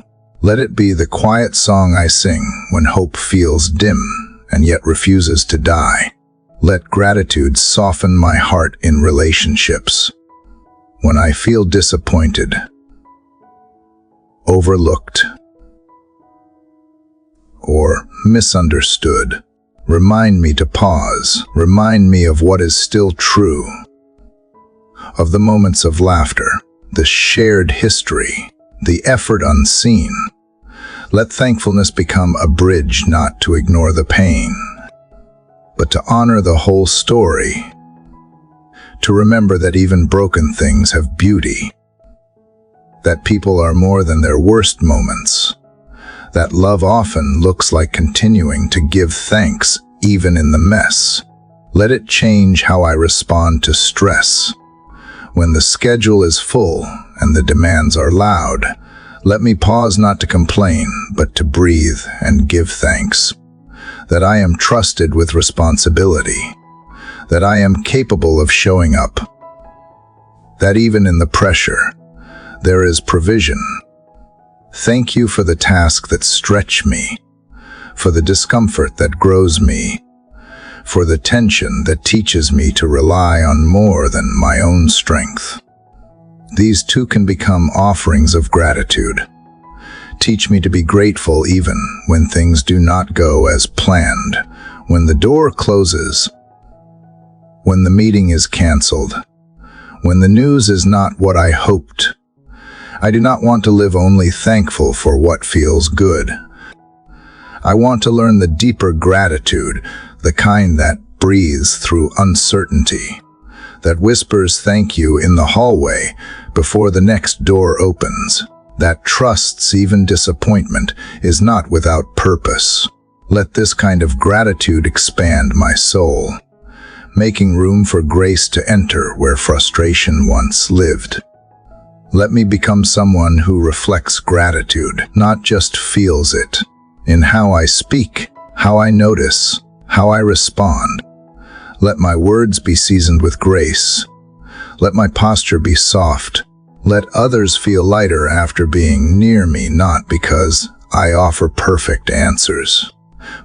Let it be the quiet song I sing when hope feels dim and yet refuses to die. Let gratitude soften my heart in relationships. When I feel disappointed, overlooked, or misunderstood, remind me to pause. Remind me of what is still true, of the moments of laughter, the shared history, the effort unseen. Let thankfulness become a bridge not to ignore the pain, but to honor the whole story, to remember that even broken things have beauty, that people are more than their worst moments, that love often looks like continuing to give thanks even in the mess. Let it change how I respond to stress. When the schedule is full and the demands are loud, let me pause not to complain, but to breathe and give thanks. That I am trusted with responsibility. That I am capable of showing up. That even in the pressure, there is provision. Thank you for the tasks that stretch me, for the discomfort that grows me, for the tension that teaches me to rely on more than my own strength. These too can become offerings of gratitude. Teach me to be grateful even when things do not go as planned, when the door closes, when the meeting is canceled, when the news is not what I hoped. I do not want to live only thankful for what feels good. I want to learn the deeper gratitude, the kind that breathes through uncertainty, that whispers thank you in the hallway before the next door opens, that trusts even disappointment is not without purpose. Let this kind of gratitude expand my soul, making room for grace to enter where frustration once lived. Let me become someone who reflects gratitude, not just feels it, in how I speak, how I notice, how I respond. Let my words be seasoned with grace. Let my posture be soft. Let others feel lighter after being near me, not because I offer perfect answers,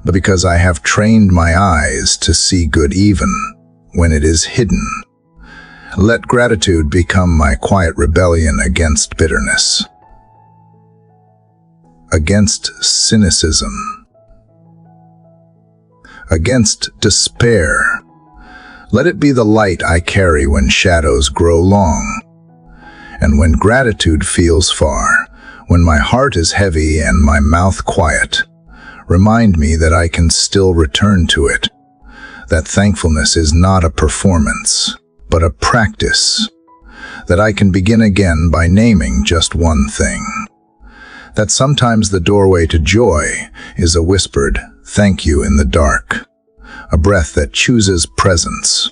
but because I have trained my eyes to see good even when it is hidden. Let gratitude become my quiet rebellion against bitterness, against cynicism, against despair. Let it be the light I carry when shadows grow long, and when gratitude feels far, when my heart is heavy and my mouth quiet. Remind me that I can still return to it, that thankfulness is not a performance, but a practice, that I can begin again by naming just one thing, that sometimes the doorway to joy is a whispered thank you in the dark, a breath that chooses presence,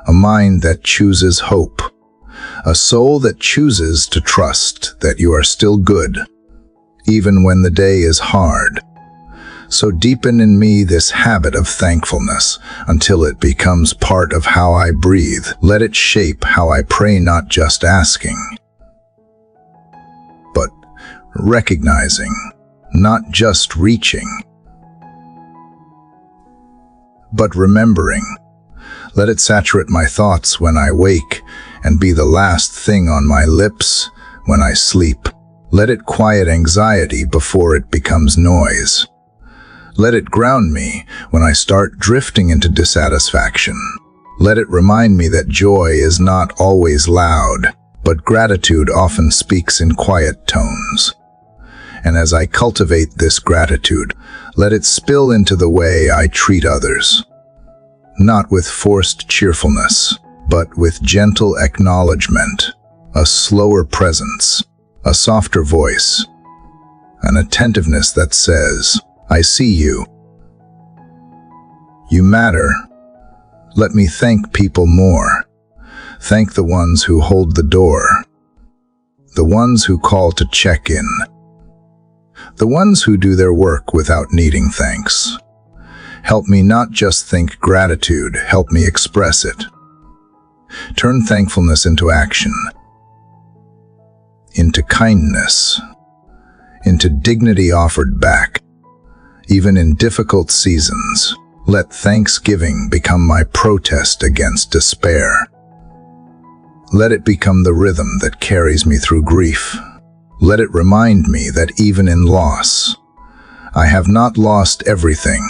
a mind that chooses hope, a soul that chooses to trust that you are still good, even when the day is hard. So deepen in me this habit of thankfulness until it becomes part of how I breathe. Let it shape how I pray, not just asking, but recognizing, not just reaching, but remembering. Let it saturate my thoughts when I wake and be the last thing on my lips when I sleep. Let it quiet anxiety before it becomes noise. Let it ground me when I start drifting into dissatisfaction. Let it remind me that joy is not always loud, but gratitude often speaks in quiet tones. And as I cultivate this gratitude, let it spill into the way I treat others. Not with forced cheerfulness, but with gentle acknowledgement, a slower presence, a softer voice, an attentiveness that says, I see you. You matter. Let me thank people more. Thank the ones who hold the door, the ones who call to check in, the ones who do their work without needing thanks. Help me not just think gratitude, help me express it. Turn thankfulness into action, into kindness, into dignity offered back. Even in difficult seasons, let thanksgiving become my protest against despair. Let it become the rhythm that carries me through grief. Let it remind me that even in loss, I have not lost everything,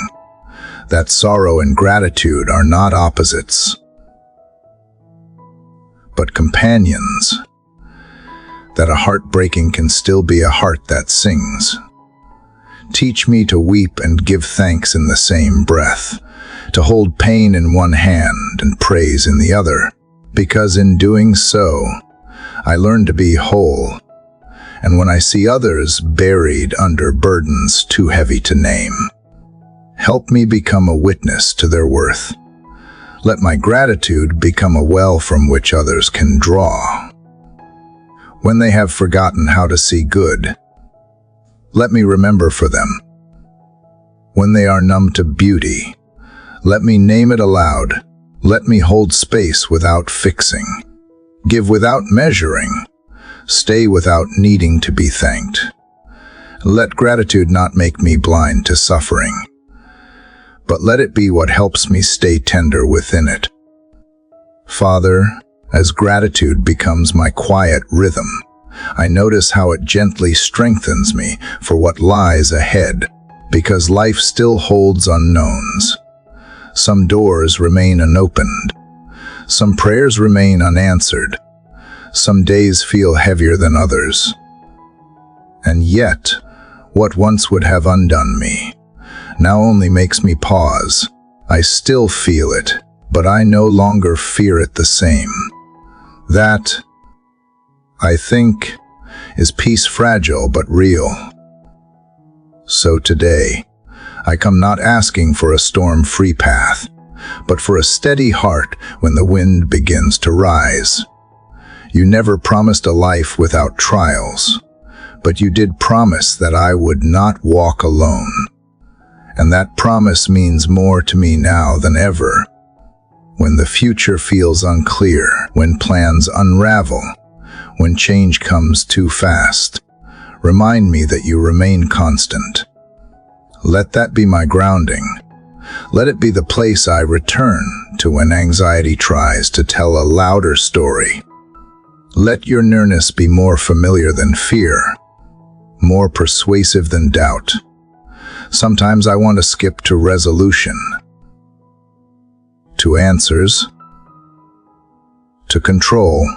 that sorrow and gratitude are not opposites, but companions, that a heartbreaking can still be a heart that sings. Teach me to weep and give thanks in the same breath, to hold pain in one hand and praise in the other, because in doing so, I learn to be whole. And when I see others buried under burdens too heavy to name, help me become a witness to their worth. Let my gratitude become a well from which others can draw. When they have forgotten how to see good, let me remember for them. When they are numb to beauty, let me name it aloud. Let me hold space without fixing, give without measuring, stay without needing to be thanked. Let gratitude not make me blind to suffering, but let it be what helps me stay tender within it. Father, as gratitude becomes my quiet rhythm, I notice how it gently strengthens me for what lies ahead, because life still holds unknowns. Some doors remain unopened. Some prayers remain unanswered. Some days feel heavier than others. And yet, what once would have undone me now only makes me pause. I still feel it, but I no longer fear it the same. That, I think, is peace fragile but real. So today, I come not asking for a storm-free path, but for a steady heart when the wind begins to rise. You never promised a life without trials, but you did promise that I would not walk alone. And that promise means more to me now than ever. When the future feels unclear, when plans unravel, when change comes too fast, remind me that you remain constant. Let that be my grounding. Let it be the place I return to when anxiety tries to tell a louder story. Let your nearness be more familiar than fear, more persuasive than doubt. Sometimes I want to skip to resolution, to answers, to control.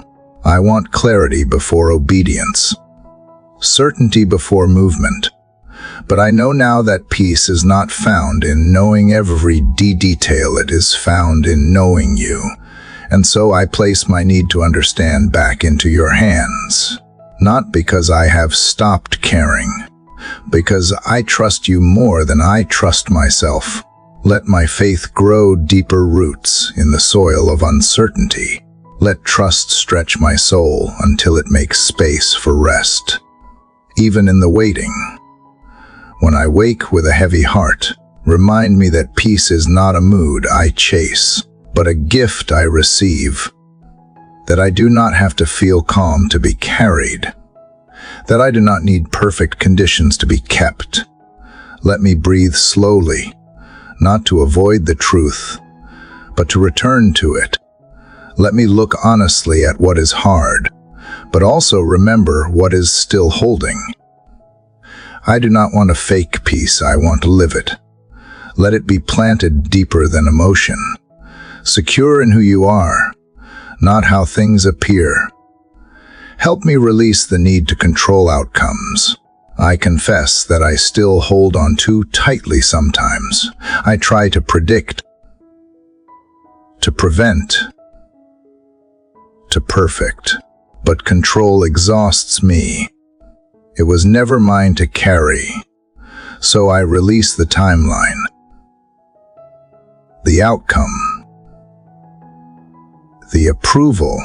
I want clarity before obedience, certainty before movement. But I know now that peace is not found in knowing every detail, it is found in knowing you. And so I place my need to understand back into your hands. Not because I have stopped caring, because I trust you more than I trust myself. Let my faith grow deeper roots in the soil of uncertainty. Let trust stretch my soul until it makes space for rest. Even in the waiting, when I wake with a heavy heart, remind me that peace is not a mood I chase, but a gift I receive. That I do not have to feel calm to be carried. That I do not need perfect conditions to be kept. Let me breathe slowly, not to avoid the truth, but to return to it. Let me look honestly at what is hard, but also remember what is still holding. I do not want a fake peace, I want to live it. Let it be planted deeper than emotion, secure in who you are, not how things appear. Help me release the need to control outcomes. I confess that I still hold on too tightly sometimes. I try to predict, to prevent, to perfect, but control exhausts me. It was never mine to carry, so I release the timeline. The outcome, the approval,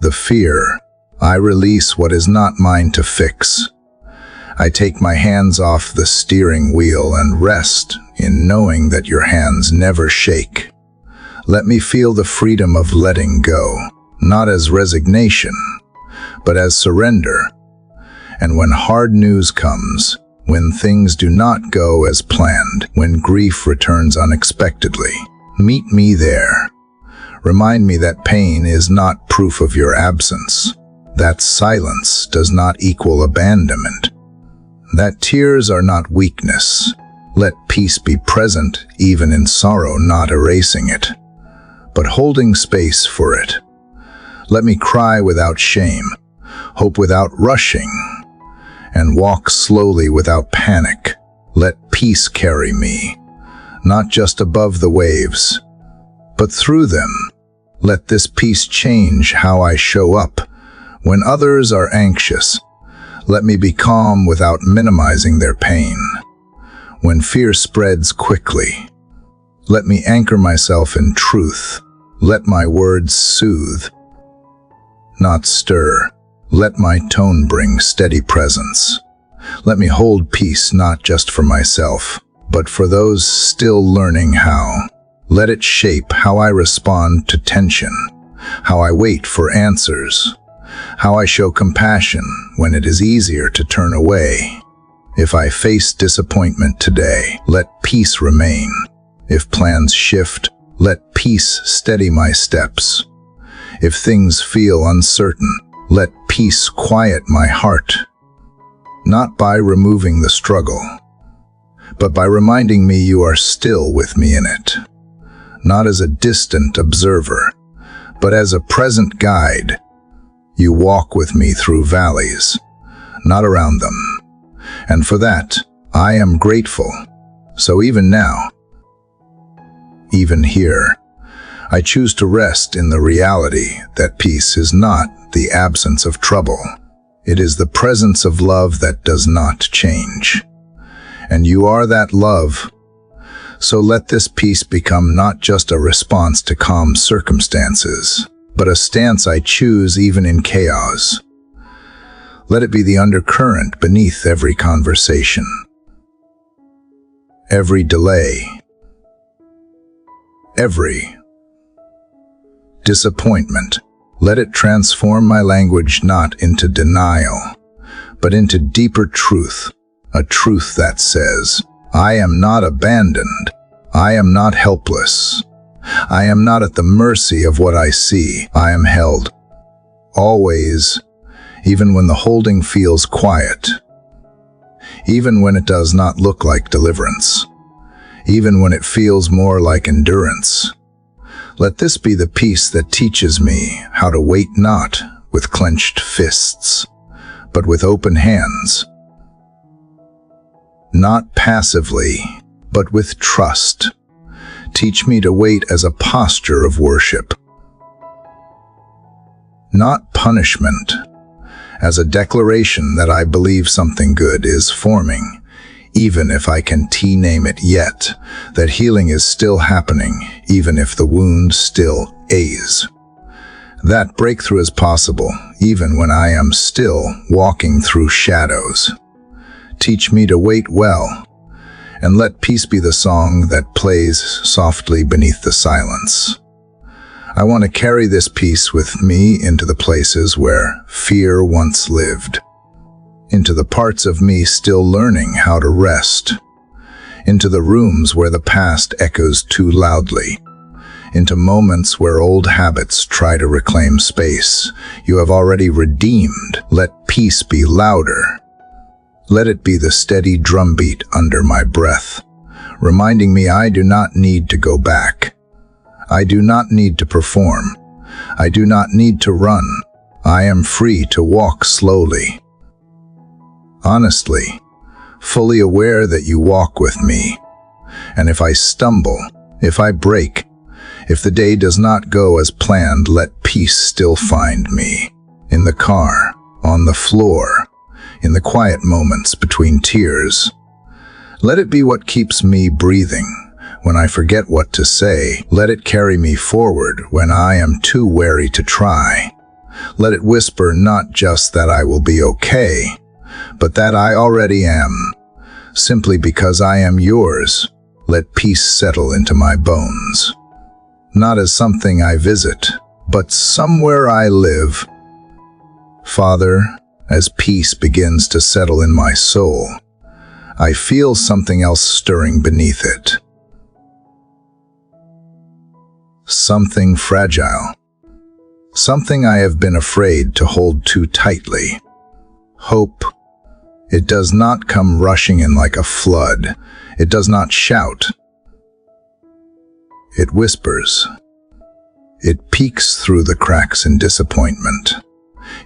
the fear. I release what is not mine to fix. I take my hands off the steering wheel and rest in knowing that your hands never shake. Let me feel the freedom of letting go, not as resignation, but as surrender. And when hard news comes, when things do not go as planned, when grief returns unexpectedly, meet me there. Remind me that pain is not proof of your absence, that silence does not equal abandonment, that tears are not weakness. Let peace be present even in sorrow, not erasing it, but holding space for it. Let me cry without shame, hope without rushing, and walk slowly without panic. Let peace carry me, not just above the waves, but through them. Let this peace change how I show up. When others are anxious, let me be calm without minimizing their pain. When fear spreads quickly, let me anchor myself in truth. Let my words soothe, not stir. Let my tone bring steady presence. Let me hold peace not just for myself, but for those still learning how. Let it shape how I respond to tension, how I wait for answers, how I show compassion when it is easier to turn away. If I face disappointment today, let peace remain. If plans shift, let peace steady my steps. If things feel uncertain, let peace quiet my heart. Not by removing the struggle, but by reminding me you are still with me in it. Not as a distant observer, but as a present guide. You walk with me through valleys, not around them. And for that, I am grateful. So even now, even here. I choose to rest in the reality that peace is not the absence of trouble. It is the presence of love that does not change. And you are that love. So let this peace become not just a response to calm circumstances, but a stance I choose even in chaos. Let it be the undercurrent beneath every conversation, every delay, every disappointment. Let it transform my language not into denial, but into deeper truth, a truth that says, I am not abandoned, I am not helpless, I am not at the mercy of what I see, I am held. Always, even when the holding feels quiet, even when it does not look like deliverance, even when it feels more like endurance. Let this be the peace that teaches me how to wait not with clenched fists, but with open hands. Not passively, but with trust. Teach me to wait as a posture of worship. Not punishment, as a declaration that I believe something good is forming, even if I can name it yet, that healing is still happening, even if the wound still aches. That breakthrough is possible, even when I am still walking through shadows. Teach me to wait well, and let peace be the song that plays softly beneath the silence. I want to carry this peace with me into the places where fear once lived, into the parts of me still learning how to rest, into the rooms where the past echoes too loudly, into moments where old habits try to reclaim space you have already redeemed. Let peace be louder. Let it be the steady drumbeat under my breath, reminding me I do not need to go back. I do not need to perform. I do not need to run. I am free to walk slowly, honestly, fully aware that you walk with me. And if I stumble, if I break, if the day does not go as planned, let peace still find me. In the car, on the floor, in the quiet moments between tears. Let it be what keeps me breathing. When I forget what to say, let it carry me forward when I am too wary to try. Let it whisper not just that I will be okay, but that I already am, simply because I am yours. Let peace settle into my bones, not as something I visit, but somewhere I live. Father, as peace begins to settle in my soul, I feel something else stirring beneath it. Something fragile. Something I have been afraid to hold too tightly. Hope. It does not come rushing in like a flood. It does not shout. It whispers. It peeks through the cracks in disappointment.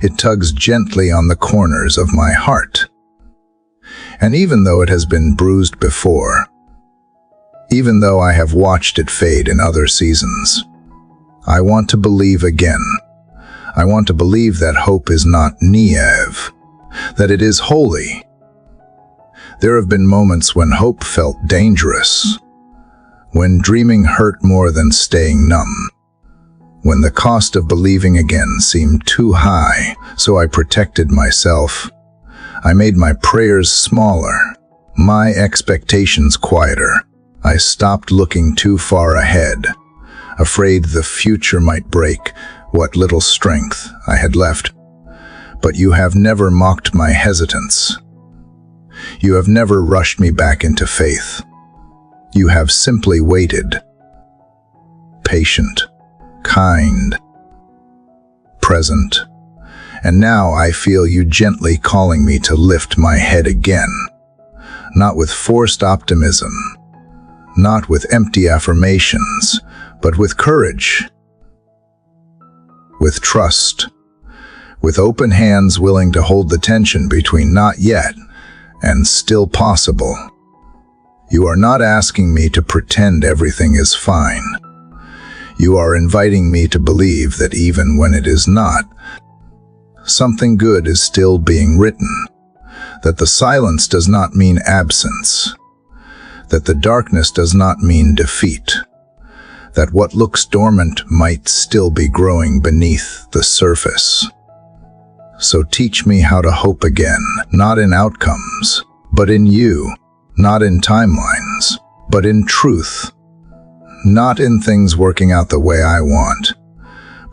It tugs gently on the corners of my heart. And even though it has been bruised before, even though I have watched it fade in other seasons, I want to believe again. I want to believe that hope is not naive, that it is holy. There have been moments when hope felt dangerous, when dreaming hurt more than staying numb, when the cost of believing again seemed too high, so I protected myself. I made my prayers smaller, my expectations quieter. I stopped looking too far ahead, afraid the future might break what little strength I had left. But you have never mocked my hesitance. You have never rushed me back into faith. You have simply waited, patient, kind, present. And now I feel you gently calling me to lift my head again, not with forced optimism, not with empty affirmations, but with courage, with trust, with open hands willing to hold the tension between not yet and still possible. You are not asking me to pretend everything is fine. You are inviting me to believe that even when it is not, something good is still being written, that the silence does not mean absence, that the darkness does not mean defeat, that what looks dormant might still be growing beneath the surface. So teach me how to hope again, not in outcomes, but in you, not in timelines, but in truth, not in things working out the way I want,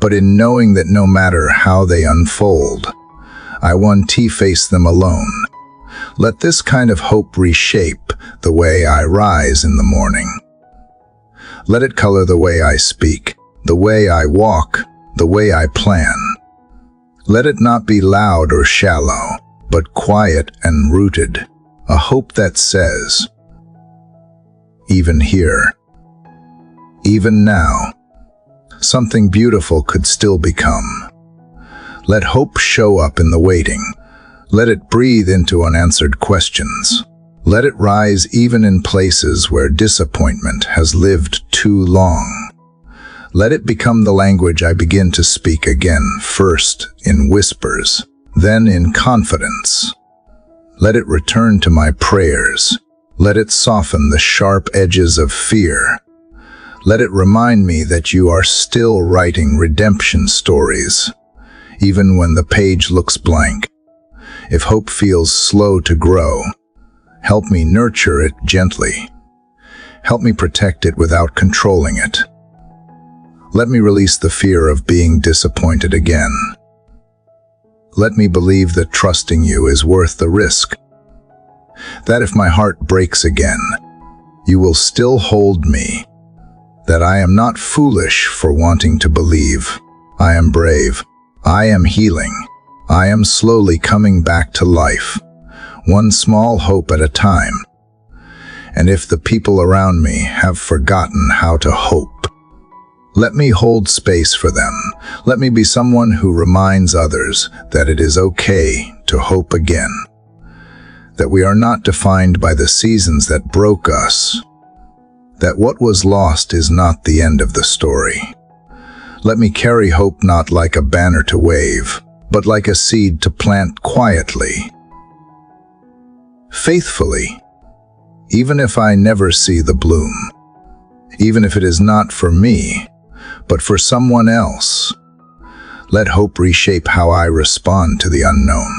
but in knowing that no matter how they unfold, I won't face them alone. Let this kind of hope reshape the way I rise in the morning. Let it color the way I speak, the way I walk, the way I plan. Let it not be loud or shallow, but quiet and rooted. A hope that says, even here, even now, something beautiful could still become. Let hope show up in the waiting. Let it breathe into unanswered questions. Let it rise even in places where disappointment has lived too long. Let it become the language I begin to speak again, first in whispers, then in confidence. Let it return to my prayers. Let it soften the sharp edges of fear. Let it remind me that you are still writing redemption stories, even when the page looks blank. If hope feels slow to grow, help me nurture it gently. Help me protect it without controlling it. Let me release the fear of being disappointed again. Let me believe that trusting you is worth the risk. That if my heart breaks again, you will still hold me. That I am not foolish for wanting to believe. I am brave. I am healing. I am slowly coming back to life, one small hope at a time. And if the people around me have forgotten how to hope, let me hold space for them. Let me be someone who reminds others that it is okay to hope again. That we are not defined by the seasons that broke us. That what was lost is not the end of the story. Let me carry hope not like a banner to wave, but like a seed to plant quietly, faithfully, even if I never see the bloom, even if it is not for me, but for someone else. Let hope reshape how I respond to the unknown.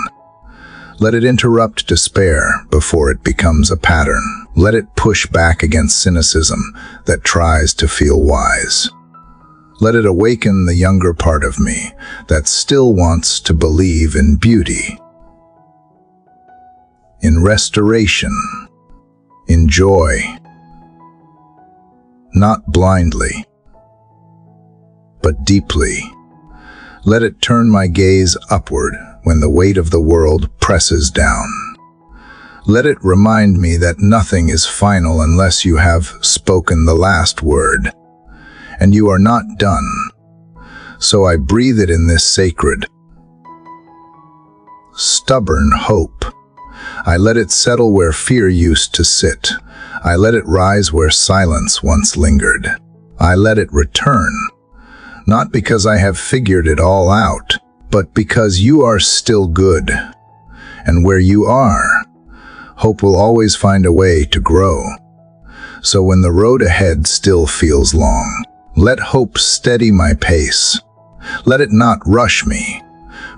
Let it interrupt despair before it becomes a pattern. Let it push back against cynicism that tries to feel wise. Let it awaken the younger part of me that still wants to believe in beauty, in restoration, in joy, not blindly, but deeply. Let it turn my gaze upward when the weight of the world presses down. Let it remind me that nothing is final unless you have spoken the last word, and you are not done. So I breathe it in this sacred, stubborn hope. I let it settle where fear used to sit. I let it rise where silence once lingered. I let it return, not because I have figured it all out, but because you are still good. And where you are, hope will always find a way to grow. So when the road ahead still feels long, let hope steady my pace. Let it not rush me,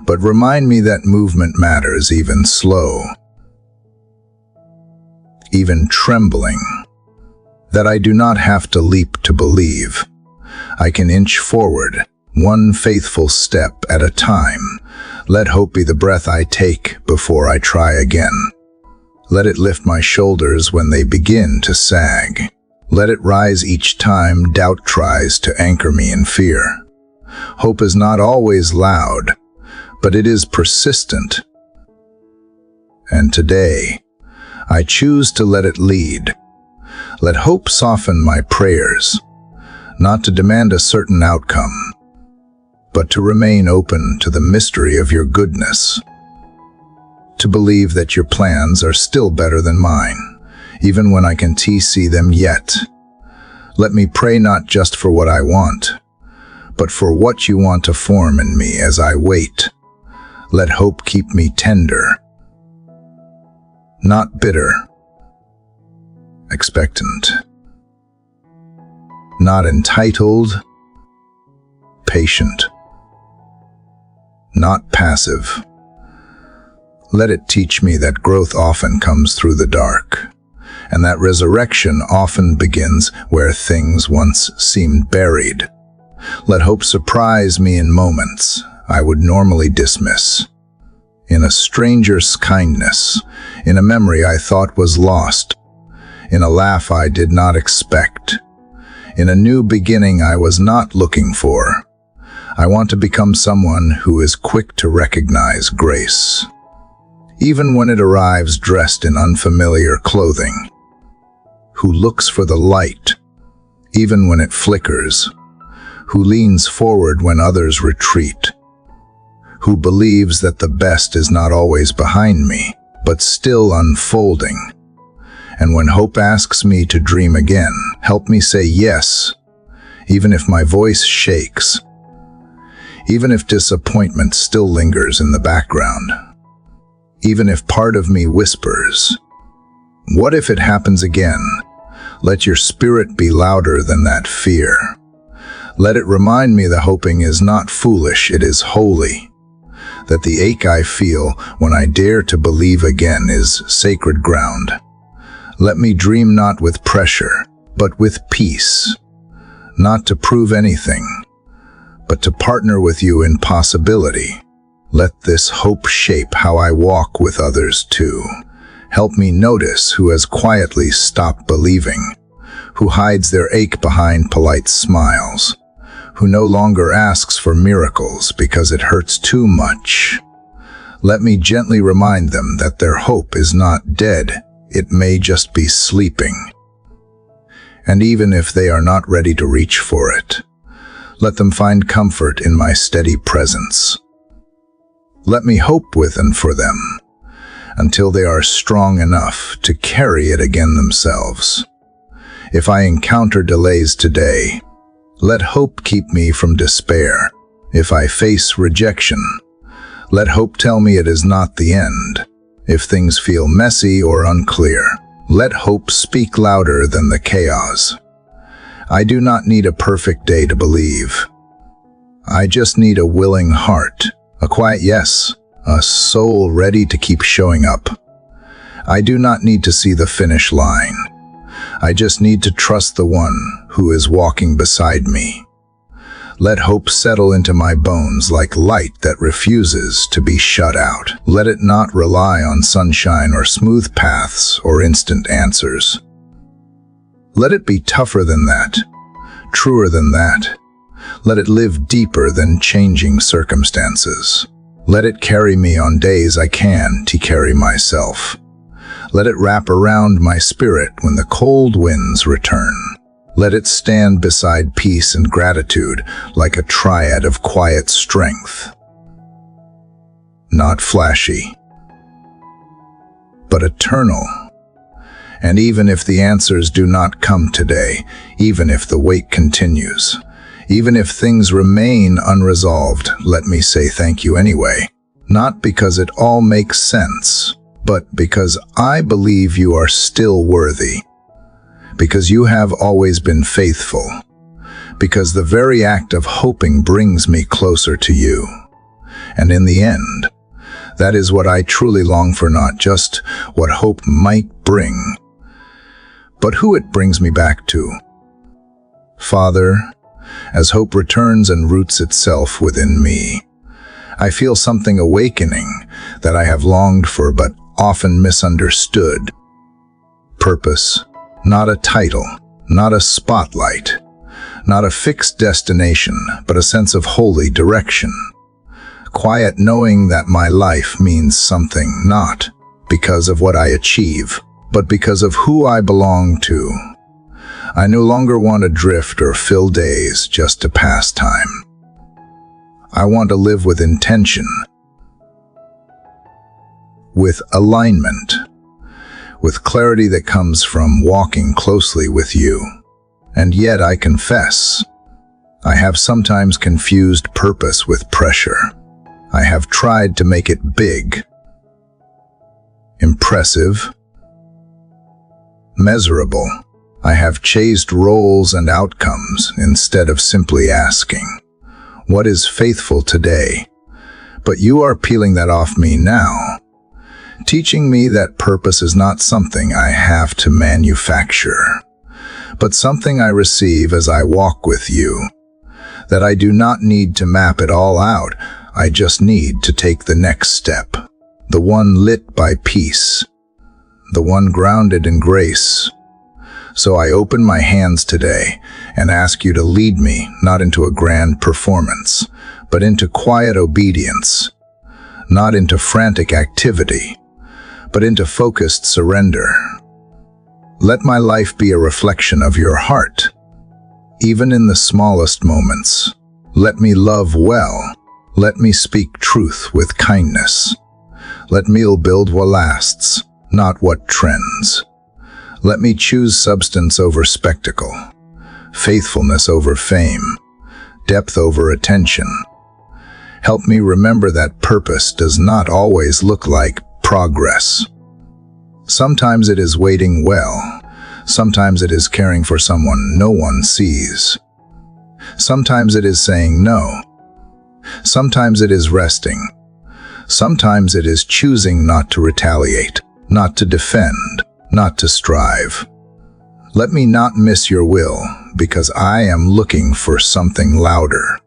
but remind me that movement matters, even slow, even trembling. That I do not have to leap to believe. I can inch forward, one faithful step at a time. Let hope be the breath I take before I try again. Let it lift my shoulders when they begin to sag. Let it rise each time doubt tries to anchor me in fear. Hope is not always loud, but it is persistent. And today, I choose to let it lead. Let hope soften my prayers, not to demand a certain outcome, but to remain open to the mystery of your goodness. To believe that your plans are still better than mine, even when I can't see them yet. Let me pray not just for what I want, but for what you want to form in me as I wait. Let hope keep me tender, not bitter, expectant, not entitled, patient, not passive. Let it teach me that growth often comes through the dark, and that resurrection often begins where things once seemed buried. Let hope surprise me in moments I would normally dismiss, in a stranger's kindness, in a memory I thought was lost, in a laugh I did not expect, in a new beginning I was not looking for. I want to become someone who is quick to recognize grace, even when it arrives dressed in unfamiliar clothing, who looks for the light, even when it flickers, who leans forward when others retreat, who believes that the best is not always behind me, but still unfolding. And when hope asks me to dream again, help me say yes, even if my voice shakes, even if disappointment still lingers in the background, even if part of me whispers, "What if it happens again?" Let your spirit be louder than that fear. Let it remind me that hoping is not foolish, it is holy. That the ache I feel when I dare to believe again is sacred ground. Let me dream not with pressure, but with peace. Not to prove anything, but to partner with you in possibility. Let this hope shape how I walk with others too. Help me notice who has quietly stopped believing, who hides their ache behind polite smiles, who no longer asks for miracles because it hurts too much. Let me gently remind them that their hope is not dead, it may just be sleeping. And even if they are not ready to reach for it, let them find comfort in my steady presence. Let me hope with and for them, until they are strong enough to carry it again themselves. If I encounter delays today, let hope keep me from despair. If I face rejection, let hope tell me it is not the end. If things feel messy or unclear, let hope speak louder than the chaos. I do not need a perfect day to believe. I just need a willing heart, a quiet yes, a soul ready to keep showing up. I do not need to see the finish line. I just need to trust the one who is walking beside me. Let hope settle into my bones like light that refuses to be shut out. Let it not rely on sunshine or smooth paths or instant answers. Let it be tougher than that, truer than that. Let it live deeper than changing circumstances. Let it carry me on days I can't carry myself. Let it wrap around my spirit when the cold winds return. Let it stand beside peace and gratitude like a triad of quiet strength. Not flashy, but eternal. And even if the answers do not come today, even if the wait continues, even if things remain unresolved, let me say thank you anyway. Not because it all makes sense, but because I believe you are still worthy. Because you have always been faithful. Because the very act of hoping brings me closer to you. And in the end, that is what I truly long for, not just what hope might bring, but who it brings me back to. Father, as hope returns and roots itself within me, I feel something awakening that I have longed for but often misunderstood. Purpose, not a title, not a spotlight, not a fixed destination, but a sense of holy direction. Quiet knowing that my life means something, not because of what I achieve, but because of who I belong to. I no longer want to drift or fill days just to pass time. I want to live with intention, with alignment, with clarity that comes from walking closely with you. And yet I confess, I have sometimes confused purpose with pressure. I have tried to make it big, impressive, measurable. I have chased roles and outcomes instead of simply asking, what is faithful today? But you are peeling that off me now, teaching me that purpose is not something I have to manufacture, but something I receive as I walk with you, that I do not need to map it all out. I just need to take the next step, the one lit by peace, the one grounded in grace. So I open my hands today and ask you to lead me not into a grand performance, but into quiet obedience, not into frantic activity, but into focused surrender. Let my life be a reflection of your heart, even in the smallest moments. Let me love well. Let me speak truth with kindness. Let me build what lasts, not what trends. Let me choose substance over spectacle, faithfulness over fame, depth over attention. Help me remember that purpose does not always look like progress. Sometimes it is waiting well. Sometimes it is caring for someone no one sees. Sometimes it is saying no. Sometimes it is resting. Sometimes it is choosing not to retaliate, not to defend, not to strive. Let me not miss your will, because I am looking for something louder.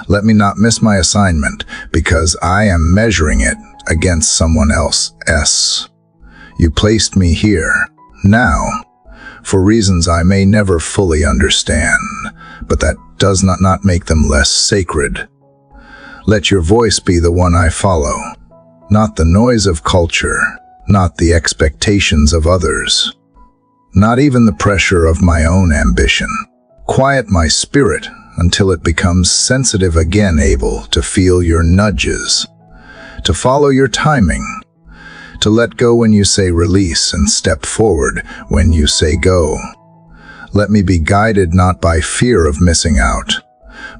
Let me not miss my assignment, because I am measuring it against someone else's. You placed me here, now, for reasons I may never fully understand, but that does not make them less sacred. Let your voice be the one I follow, not the noise of culture, not the expectations of others, not even the pressure of my own ambition. Quiet my spirit until it becomes sensitive again, able to feel your nudges, to follow your timing, to let go when you say release and step forward when you say go. Let me be guided not by fear of missing out,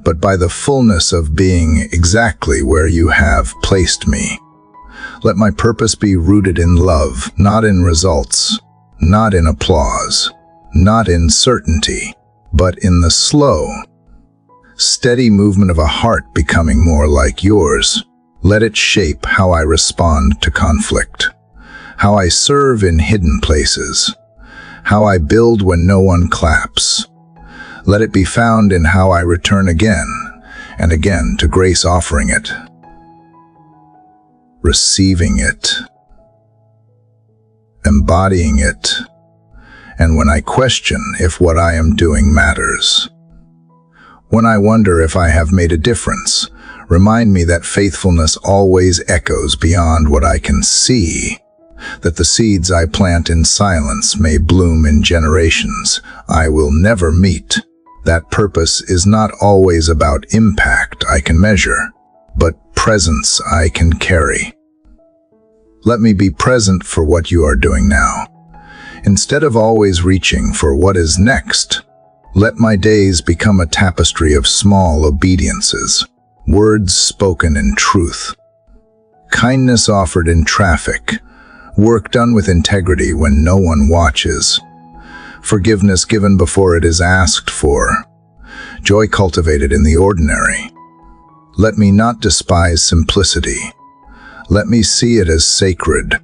but by the fullness of being exactly where you have placed me. Let my purpose be rooted in love, not in results, not in applause, not in certainty, but in the slow, steady movement of a heart becoming more like yours. Let it shape how I respond to conflict, how I serve in hidden places, how I build when no one claps. Let it be found in how I return again and again to grace, offering it, receiving it, embodying it, and when I question if what I am doing matters, when I wonder if I have made a difference, remind me that faithfulness always echoes beyond what I can see, that the seeds I plant in silence may bloom in generations I will never meet. That purpose is not always about impact I can measure, but presence I can carry. Let me be present for what you are doing now. Instead of always reaching for what is next, let my days become a tapestry of small obediences, words spoken in truth, kindness offered in traffic, work done with integrity when no one watches, forgiveness given before it is asked for, joy cultivated in the ordinary. Let me not despise simplicity. Let me see it as sacred.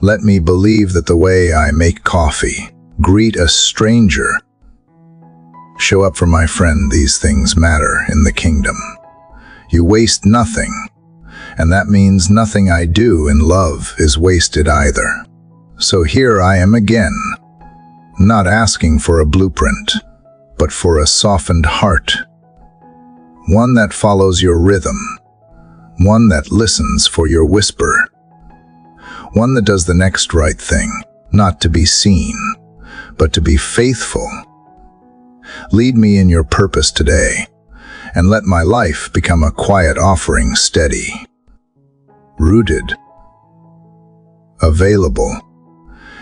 Let me believe that the way I make coffee, greet a stranger, show up for my friend, these things matter in the kingdom. You waste nothing, and that means nothing I do in love is wasted either. So here I am again, not asking for a blueprint, but for a softened heart, one that follows your rhythm, one that listens for your whisper, one that does the next right thing, not to be seen, but to be faithful. Lead me in your purpose today, and let my life become a quiet offering, steady, rooted, available,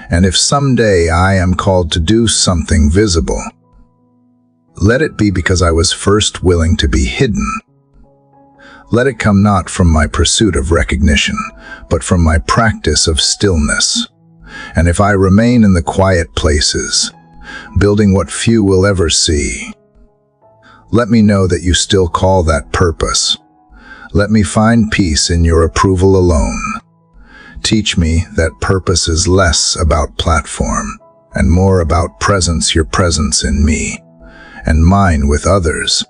And if someday I am called to do something visible, let it be because I was first willing to be hidden. Let it come not from my pursuit of recognition, but from my practice of stillness. And if I remain in the quiet places, building what few will ever see, let me know that you still call that purpose. Let me find peace in your approval alone. Teach me that purpose is less about platform and more about presence, your presence in me, and mine with others.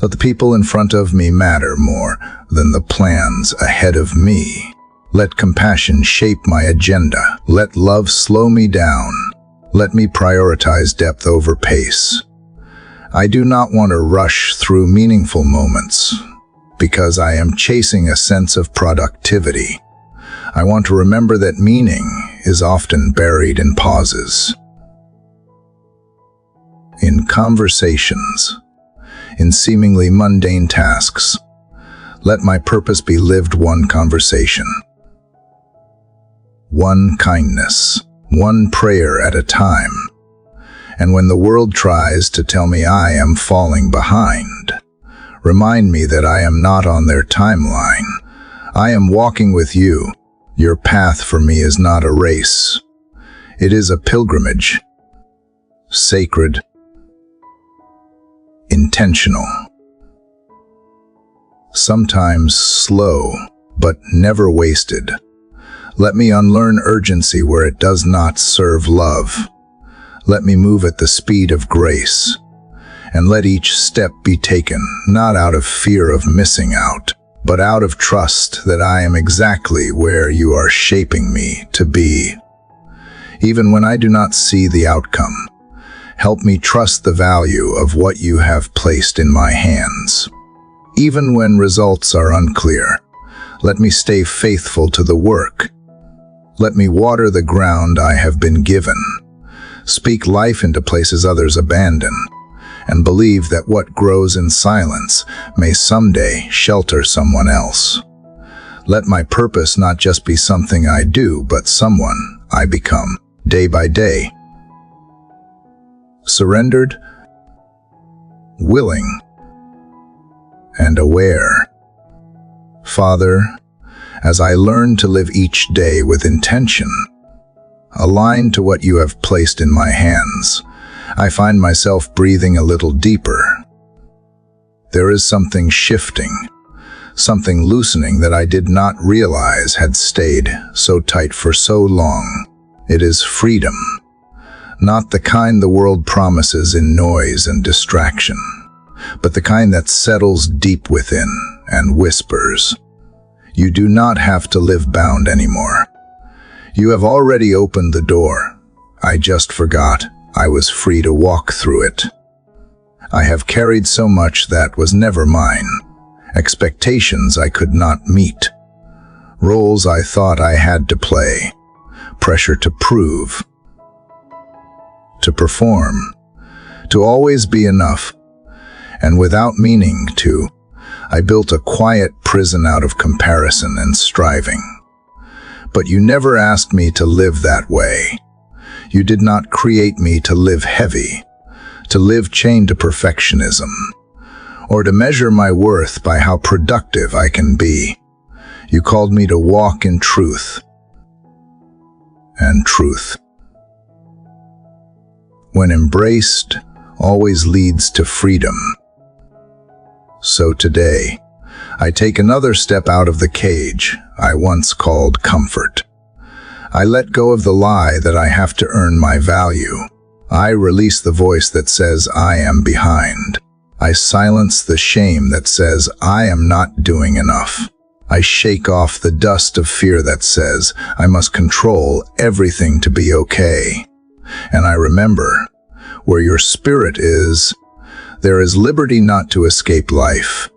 Let the people in front of me matter more than the plans ahead of me. Let compassion shape my agenda. Let love slow me down. Let me prioritize depth over pace. I do not want to rush through meaningful moments because I am chasing a sense of productivity. I want to remember that meaning is often buried in pauses, in conversations, in seemingly mundane tasks. Let my purpose be lived one conversation, one kindness, one prayer at a time. And when the world tries to tell me I am falling behind, remind me that I am not on their timeline. I am walking with you. Your path for me is not a race. It is a pilgrimage, sacred, intentional, sometimes slow, but never wasted. Let me unlearn urgency where it does not serve love. Let me move at the speed of grace, and let each step be taken not out of fear of missing out, but out of trust that I am exactly where you are shaping me to be. Even when I do not see the outcome, help me trust the value of what you have placed in my hands. Even when results are unclear, let me stay faithful to the work. Let me water the ground I have been given, speak life into places others abandon, and believe that what grows in silence may someday shelter someone else. Let my purpose not just be something I do, but someone I become, day by day. Surrendered, willing, and aware. Father, as I learn to live each day with intention, aligned to what you have placed in my hands, I find myself breathing a little deeper. There is something shifting, something loosening that I did not realize had stayed so tight for so long. It is freedom, not the kind the world promises in noise and distraction, but the kind that settles deep within and whispers, "You do not have to live bound anymore. You have already opened the door. I just forgot I was free to walk through it. I have carried so much that was never mine, expectations I could not meet, roles I thought I had to play, pressure to prove, to perform, to always be enough, and without meaning to, I built a quiet prison out of comparison and striving. But you never asked me to live that way. You did not create me to live heavy, to live chained to perfectionism, or to measure my worth by how productive I can be. You called me to walk in truth, and truth, when embraced, always leads to freedom. So today, I take another step out of the cage I once called comfort. I let go of the lie that I have to earn my value. I release the voice that says I am behind. I silence the shame that says I am not doing enough. I shake off the dust of fear that says I must control everything to be okay. And I remember, where your spirit is, there is liberty not to escape life,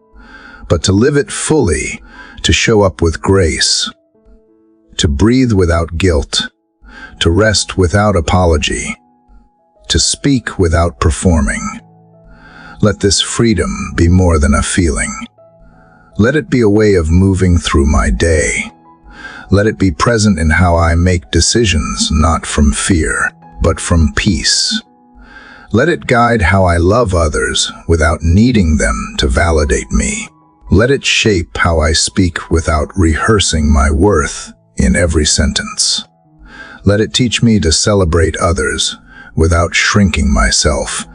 but to live it fully, to show up with grace, to breathe without guilt, to rest without apology, to speak without performing. Let this freedom be more than a feeling. Let it be a way of moving through my day. Let it be present in how I make decisions, not from fear, but from peace. Let it guide how I love others without needing them to validate me. Let it shape how I speak without rehearsing my worth in every sentence. Let it teach me to celebrate others without shrinking myself.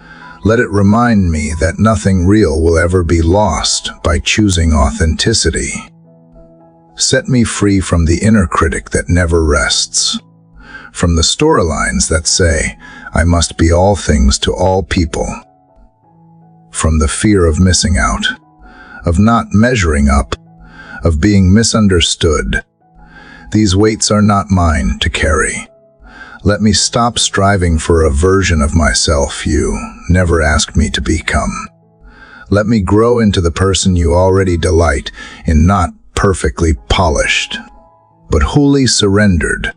Let it remind me that nothing real will ever be lost by choosing authenticity. Set me free from the inner critic that never rests, from the storylines that say, I must be all things to all people, from the fear of missing out, of not measuring up, of being misunderstood. These weights are not mine to carry. Let me stop striving for a version of myself you never asked me to become. Let me grow into the person you already delight in, not perfectly polished, but wholly surrendered.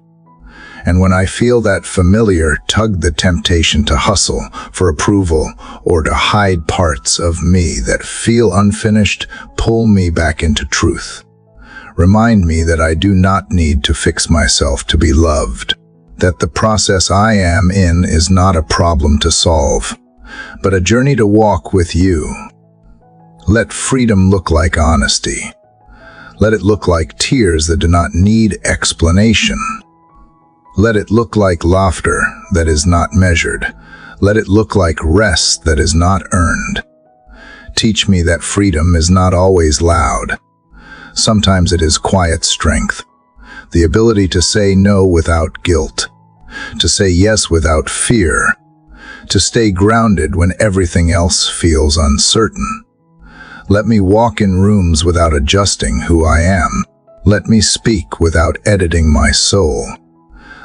And when I feel that familiar tug, the temptation to hustle for approval or to hide parts of me that feel unfinished, pull me back into truth. Remind me that I do not need to fix myself to be loved, that the process I am in is not a problem to solve, but a journey to walk with you. Let freedom look like honesty. Let it look like tears that do not need explanation. Let it look like laughter that is not measured. Let it look like rest that is not earned. Teach me that freedom is not always loud. Sometimes it is quiet strength, the ability to say no without guilt, to say yes without fear, to stay grounded when everything else feels uncertain. Let me walk in rooms without adjusting who I am. Let me speak without editing my soul.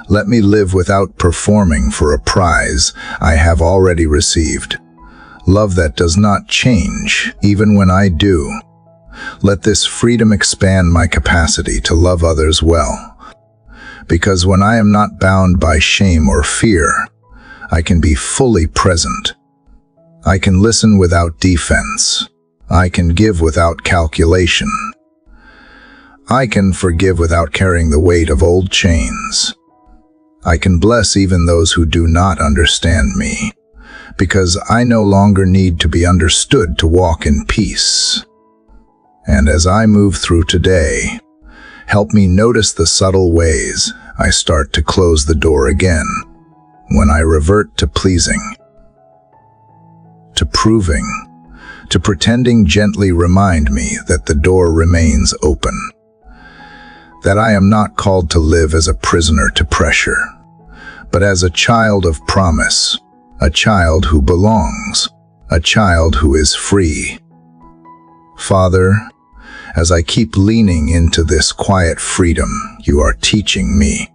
Let me live without performing for a prize I have already received. Love that does not change, even when I do. Let this freedom expand my capacity to love others well. Because when I am not bound by shame or fear, I can be fully present. I can listen without defense. I can give without calculation. I can forgive without carrying the weight of old chains. I can bless even those who do not understand me, because I no longer need to be understood to walk in peace. And as I move through today, help me notice the subtle ways I start to close the door again, when I revert to pleasing, to proving, to pretending. Gently remind me that the door remains open, that I am not called to live as a prisoner to pressure, but as a child of promise, a child who belongs, a child who is free. Father, as I keep leaning into this quiet freedom you are teaching me,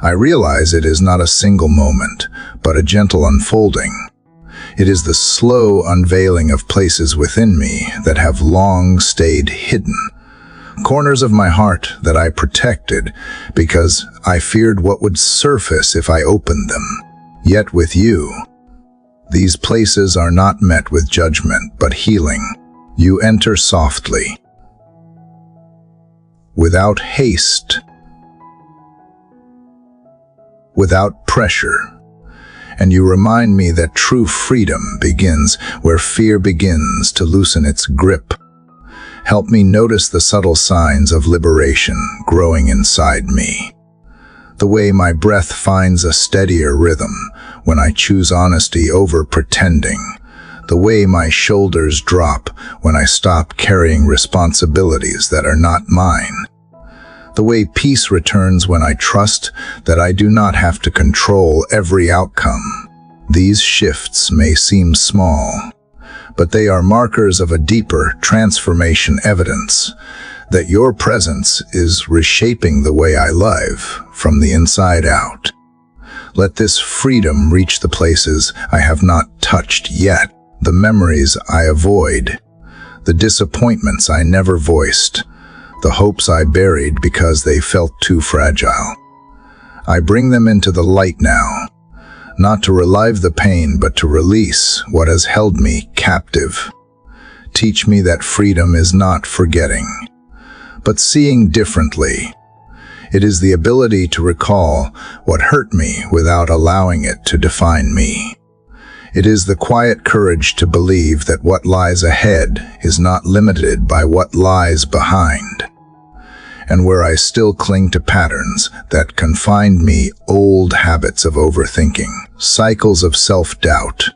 I realize it is not a single moment, but a gentle unfolding. It is the slow unveiling of places within me that have long stayed hidden, corners of my heart that I protected because I feared what would surface if I opened them. Yet with you, these places are not met with judgment but healing. You enter softly, without haste, without pressure, and you remind me that true freedom begins where fear begins to loosen its grip. Help me notice the subtle signs of liberation growing inside me. The way my breath finds a steadier rhythm when I choose honesty over pretending. The way my shoulders drop when I stop carrying responsibilities that are not mine. The way peace returns when I trust that I do not have to control every outcome. These shifts may seem small, but they are markers of a deeper transformation, evidence that your presence is reshaping the way I live from the inside out. Let this freedom reach the places I have not touched yet, the memories I avoid, the disappointments I never voiced, the hopes I buried because they felt too fragile. I bring them into the light now, not to relive the pain, but to release what has held me captive. Teach me that freedom is not forgetting, but seeing differently. It is the ability to recall what hurt me without allowing it to define me. It is the quiet courage to believe that what lies ahead is not limited by what lies behind. And where I still cling to patterns that confined me, old habits of overthinking, cycles of self-doubt,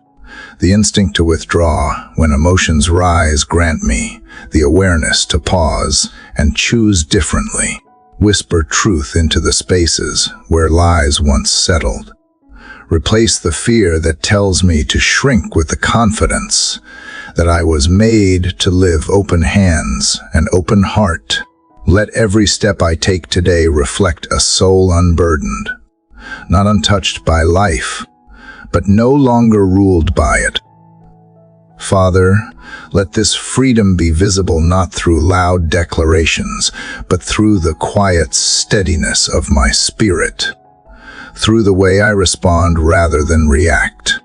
the instinct to withdraw when emotions rise, grant me the awareness to pause and choose differently, whisper truth into the spaces where lies once settled. Replace the fear that tells me to shrink with the confidence that I was made to live open hands and open heart. Let every step I take today reflect a soul unburdened, not untouched by life, but no longer ruled by it. Father, let this freedom be visible not through loud declarations, but through the quiet steadiness of my spirit, through the way I respond rather than react,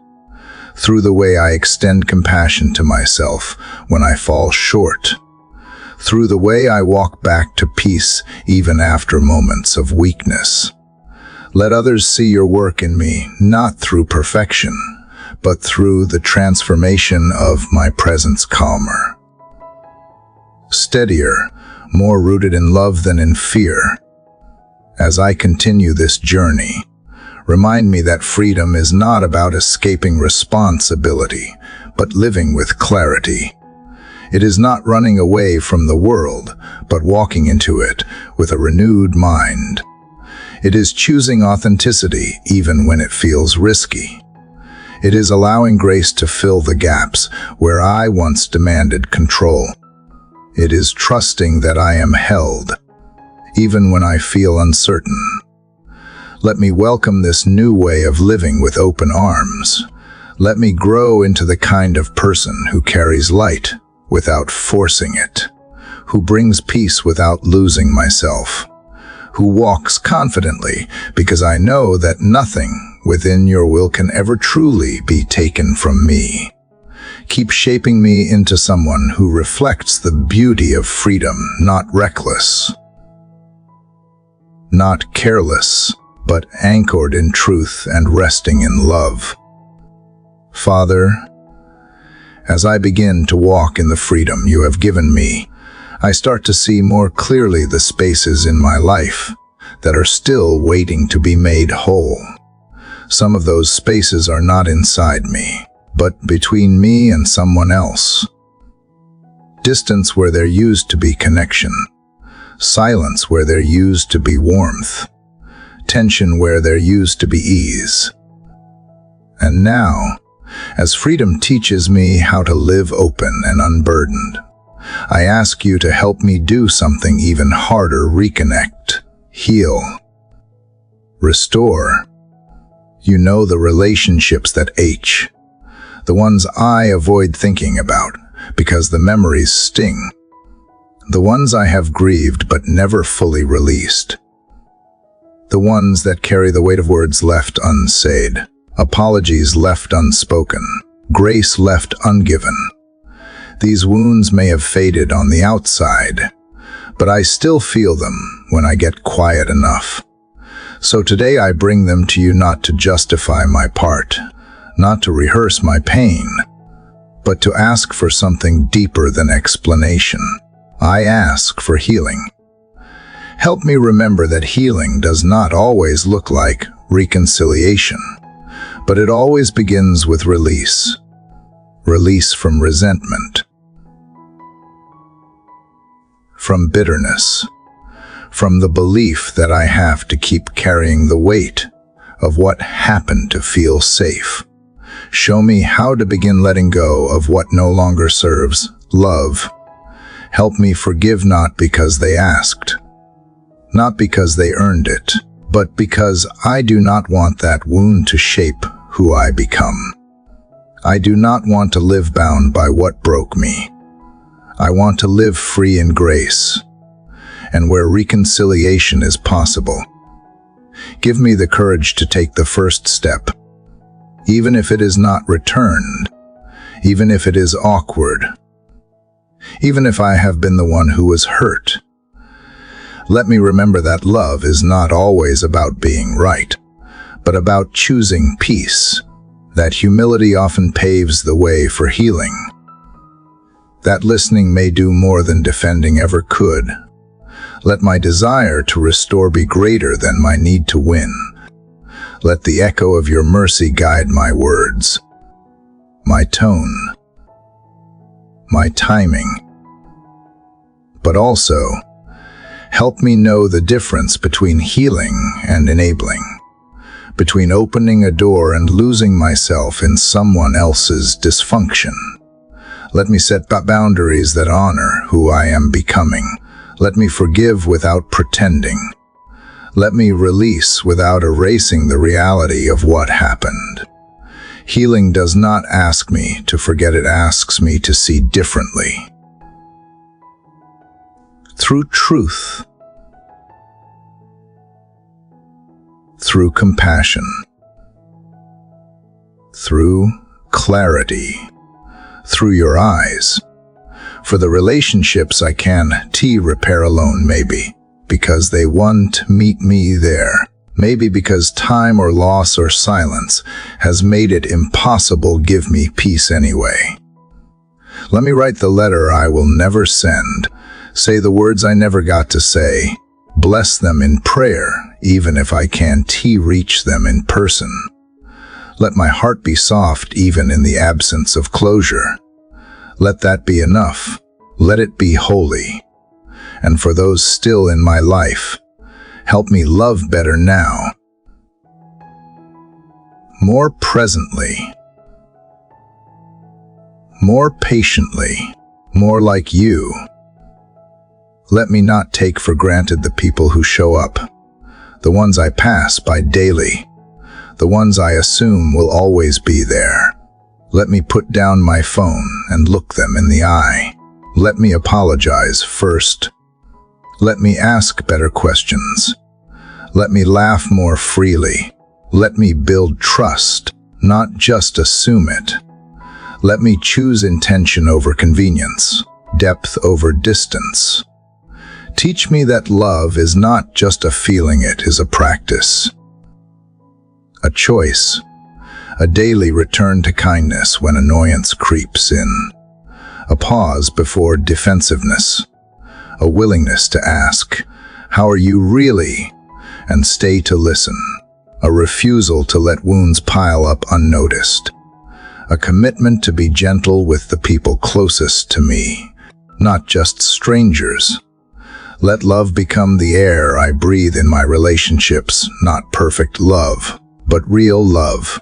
through the way I extend compassion to myself when I fall short, through the way I walk back to peace even after moments of weakness. Let others see your work in me, not through perfection, but through the transformation of my presence, calmer, steadier, more rooted in love than in fear. As I continue this journey, remind me that freedom is not about escaping responsibility, but living with clarity. It is not running away from the world, but walking into it with a renewed mind. It is choosing authenticity even when it feels risky. It is allowing grace to fill the gaps where I once demanded control. It is trusting that I am held, even when I feel uncertain. Let me welcome this new way of living with open arms. Let me grow into the kind of person who carries light without forcing it, who brings peace without losing myself, who walks confidently because I know that nothing within your will can ever truly be taken from me. Keep shaping me into someone who reflects the beauty of freedom, not reckless, not careless, but anchored in truth and resting in love. Father, as I begin to walk in the freedom you have given me, I start to see more clearly the spaces in my life that are still waiting to be made whole. Some of those spaces are not inside me, but between me and someone else. Distance where there used to be connection, silence where there used to be warmth, tension where there used to be ease. And now, as freedom teaches me how to live open and unburdened, I ask you to help me do something even harder: reconnect, heal, restore. You know the relationships that ache, the ones I avoid thinking about because the memories sting, the ones I have grieved but never fully released, the ones that carry the weight of words left unsaid, apologies left unspoken, grace left ungiven. These wounds may have faded on the outside, but I still feel them when I get quiet enough. So today I bring them to you not to justify my part, not to rehearse my pain, but to ask for something deeper than explanation. I ask for healing. Help me remember that healing does not always look like reconciliation, but it always begins with release. Release from resentment, from bitterness, from the belief that I have to keep carrying the weight of what happened to feel safe. Show me how to begin letting go of what no longer serves. Love. Help me forgive not because they asked, not because they earned it, but because I do not want that wound to shape who I become. I do not want to live bound by what broke me. I want to live free in grace, and where reconciliation is possible. Give me the courage to take the first step, even if it is not returned, even if it is awkward, even if I have been the one who was hurt. Let me remember that love is not always about being right, but about choosing peace. That humility often paves the way for healing. That listening may do more than defending ever could. Let my desire to restore be greater than my need to win. Let the echo of your mercy guide my words, my tone, my timing. But also, help me know the difference between healing and enabling, between opening a door and losing myself in someone else's dysfunction. Let me set boundaries that honor who I am becoming. Let me forgive without pretending. Let me release without erasing the reality of what happened. Healing does not ask me to forget, it asks me to see differently. Through truth, through compassion, through clarity, through your eyes. For the relationships I can repair alone, maybe because they won't meet me there. Maybe because time or loss or silence has made it impossible give me peace anyway. Let me write the letter I will never send, say the words I never got to say, bless them in prayer, even if I can't reach them in person. Let my heart be soft even in the absence of closure. Let that be enough. Let it be holy. And for those still in my life, help me love better now, more presently, more patiently, more like you. Let me not take for granted the people who show up, the ones I pass by daily, the ones I assume will always be there. Let me put down my phone and look them in the eye. Let me apologize first. Let me ask better questions. Let me laugh more freely. Let me build trust, not just assume it. Let me choose intention over convenience, depth over distance. Teach me that love is not just a feeling, it is a practice, a choice, a daily return to kindness when annoyance creeps in, a pause before defensiveness, a willingness to ask, "How are you really?" and stay to listen, a refusal to let wounds pile up unnoticed, a commitment to be gentle with the people closest to me, not just strangers. Let love become the air I breathe in my relationships, not perfect love, but real love.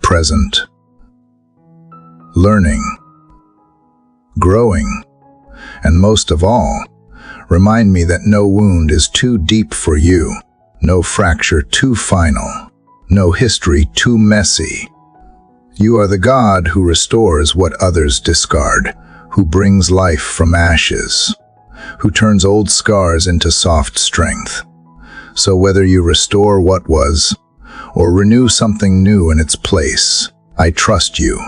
Present, learning, growing, and most of all, remind me that no wound is too deep for you, no fracture too final, no history too messy. You are the God who restores what others discard, who brings life from ashes, who turns old scars into soft strength. So whether you restore what was, or renew something new in its place, I trust you.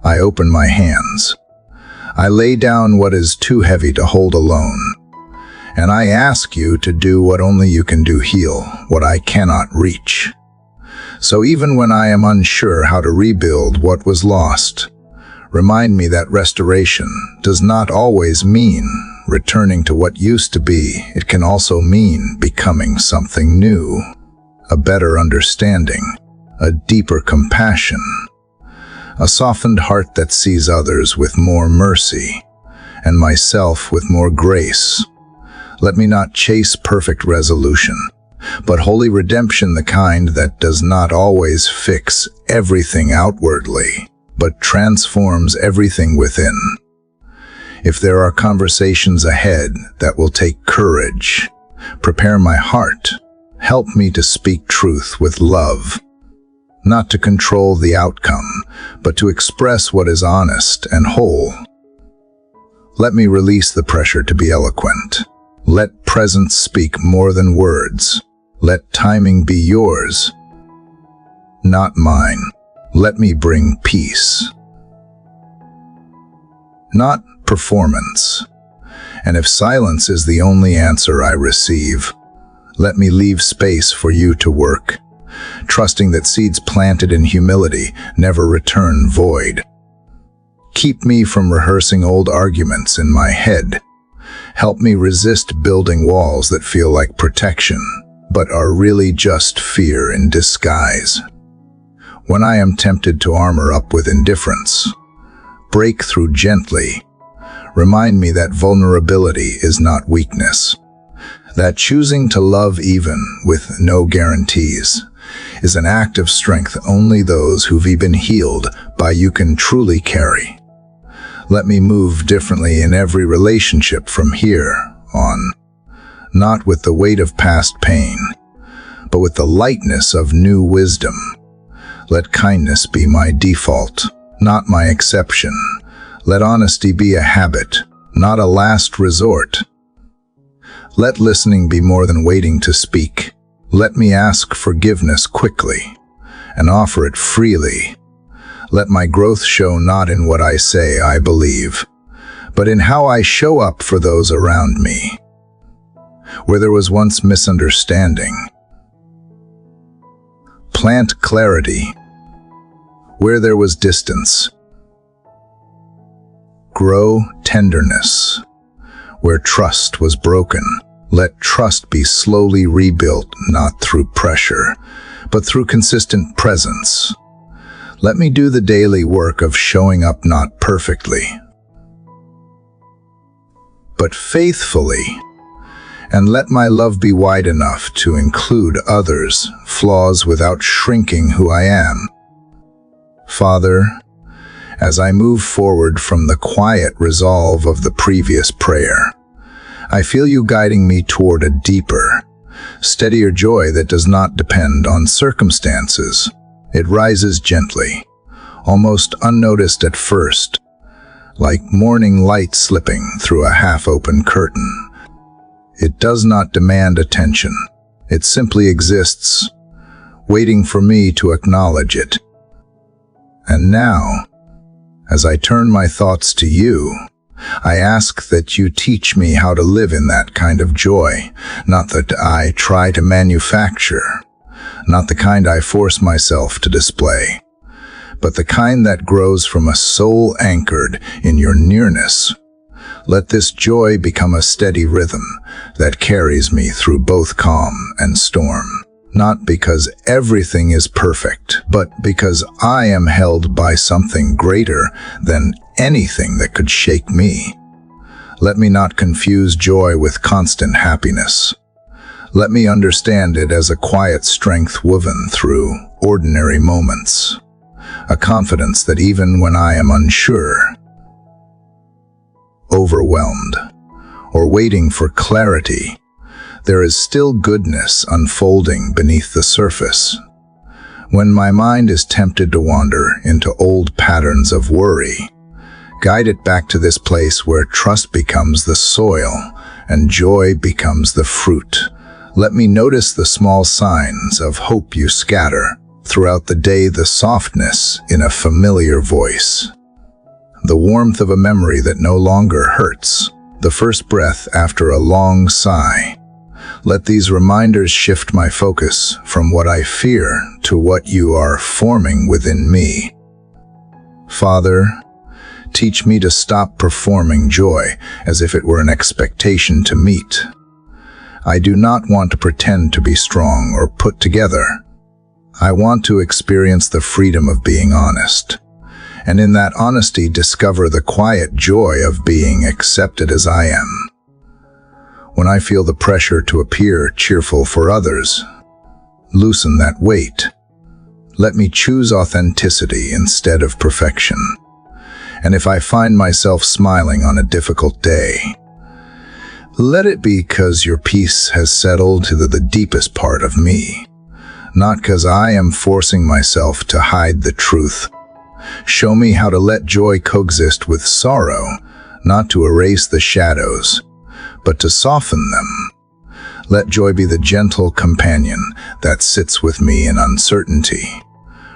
I open my hands. I lay down what is too heavy to hold alone. And I ask you to do what only you can do, heal what I cannot reach. So even when I am unsure how to rebuild what was lost, remind me that restoration does not always mean returning to what used to be. It can also mean becoming something new, a better understanding, a deeper compassion, a softened heart that sees others with more mercy, and myself with more grace. Let me not chase perfect resolution, but holy redemption, the kind that does not always fix everything outwardly, but transforms everything within. If there are conversations ahead that will take courage, prepare my heart. Help me to speak truth with love, not to control the outcome, but to express what is honest and whole. Let me release the pressure to be eloquent. Let presence speak more than words. Let timing be yours, not mine. Let me bring peace, not performance. And if silence is the only answer I receive, let me leave space for you to work, trusting that seeds planted in humility never return void. Keep me from rehearsing old arguments in my head. Help me resist building walls that feel like protection, but are really just fear in disguise. When I am tempted to armor up with indifference, break through gently. Remind me that vulnerability is not weakness, that choosing to love even with no guarantees is an act of strength only those who've been healed by you can truly carry. Let me move differently in every relationship from here on, not with the weight of past pain, but with the lightness of new wisdom. Let kindness be my default, not my exception. Let honesty be a habit, not a last resort. Let listening be more than waiting to speak. Let me ask forgiveness quickly and offer it freely. Let my growth show not in what I say I believe, but in how I show up for those around me. Where there was once misunderstanding, plant clarity. Where there was distance, grow tenderness. Where trust was broken, let trust be slowly rebuilt, not through pressure, but through consistent presence. Let me do the daily work of showing up not perfectly, but faithfully. And let my love be wide enough to include others' flaws without shrinking who I am. Father, as I move forward from the quiet resolve of the previous prayer, I feel you guiding me toward a deeper, steadier joy that does not depend on circumstances. It rises gently, almost unnoticed at first, like morning light slipping through a half-open curtain. It does not demand attention. It simply exists, waiting for me to acknowledge it. And now, as I turn my thoughts to you, I ask that you teach me how to live in that kind of joy, not that I try to manufacture, not the kind I force myself to display, but the kind that grows from a soul anchored in your nearness. Let this joy become a steady rhythm that carries me through both calm and storm, not because everything is perfect, but because I am held by something greater than anything that could shake me. Let me not confuse joy with constant happiness. Let me understand it as a quiet strength woven through ordinary moments, a confidence that even when I am unsure, overwhelmed, or waiting for clarity, there is still goodness unfolding beneath the surface. When my mind is tempted to wander into old patterns of worry, guide it back to this place where trust becomes the soil and joy becomes the fruit. Let me notice the small signs of hope you scatter throughout the day, the softness in a familiar voice, the warmth of a memory that no longer hurts, the first breath after a long sigh. Let these reminders shift my focus from what I fear to what you are forming within me. Father, teach me to stop performing joy as if it were an expectation to meet. I do not want to pretend to be strong or put together. I want to experience the freedom of being honest, and in that honesty discover the quiet joy of being accepted as I am. When I feel the pressure to appear cheerful for others, loosen that weight. Let me choose authenticity instead of perfection. And if I find myself smiling on a difficult day, let it be because your peace has settled to the deepest part of me, not because I am forcing myself to hide the truth. Show me how to let joy coexist with sorrow, not to erase the shadows, but to soften them. Let joy be the gentle companion that sits with me in uncertainty,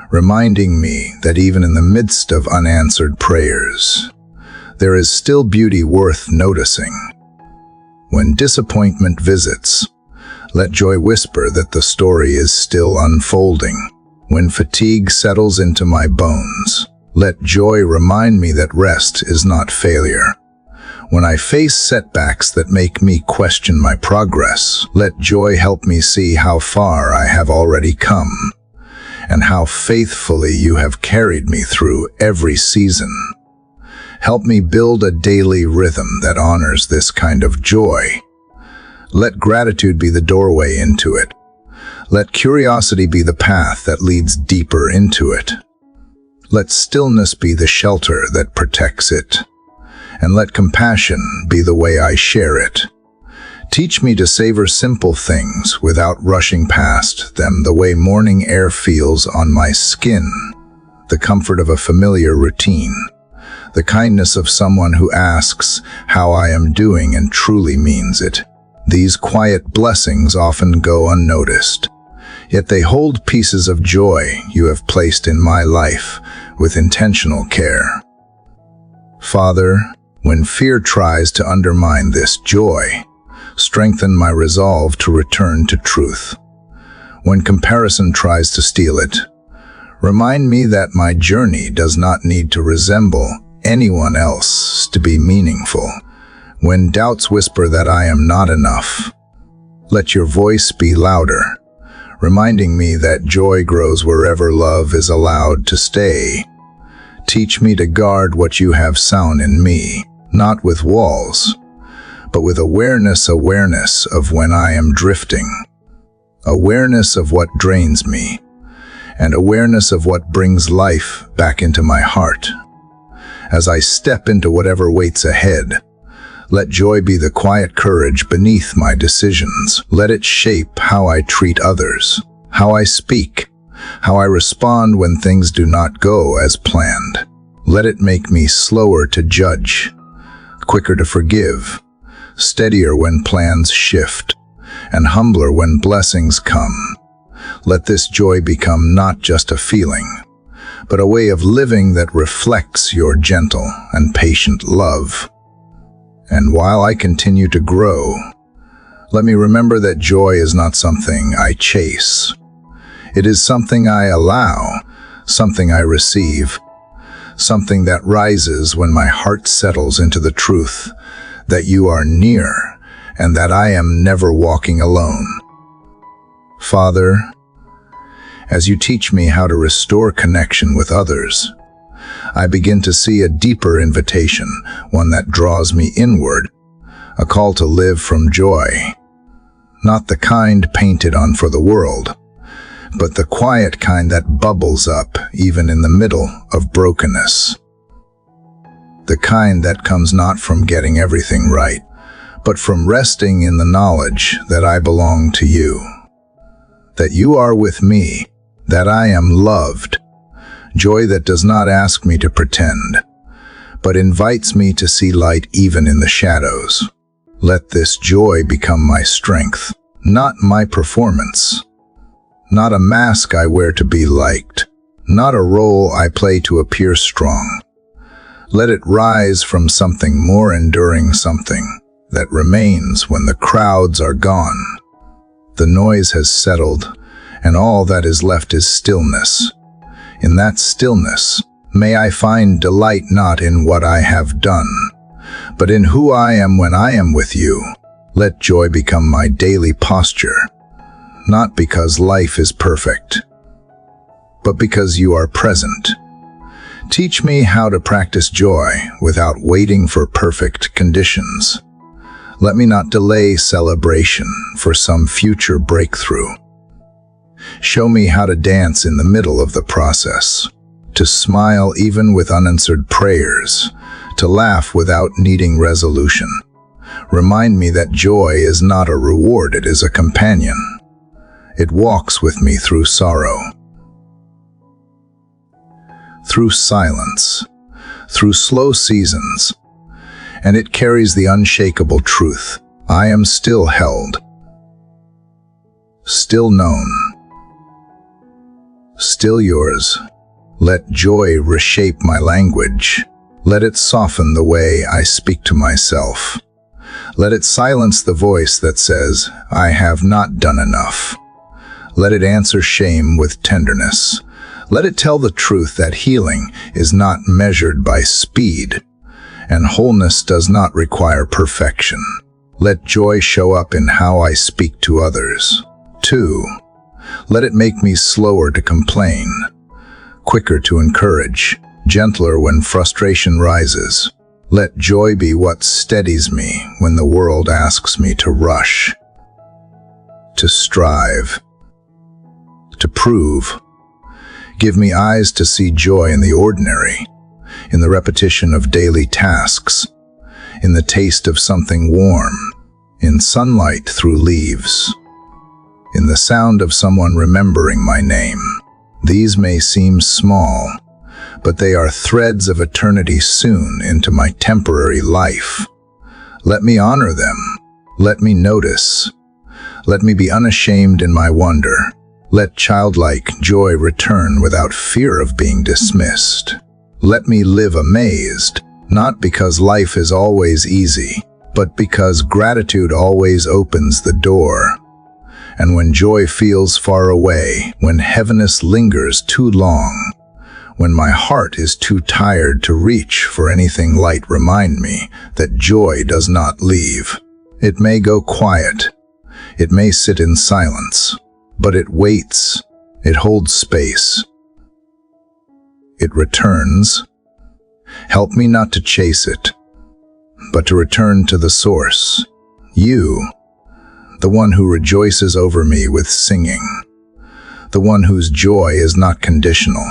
reminding me that even in the midst of unanswered prayers, there is still beauty worth noticing. When disappointment visits, let joy whisper that the story is still unfolding. When fatigue settles into my bones, let joy remind me that rest is not failure. When I face setbacks that make me question my progress, let joy help me see how far I have already come, and how faithfully you have carried me through every season. Help me build a daily rhythm that honors this kind of joy. Let gratitude be the doorway into it. Let curiosity be the path that leads deeper into it. Let stillness be the shelter that protects it. And let compassion be the way I share it. Teach me to savor simple things without rushing past them, the way morning air feels on my skin, the comfort of a familiar routine, the kindness of someone who asks how I am doing and truly means it. These quiet blessings often go unnoticed, yet they hold pieces of joy you have placed in my life with intentional care. Father, when fear tries to undermine this joy, strengthen my resolve to return to truth. When comparison tries to steal it, remind me that my journey does not need to resemble anyone else to be meaningful. When doubts whisper that I am not enough, let your voice be louder, reminding me that joy grows wherever love is allowed to stay. Teach me to guard what you have sown in me, not with walls, but with awareness of when I am drifting, awareness of what drains me, and awareness of what brings life back into my heart. As I step into whatever waits ahead, let joy be the quiet courage beneath my decisions. Let it shape how I treat others, how I speak, how I respond when things do not go as planned. Let it make me slower to judge, quicker to forgive, steadier when plans shift, and humbler when blessings come. Let this joy become not just a feeling, but a way of living that reflects your gentle and patient love. And while I continue to grow, let me remember that joy is not something I chase. It is something I allow, something I receive, something that rises when my heart settles into the truth that you are near and that I am never walking alone. Father, as you teach me how to restore connection with others, I begin to see a deeper invitation, one that draws me inward, a call to live from joy, not the kind painted on for the world, but the quiet kind that bubbles up even in the middle of brokenness. The kind that comes not from getting everything right, but from resting in the knowledge that I belong to you, that you are with me, that I am loved. Joy that does not ask me to pretend, but invites me to see light even in the shadows. Let this joy become my strength, not my performance, not a mask I wear to be liked, not a role I play to appear strong. Let it rise from something more enduring, something that remains when the crowds are gone. The noise has settled, and all that is left is stillness. In that stillness, may I find delight not in what I have done, but in who I am when I am with you. Let joy become my daily posture, not because life is perfect, but because you are present. Teach me how to practice joy without waiting for perfect conditions. Let me not delay celebration for some future breakthrough. Show me how to dance in the middle of the process, to smile even with unanswered prayers, to laugh without needing resolution. Remind me that joy is not a reward, it is a companion. It walks with me through sorrow, through silence, through slow seasons, and it carries the unshakable truth. I am still held, still known, still yours. Let joy reshape my language. Let it soften the way I speak to myself. Let it silence the voice that says, "I have not done enough." Let it answer shame with tenderness. Let it tell the truth that healing is not measured by speed, and wholeness does not require perfection. Let joy show up in how I speak to others. 2. Let it make me slower to complain, quicker to encourage, gentler when frustration rises. Let joy be what steadies me when the world asks me to rush, to strive, to prove. Give me eyes to see joy in the ordinary, in the repetition of daily tasks, in the taste of something warm, in sunlight through leaves, in the sound of someone remembering my name. These may seem small, but they are threads of eternity soon into my temporary life. Let me honor them. Let me notice. Let me be unashamed in my wonder. Let childlike joy return without fear of being dismissed. Let me live amazed, not because life is always easy, but because gratitude always opens the door. And when joy feels far away, when heaviness lingers too long, when my heart is too tired to reach for anything light, remind me that joy does not leave. It may go quiet, it may sit in silence, but it waits, it holds space. It returns. Help me not to chase it, but to return to the source. You, the one who rejoices over me with singing, the one whose joy is not conditional,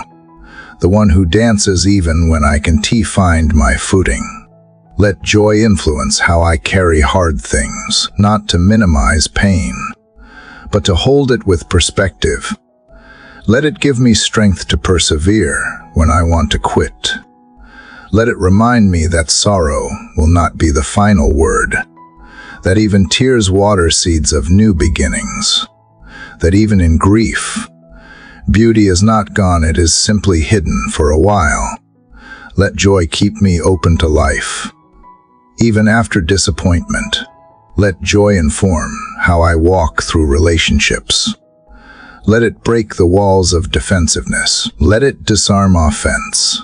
the one who dances even when I can find my footing. Let joy influence how I carry hard things, not to minimize pain, but to hold it with perspective. Let it give me strength to persevere when I want to quit. Let it remind me that sorrow will not be the final word, that even tears water seeds of new beginnings, that even in grief, beauty is not gone, it is simply hidden for a while. Let joy keep me open to life. Even after disappointment, let joy inform how I walk through relationships. Let it break the walls of defensiveness. Let it disarm offense.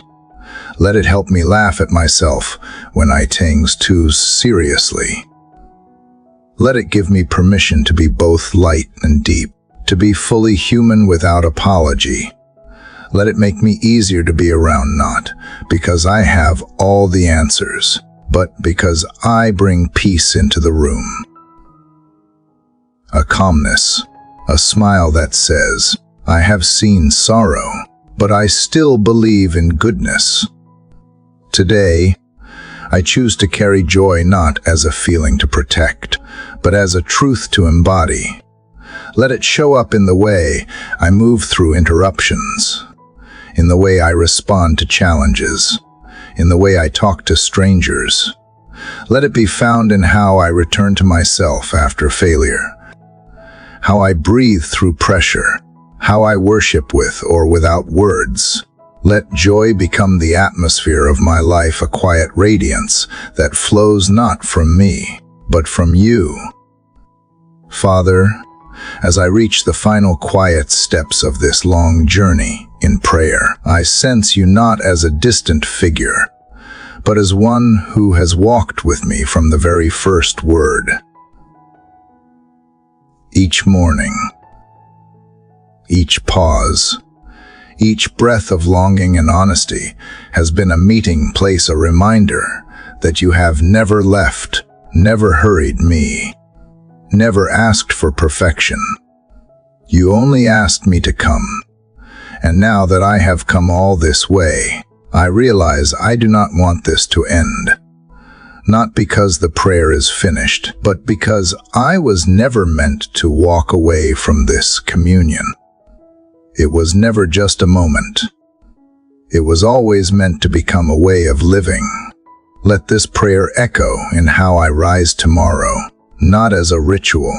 Let it help me laugh at myself when I take things too seriously. Let it give me permission to be both light and deep, to be fully human without apology. Let it make me easier to be around, not because I have all the answers, but because I bring peace into the room. A calmness, a smile that says, "I have seen sorrow, but I still believe in goodness." Today, I choose to carry joy not as a feeling to protect, but as a truth to embody. Let it show up in the way I move through interruptions, in the way I respond to challenges, in the way I talk to strangers. Let it be found in how I return to myself after failure, how I breathe through pressure, how I worship with or without words. Let joy become the atmosphere of my life, a quiet radiance that flows not from me, but from you. Father, as I reach the final quiet steps of this long journey in prayer, I sense you not as a distant figure, but as one who has walked with me from the very first word. Each morning, each pause, each breath of longing and honesty has been a meeting place, a reminder that you have never left, never hurried me, never asked for perfection. You only asked me to come. And now that I have come all this way, I realize I do not want this to end. Not because the prayer is finished, but because I was never meant to walk away from this communion. It was never just a moment. It was always meant to become a way of living. Let this prayer echo in how I rise tomorrow, not as a ritual,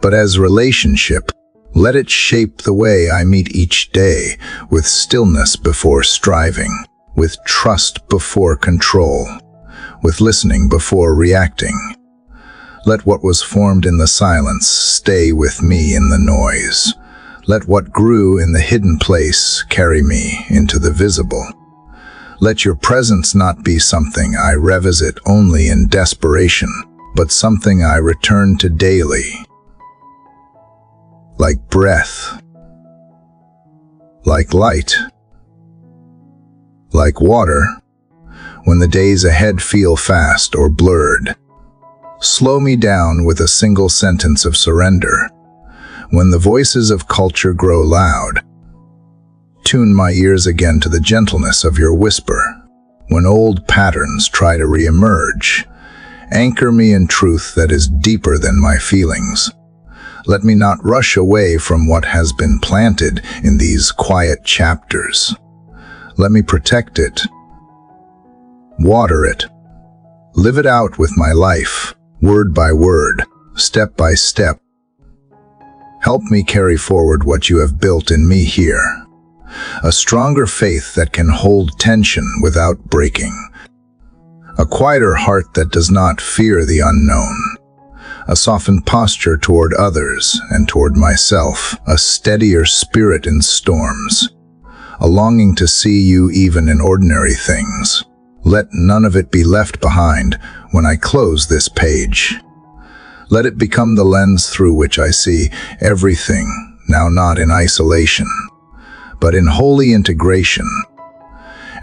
but as relationship. Let it shape the way I meet each day, with stillness before striving, with trust before control, with listening before reacting. Let what was formed in the silence stay with me in the noise. Let what grew in the hidden place carry me into the visible. Let your presence not be something I revisit only in desperation, but something I return to daily. Like breath, like light, like water, when the days ahead feel fast or blurred. Slow me down with a single sentence of surrender. When the voices of culture grow loud, tune my ears again to the gentleness of your whisper. When old patterns try to re-emerge, anchor me in truth that is deeper than my feelings. Let me not rush away from what has been planted in these quiet chapters. Let me protect it, water it, live it out with my life, word by word, step by step. Help me carry forward what you have built in me here. A stronger faith that can hold tension without breaking. A quieter heart that does not fear the unknown. A softened posture toward others and toward myself. A steadier spirit in storms. A longing to see you even in ordinary things. Let none of it be left behind when I close this page. Let it become the lens through which I see everything, now not in isolation, but in holy integration.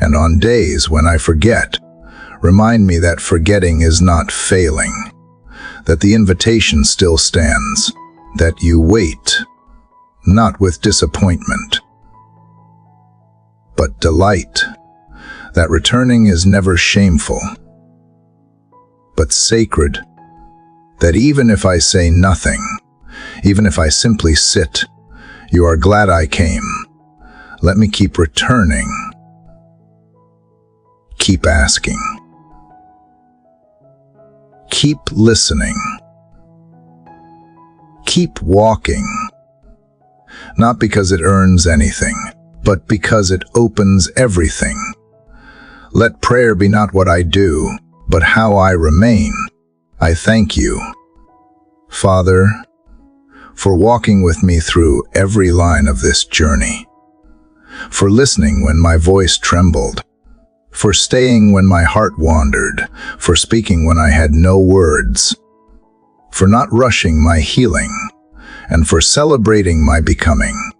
And on days when I forget, remind me that forgetting is not failing, that the invitation still stands, that you wait, not with disappointment, but delight, that returning is never shameful, but sacred, that even if I say nothing, even if I simply sit, you are glad I came. Let me keep returning. Keep asking. Keep listening. Keep walking. Not because it earns anything, but because it opens everything. Let prayer be not what I do, but how I remain. I thank you, Father, for walking with me through every line of this journey, for listening when my voice trembled, for staying when my heart wandered, for speaking when I had no words, for not rushing my healing, and for celebrating my becoming.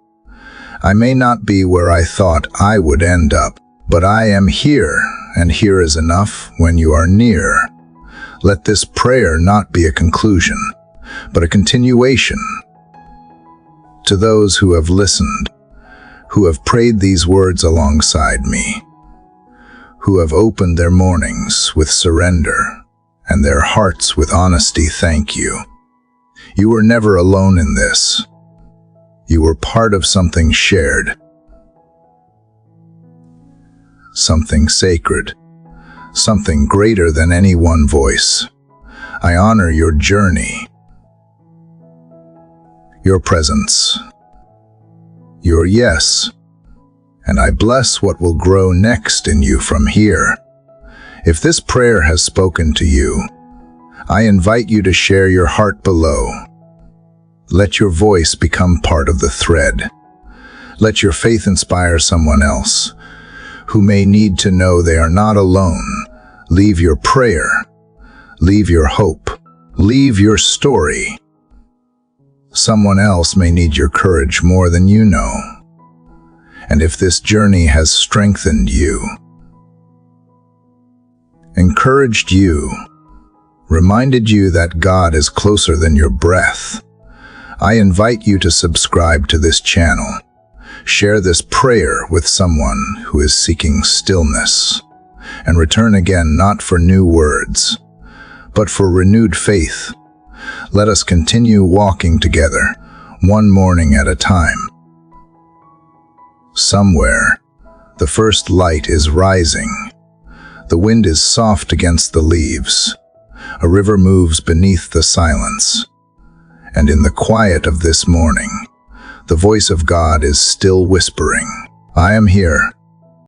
I may not be where I thought I would end up, but I am here, and here is enough when you are near. Let this prayer not be a conclusion, but a continuation. To those who have listened, who have prayed these words alongside me, who have opened their mornings with surrender and their hearts with honesty, thank you. You were never alone in this. You were part of something shared, something sacred, something greater than any one voice. I honor your journey, your presence, your yes, and I bless what will grow next in you from here. If this prayer has spoken to you, I invite you to share your heart below. Let your voice become part of the thread. Let your faith inspire someone else who may need to know they are not alone. Leave your prayer, leave your hope, leave your story. Someone else may need your courage more than you know. And if this journey has strengthened you, encouraged you, reminded you that God is closer than your breath, I invite you to subscribe to this channel. Share this prayer with someone who is seeking stillness, and return again not for new words, but for renewed faith. Let us continue walking together, one morning at a time. Somewhere, the first light is rising. The wind is soft against the leaves. A river moves beneath the silence. And in the quiet of this morning, the voice of God is still whispering, I am here.